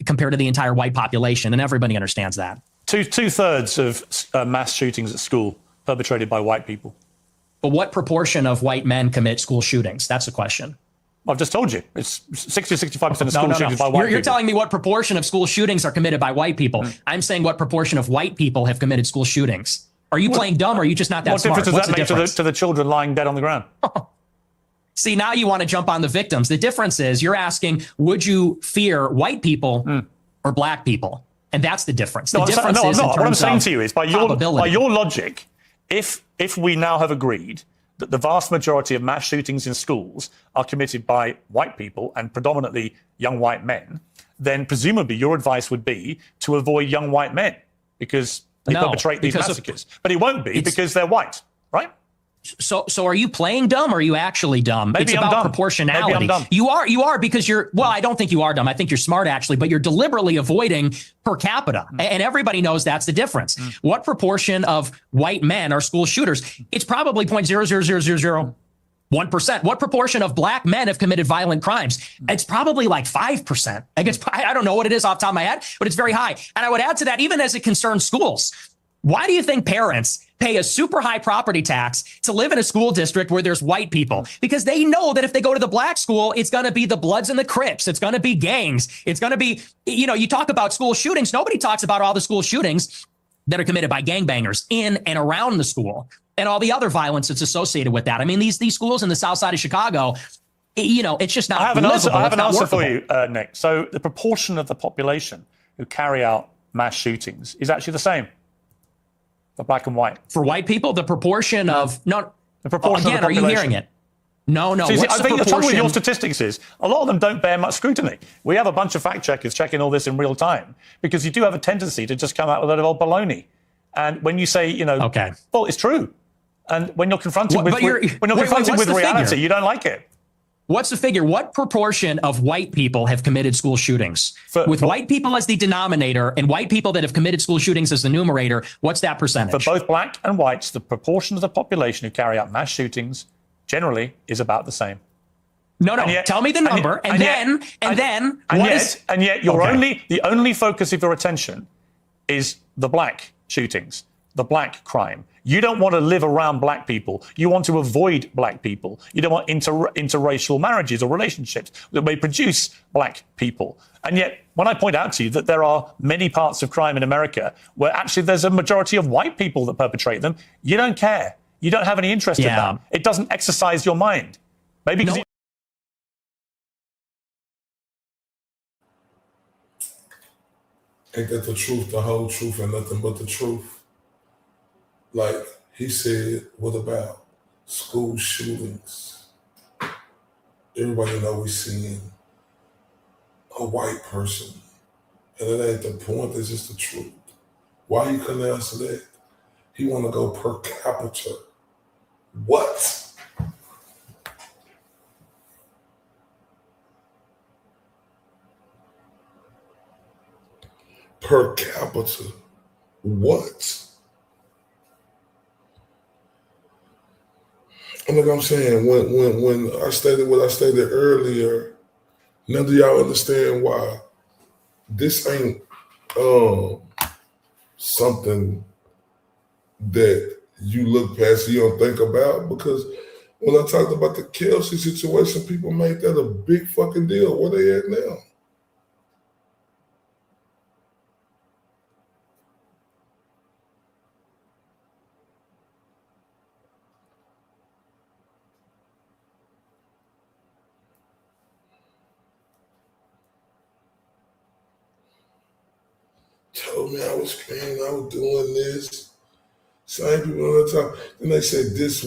compared to the entire white population. And everybody understands that. Two-thirds of mass shootings at school perpetrated by white people. But what proportion of white men commit school shootings? That's the question. I've just told you. It's 60 to 65% of school shootings by white people. You're telling me what proportion of school shootings are committed by white people. I'm saying what proportion of white people have committed school shootings. Are you playing dumb or are you just not that smart? What difference does that make to the children lying dead on the ground? See, now you want to jump on the victims. The difference is you're asking, would you fear white people or black people? And that's the difference. The difference is what I'm saying to you is by your logic, if we now have agreed that the vast majority of mass shootings in schools are committed by white people and predominantly young white men, then presumably your advice would be to avoid young white men because they perpetrate these massacres. But it won't be because they're white, right? So are you playing dumb or are you actually dumb? Maybe it's I'm about dumb. proportionality. Maybe I'm dumb. You are because you're, well, I don't think you are dumb. I think you're smart actually, but you're deliberately avoiding per capita. And everybody knows that's the difference. What proportion of white men are school shooters? It's probably 0.00001%. What proportion of black men have committed violent crimes? It's probably like 5%. I don't know what it is off the top of my head, but it's very high. And I would add to that, even as it concerns schools, why do you think parents pay a super high property tax to live in a school district where there's white people? Because they know that if they go to the black school, it's going to be the Bloods and the Crips. It's going to be gangs. It's going to be, you talk about school shootings. Nobody talks about all the school shootings that are committed by gangbangers in and around the school and all the other violence that's associated with that. I mean, these schools in the south side of Chicago, it's just not livable. I have an answer for you, Nick. So the proportion of the population who carry out mass shootings is actually the same. For black and white. For white people, the proportion of the proportion again, of the population. are you hearing it? No. I think the trouble with your statistics is a lot of them don't bear much scrutiny. We have a bunch of fact checkers checking all this in real time because you do have a tendency to just come out with a lot of old baloney. And when you say, okay, well, it's true. And when you're confronted with reality, you don't like it. What's the figure? What proportion of white people have committed school shootings? With white people as the denominator and white people that have committed school shootings as the numerator, what's that percentage? For both black and whites, the proportion of the population who carry out mass shootings generally is about the same. No. Tell me the number, and then the only focus of your attention is the black shootings, the black crime. You don't want to live around black people. You want to avoid black people. You don't want interracial marriages or relationships that may produce black people. And yet, when I point out to you that there are many parts of crime in America where actually there's a majority of white people that perpetrate them, you don't care. You don't have any interest in that. It doesn't exercise your mind. Maybe because Ain't that the truth, the whole truth, and nothing but the truth? Like he said, what about school shootings? Everybody know we're seeing a white person And it ain't the point, it's just the truth. Why he couldn't answer that? He want to go per capita. What? Per capita. What? And like I'm saying, when I stated what I stated earlier, now do y'all understand why this ain't something that you look past, you don't think about? Because when I talked about the Kelsey situation, people made that a big fucking deal. Where they at now? Told me I was paying, I was doing this. Same people all the time. Then they said this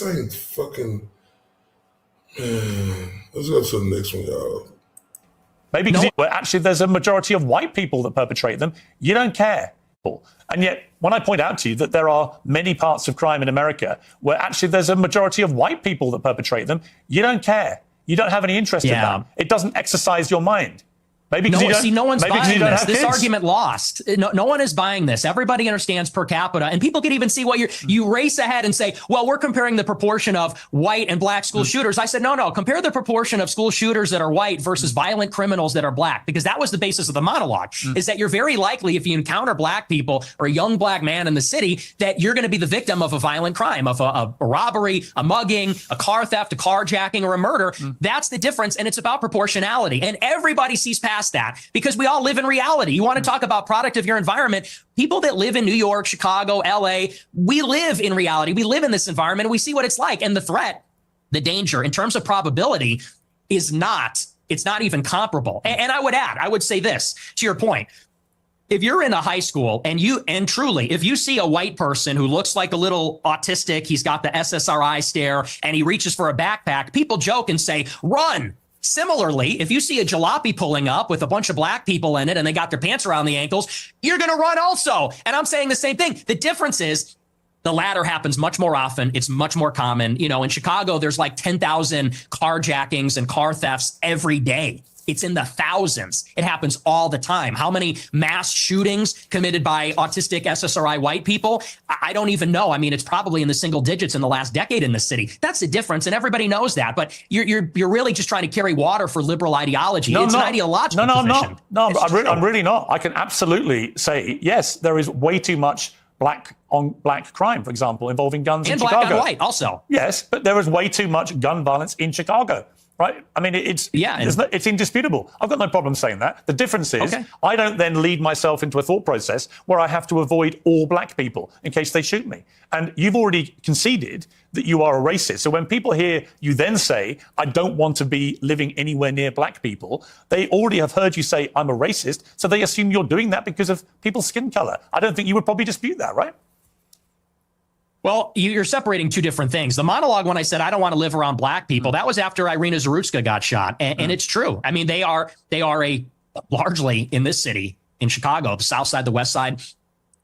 ain't fucking, man. Let's go to the next one, y'all. Maybe because actually there's a majority of white people that perpetrate them. You don't care. And yet, when I point out to you that there are many parts of crime in America where actually there's a majority of white people that perpetrate them, you don't care. You don't have any interest in that. It doesn't exercise your mind. Maybe no one's buying this. This kids. argument lost. No one is buying this. Everybody understands per capita, and people can even see what you race ahead and say, well, we're comparing the proportion of white and black school shooters. I said, no, compare the proportion of school shooters that are white versus violent criminals that are black, because that was the basis of the monologue, is that you're very likely, if you encounter black people or a young black man in the city, that you're going to be the victim of a violent crime, of a robbery, a mugging, a car theft, a carjacking, or a murder. That's the difference, and it's about proportionality. And everybody sees past that because we all live in reality. You want to talk about product of your environment? People that live in New York, Chicago, LA, we live in reality. We live in this environment and we see what it's like. And the threat, the danger in terms of probability it's not even comparable. And I would say this to your point. If you're in a high school and truly, if you see a white person who looks like a little autistic, he's got the SSRI stare and he reaches for a backpack, people joke and say, run. Similarly, if you see a jalopy pulling up with a bunch of black people in it and they got their pants around the ankles, you're going to run also. And I'm saying the same thing. The difference is the latter happens much more often. It's much more common. You know, in Chicago, there's like 10,000 carjackings and car thefts every day. It's in the thousands. It happens all the time. How many mass shootings committed by autistic SSRI white people? I don't even know. I mean, it's probably in the single digits in the last decade in the city. That's the difference, and everybody knows that. But you're really just trying to carry water for liberal ideology. It's an ideological position. I'm really not. I can absolutely say, yes, there is way too much black on black crime, for example, involving guns in Chicago. And black on white also. Yes, but there is way too much gun violence in Chicago. Right? I mean, it's indisputable. I've got no problem saying that. The difference is I don't then lead myself into a thought process where I have to avoid all black people in case they shoot me. And you've already conceded that you are a racist. So when people hear you then say, I don't want to be living anywhere near black people, they already have heard you say, I'm a racist. So they assume you're doing that because of people's skin color. I don't think you would probably dispute that, right? Well, you're separating two different things. The monologue, when I said I don't want to live around black people, that was after Irina Zarutska got shot. And it's true. I mean, they are largely in this city, in Chicago, the South Side, the West Side,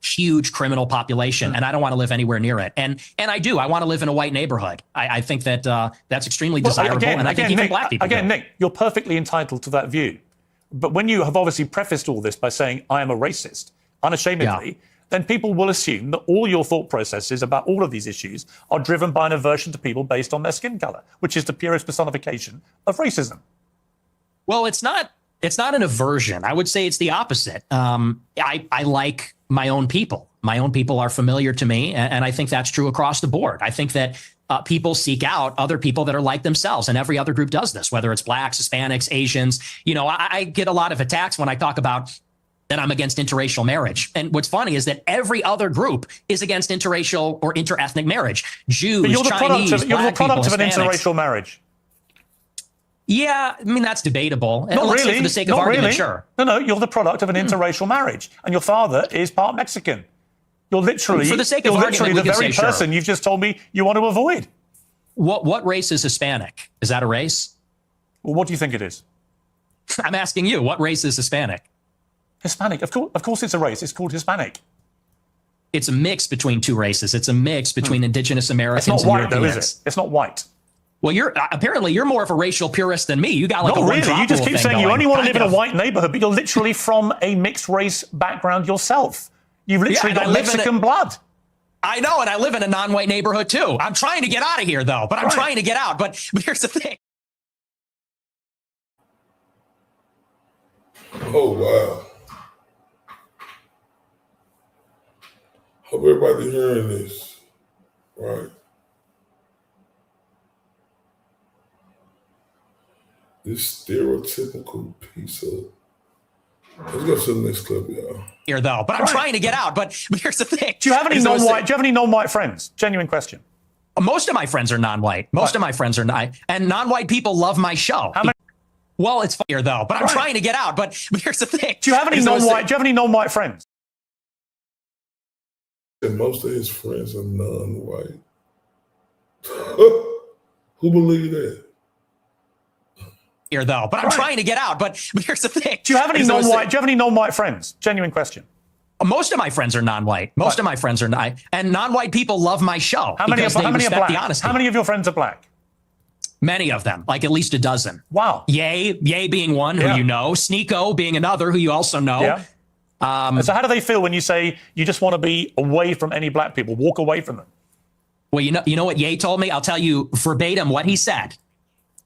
huge criminal population. And I don't want to live anywhere near it. And I do. I want to live in a white neighborhood. I think that that's extremely desirable. And I think even black people do. Nick, you're perfectly entitled to that view. But when you have obviously prefaced all this by saying, I am a racist, unashamedly, then people will assume that all your thought processes about all of these issues are driven by an aversion to people based on their skin color, which is the purest personification of racism. Well, it's not an aversion. I would say it's the opposite. I like my own people. My own people are familiar to me, and I think that's true across the board. I think that people seek out other people that are like themselves, and every other group does this, whether it's blacks, Hispanics, Asians. You know, I get a lot of attacks when I talk about that I'm against interracial marriage. And what's funny is that every other group is against interracial or interethnic marriage. Jews, but you're the Chinese, you're the product people, of an interracial marriage. Yeah, I mean, that's debatable. Not Let's really. say for the sake of argument, sure. No, you're the product of an interracial marriage. And your father is part Mexican. You're literally, for the sake of argument, the very person you've just told me you want to avoid. What race is Hispanic? Is that a race? Well, what do you think it is? I'm asking you, what race is Hispanic? Hispanic. Of course it's a race. It's called Hispanic. It's a mix between two races. It's a mix between indigenous Americans It's not white, and though, Europeans. is it? It's not white. Well, you're more of a racial purist than me. You got like not a really. You just keep saying you only want to live in a white. white neighborhood, but you're literally from a mixed race background yourself. You've literally got Mexican blood. I know, and I live in a non-white neighborhood too. I'm trying to get out of here, though. I'm trying to get out. But here's the thing. Oh, wow. Hope everybody hearing this, right? This stereotypical piece of... Let's go to the next clip, y'all. Here, though, but I'm trying to get out. But here's the thing. Do you have any non-white? Do you have any non-white friends? Genuine question. Most of my friends are non-white. Most of my friends are not, and non-white people love my show. How many? Well, it's here though, but I'm trying to get out. But here's the thing. Do you have any non-white? Do you have any non-white friends? And most of his friends are non-white. Who believe that? Here though, but I'm trying to get out. But here's the thing. Do you have any non-white? Do you have any non-white friends? Genuine question. Most of my friends are non-white. Most of my friends are not, and non-white people love my show. How many are black? How many of your friends are black? Many of them, like at least a dozen. Wow. Ye being one who you know, Sneeko being another who you also know. Yeah. So how do they feel when you say you just want to be away from any black people, walk away from them? Well, you know what Ye told me? I'll tell you verbatim what he said.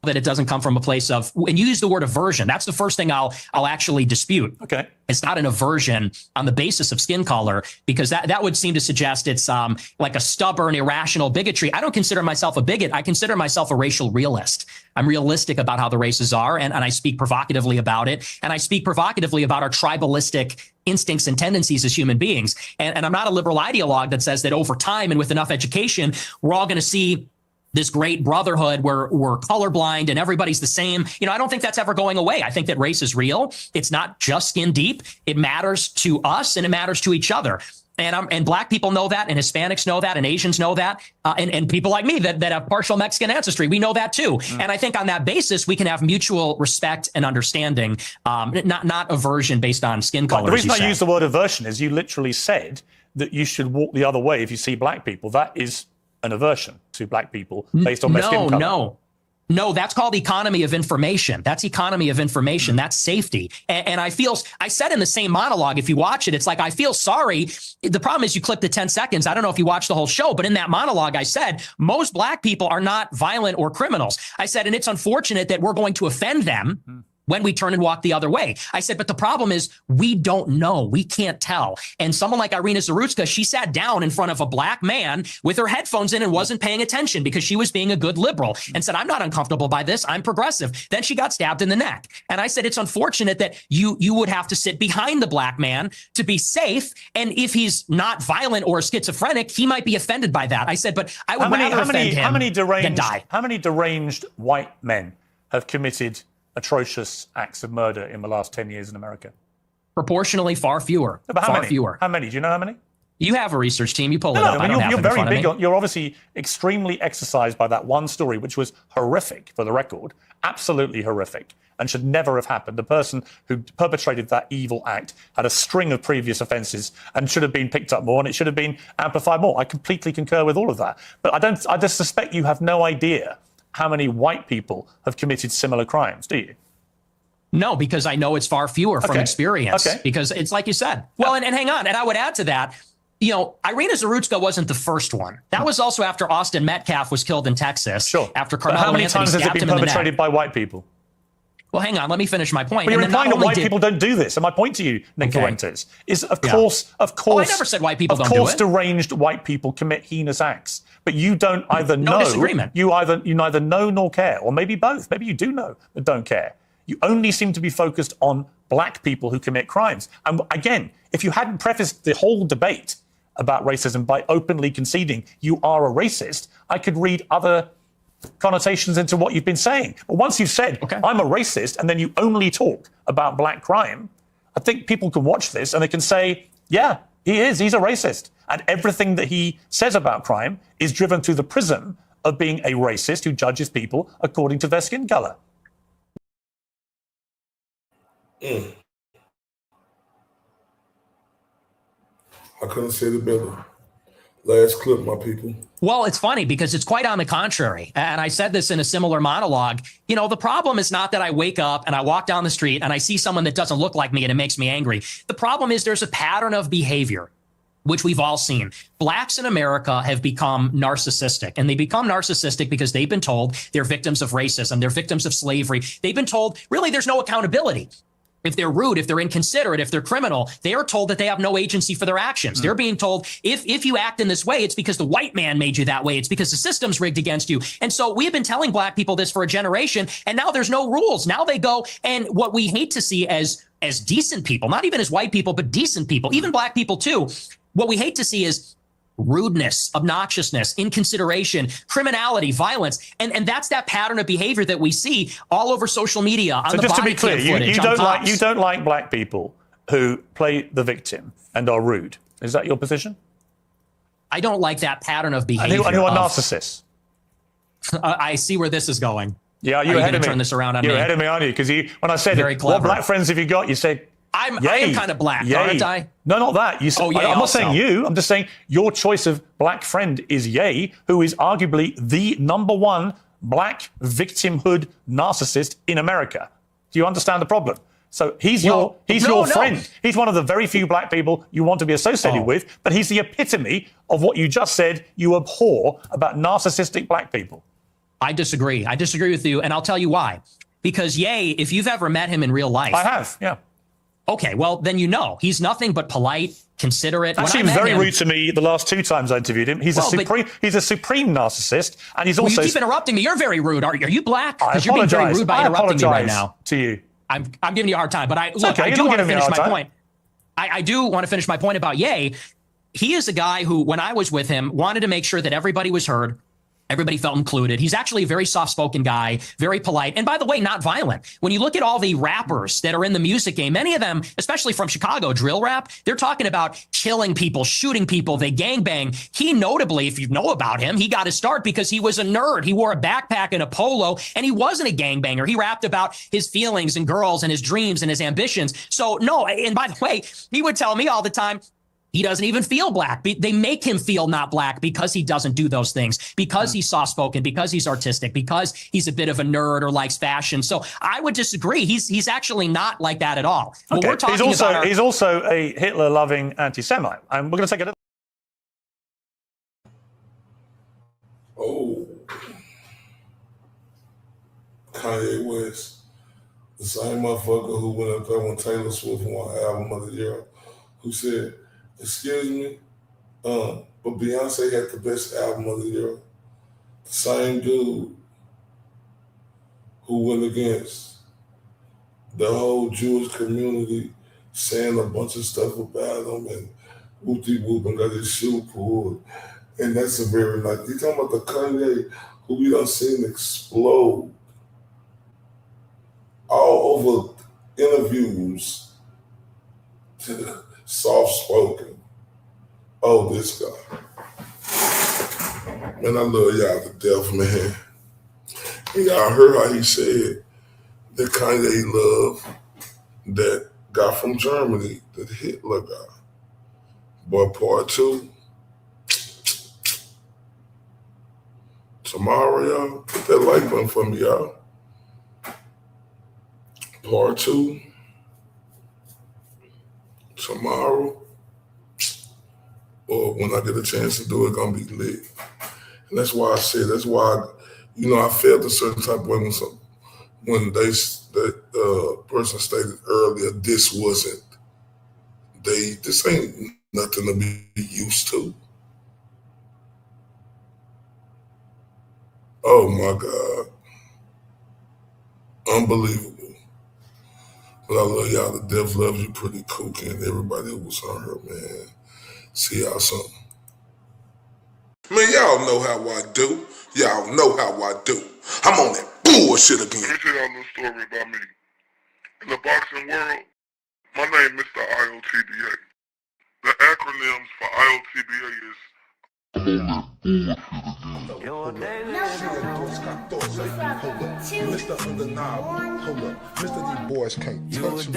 That it doesn't come from a place of, and you use the word aversion. That's the first thing I'll actually dispute. Okay. It's not an aversion on the basis of skin color, because that would seem to suggest it's like a stubborn, irrational bigotry. I don't consider myself a bigot. I consider myself a racial realist. I'm realistic about how the races are, and I speak provocatively about it. And I speak provocatively about our tribalistic instincts and tendencies as human beings. And I'm not a liberal ideologue that says that over time and with enough education, we're all going to see this great brotherhood where we're colorblind and everybody's the same. You know, I don't think that's ever going away. I think that race is real. It's not just skin deep. It matters to us and it matters to each other. And black people know that, and Hispanics know that, and Asians know that, and people like me that have partial Mexican ancestry, we know that too. And I think on that basis, we can have mutual respect and understanding, not aversion based on skin color. The reason I use the word aversion is you literally said that you should walk the other way if you see black people. That is an aversion to black people based on their skin color. No, that's called economy of information. That's economy of information. That's safety. And I said in the same monologue, if you watch it, it's like, I feel sorry. The problem is you clip the 10 seconds. I don't know if you watched the whole show, but in that monologue, I said, most black people are not violent or criminals. I said, and it's unfortunate that we're going to offend them when we turn and walk the other way. I said, but the problem is we don't know. We can't tell. And someone like Irina Zarutska, she sat down in front of a black man with her headphones in and wasn't paying attention because she was being a good liberal and said, I'm not uncomfortable by this. I'm progressive. Then she got stabbed in the neck. And I said, it's unfortunate that you would have to sit behind the black man to be safe. And if he's not violent or schizophrenic, he might be offended by that. I said, but I would rather offend him than die. How many deranged white men have committed atrocious acts of murder in the last 10 years in America? Proportionally far fewer. But far fewer. How many? Do you know how many? You have a research team. You pull it up. I don't have you're it in very front big. of me. You're obviously extremely exercised by that one story, which was horrific for the record, absolutely horrific, and should never have happened. The person who perpetrated that evil act had a string of previous offences and should have been picked up more, and it should have been amplified more. I completely concur with all of that. But I just suspect you have no idea how many white people have committed similar crimes, do you? No, because I know it's far fewer from experience. Okay. Because it's like you said. Well, and hang on. And I would add to that, you know, Irina Zarutska wasn't the first one. That was also after Austin Metcalf was killed in Texas. Sure. After But Carmelo how many Anthony times has it stabbed been him in the perpetrated neck. by white people? Well, hang on. Let me finish my point. But you're And then implying not that only white people don't do this. And my point to you, Nick Fuentes, is of course, Oh, I never said white people don't do it. Of course, deranged white people commit heinous acts. But you don't either know. No disagreement. You neither know nor care, or maybe both. Maybe you do know but don't care. You only seem to be focused on black people who commit crimes. And again, if you hadn't prefaced the whole debate about racism by openly conceding you are a racist, I could read other connotations into what you've been saying. But once you've said, I'm a racist, and then you only talk about black crime, I think people can watch this and they can say, yeah, he's a racist. And everything that he says about crime is driven through the prism of being a racist who judges people according to their skin color. I couldn't say it better. Last clip, my people. Well, it's funny because it's quite on the contrary. And I said this in a similar monologue. You know, the problem is not that I wake up and I walk down the street and I see someone that doesn't look like me and it makes me angry. The problem is there's a pattern of behavior, which we've all seen. Blacks in America have become narcissistic, and they become narcissistic because they've been told they're victims of racism. They're victims of slavery. They've been told, really, there's no accountability. If they're rude, if they're inconsiderate, if they're criminal, they are told that they have no agency for their actions. They're being told, if you act in this way, it's because the white man made you that way. It's because the system's rigged against you. And so we have been telling black people this for a generation, and now there's no rules. Now they go, and what we hate to see as decent people, not even as white people, but decent people, even black people too, what we hate to see is rudeness, obnoxiousness, inconsideration, criminality, violence. And that's that pattern of behavior that we see all over social media. On So the just to body be clear, cam footage, you don't like black people who play the victim and are rude. Is that your position? I don't like that pattern of behavior. And who are narcissists? I see where this is going. Yeah, you're ahead of me. Turn this around on you're me. ahead of me, aren't you? Because when I said, Very clever. what black friends have you got? You said, I am kind of black, aren't I? No, not that. You said, Oh, yay I'm not also. saying you. I'm just saying your choice of black friend is Ye, who is arguably the #1 black victimhood narcissist in America. Do you understand the problem? So he's your friend. He's one of the very few black people you want to be associated with, but he's the epitome of what you just said you abhor about narcissistic black people. I disagree. I disagree with you, and I'll tell you why. Because Ye, if you've ever met him in real life, I have, yeah. Okay, well, then you know. He's nothing but polite, considerate. Actually, he was very rude to me the last 2 times I interviewed him. He's a supreme narcissist, and he's also... You keep interrupting me. You're very rude. Are you black? Because you're being very rude by interrupting me right now. To you. I'm giving you a hard time, but I do want to finish my point. I do want to finish my point about Ye. He is a guy who, when I was with him, wanted to make sure that everybody was heard. Everybody felt included. He's actually a very soft-spoken guy, very polite, and by the way, not violent. When you look at all the rappers that are in the music game, many of them, especially from Chicago, drill rap, they're talking about killing people, shooting people, they gangbang. He notably, if you know about him, he got his start because he was a nerd. He wore a backpack and a polo, and he wasn't a gangbanger. He rapped about his feelings and girls and his dreams and his ambitions. So no, and by the way, he would tell me all the time, he doesn't even feel black. They make him feel not black because he doesn't do those things, because he's soft-spoken, because he's artistic, because he's a bit of a nerd or likes fashion. So I would disagree. He's actually not like that at all. Okay. We're talking he's also a Hitler-loving anti-Semite. And we're going to take a little... Oh. Kanye West. The same motherfucker who went up there when Taylor Swift won Album of the Year, who said, excuse me, but Beyonce had the best album of the year. The same dude who went against the whole Jewish community saying a bunch of stuff about them and whoop-de-whoop and got his shoe pulled. And that's a very nice, you talking about the Kanye who we done seen explode all over interviews to the soft-spoken. Oh, this guy. Man, I love y'all to death, man. And y'all heard how he said that Kanye loved that guy from Germany, that Hitler guy. Boy, part 2. Tomorrow, y'all, hit that like button for me, y'all. Part 2. Tomorrow, or when I get a chance to do it, gonna be lit. And that's why I said, that's why, I felt a certain type of way when that person stated earlier, this ain't nothing to be used to. Oh my God. Unbelievable. But I love y'all. The death loves you pretty kooky, and everybody who was on her, man. See y'all soon. Man, y'all know how I do. Y'all know how I do. I'm on that bullshit again. Let me tell y'all a little story about me. In the boxing world, my name is Mr. IOTBA. The acronyms for IOTBA is Mr. Undeniable. Hold up. Mr. These boys can't touch me.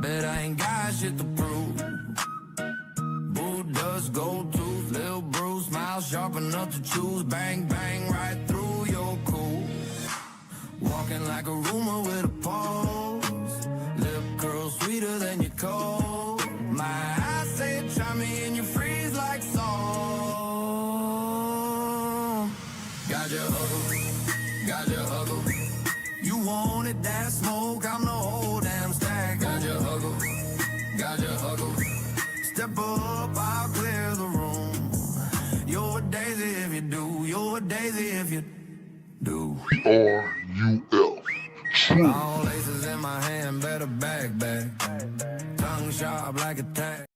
Bet I ain't got shit to prove. Boo does gold tooth, Lil Bruce, smile sharp enough to choose. Bang, bang, right through your cool. Walking like a rumor with a pulse. Lip curl sweeter than your cold. My eyes say try me and you freeze like salt. Got your huggle, got your huggle. You wanted that smoke, I'm the whole damn stack. Got your huggle, got your huggle. Step up, I'll clear the room. You're a daisy if you do, you're a daisy if you do. R-U-L. All laces in my hand, better bag. Tongue sharp like a tag.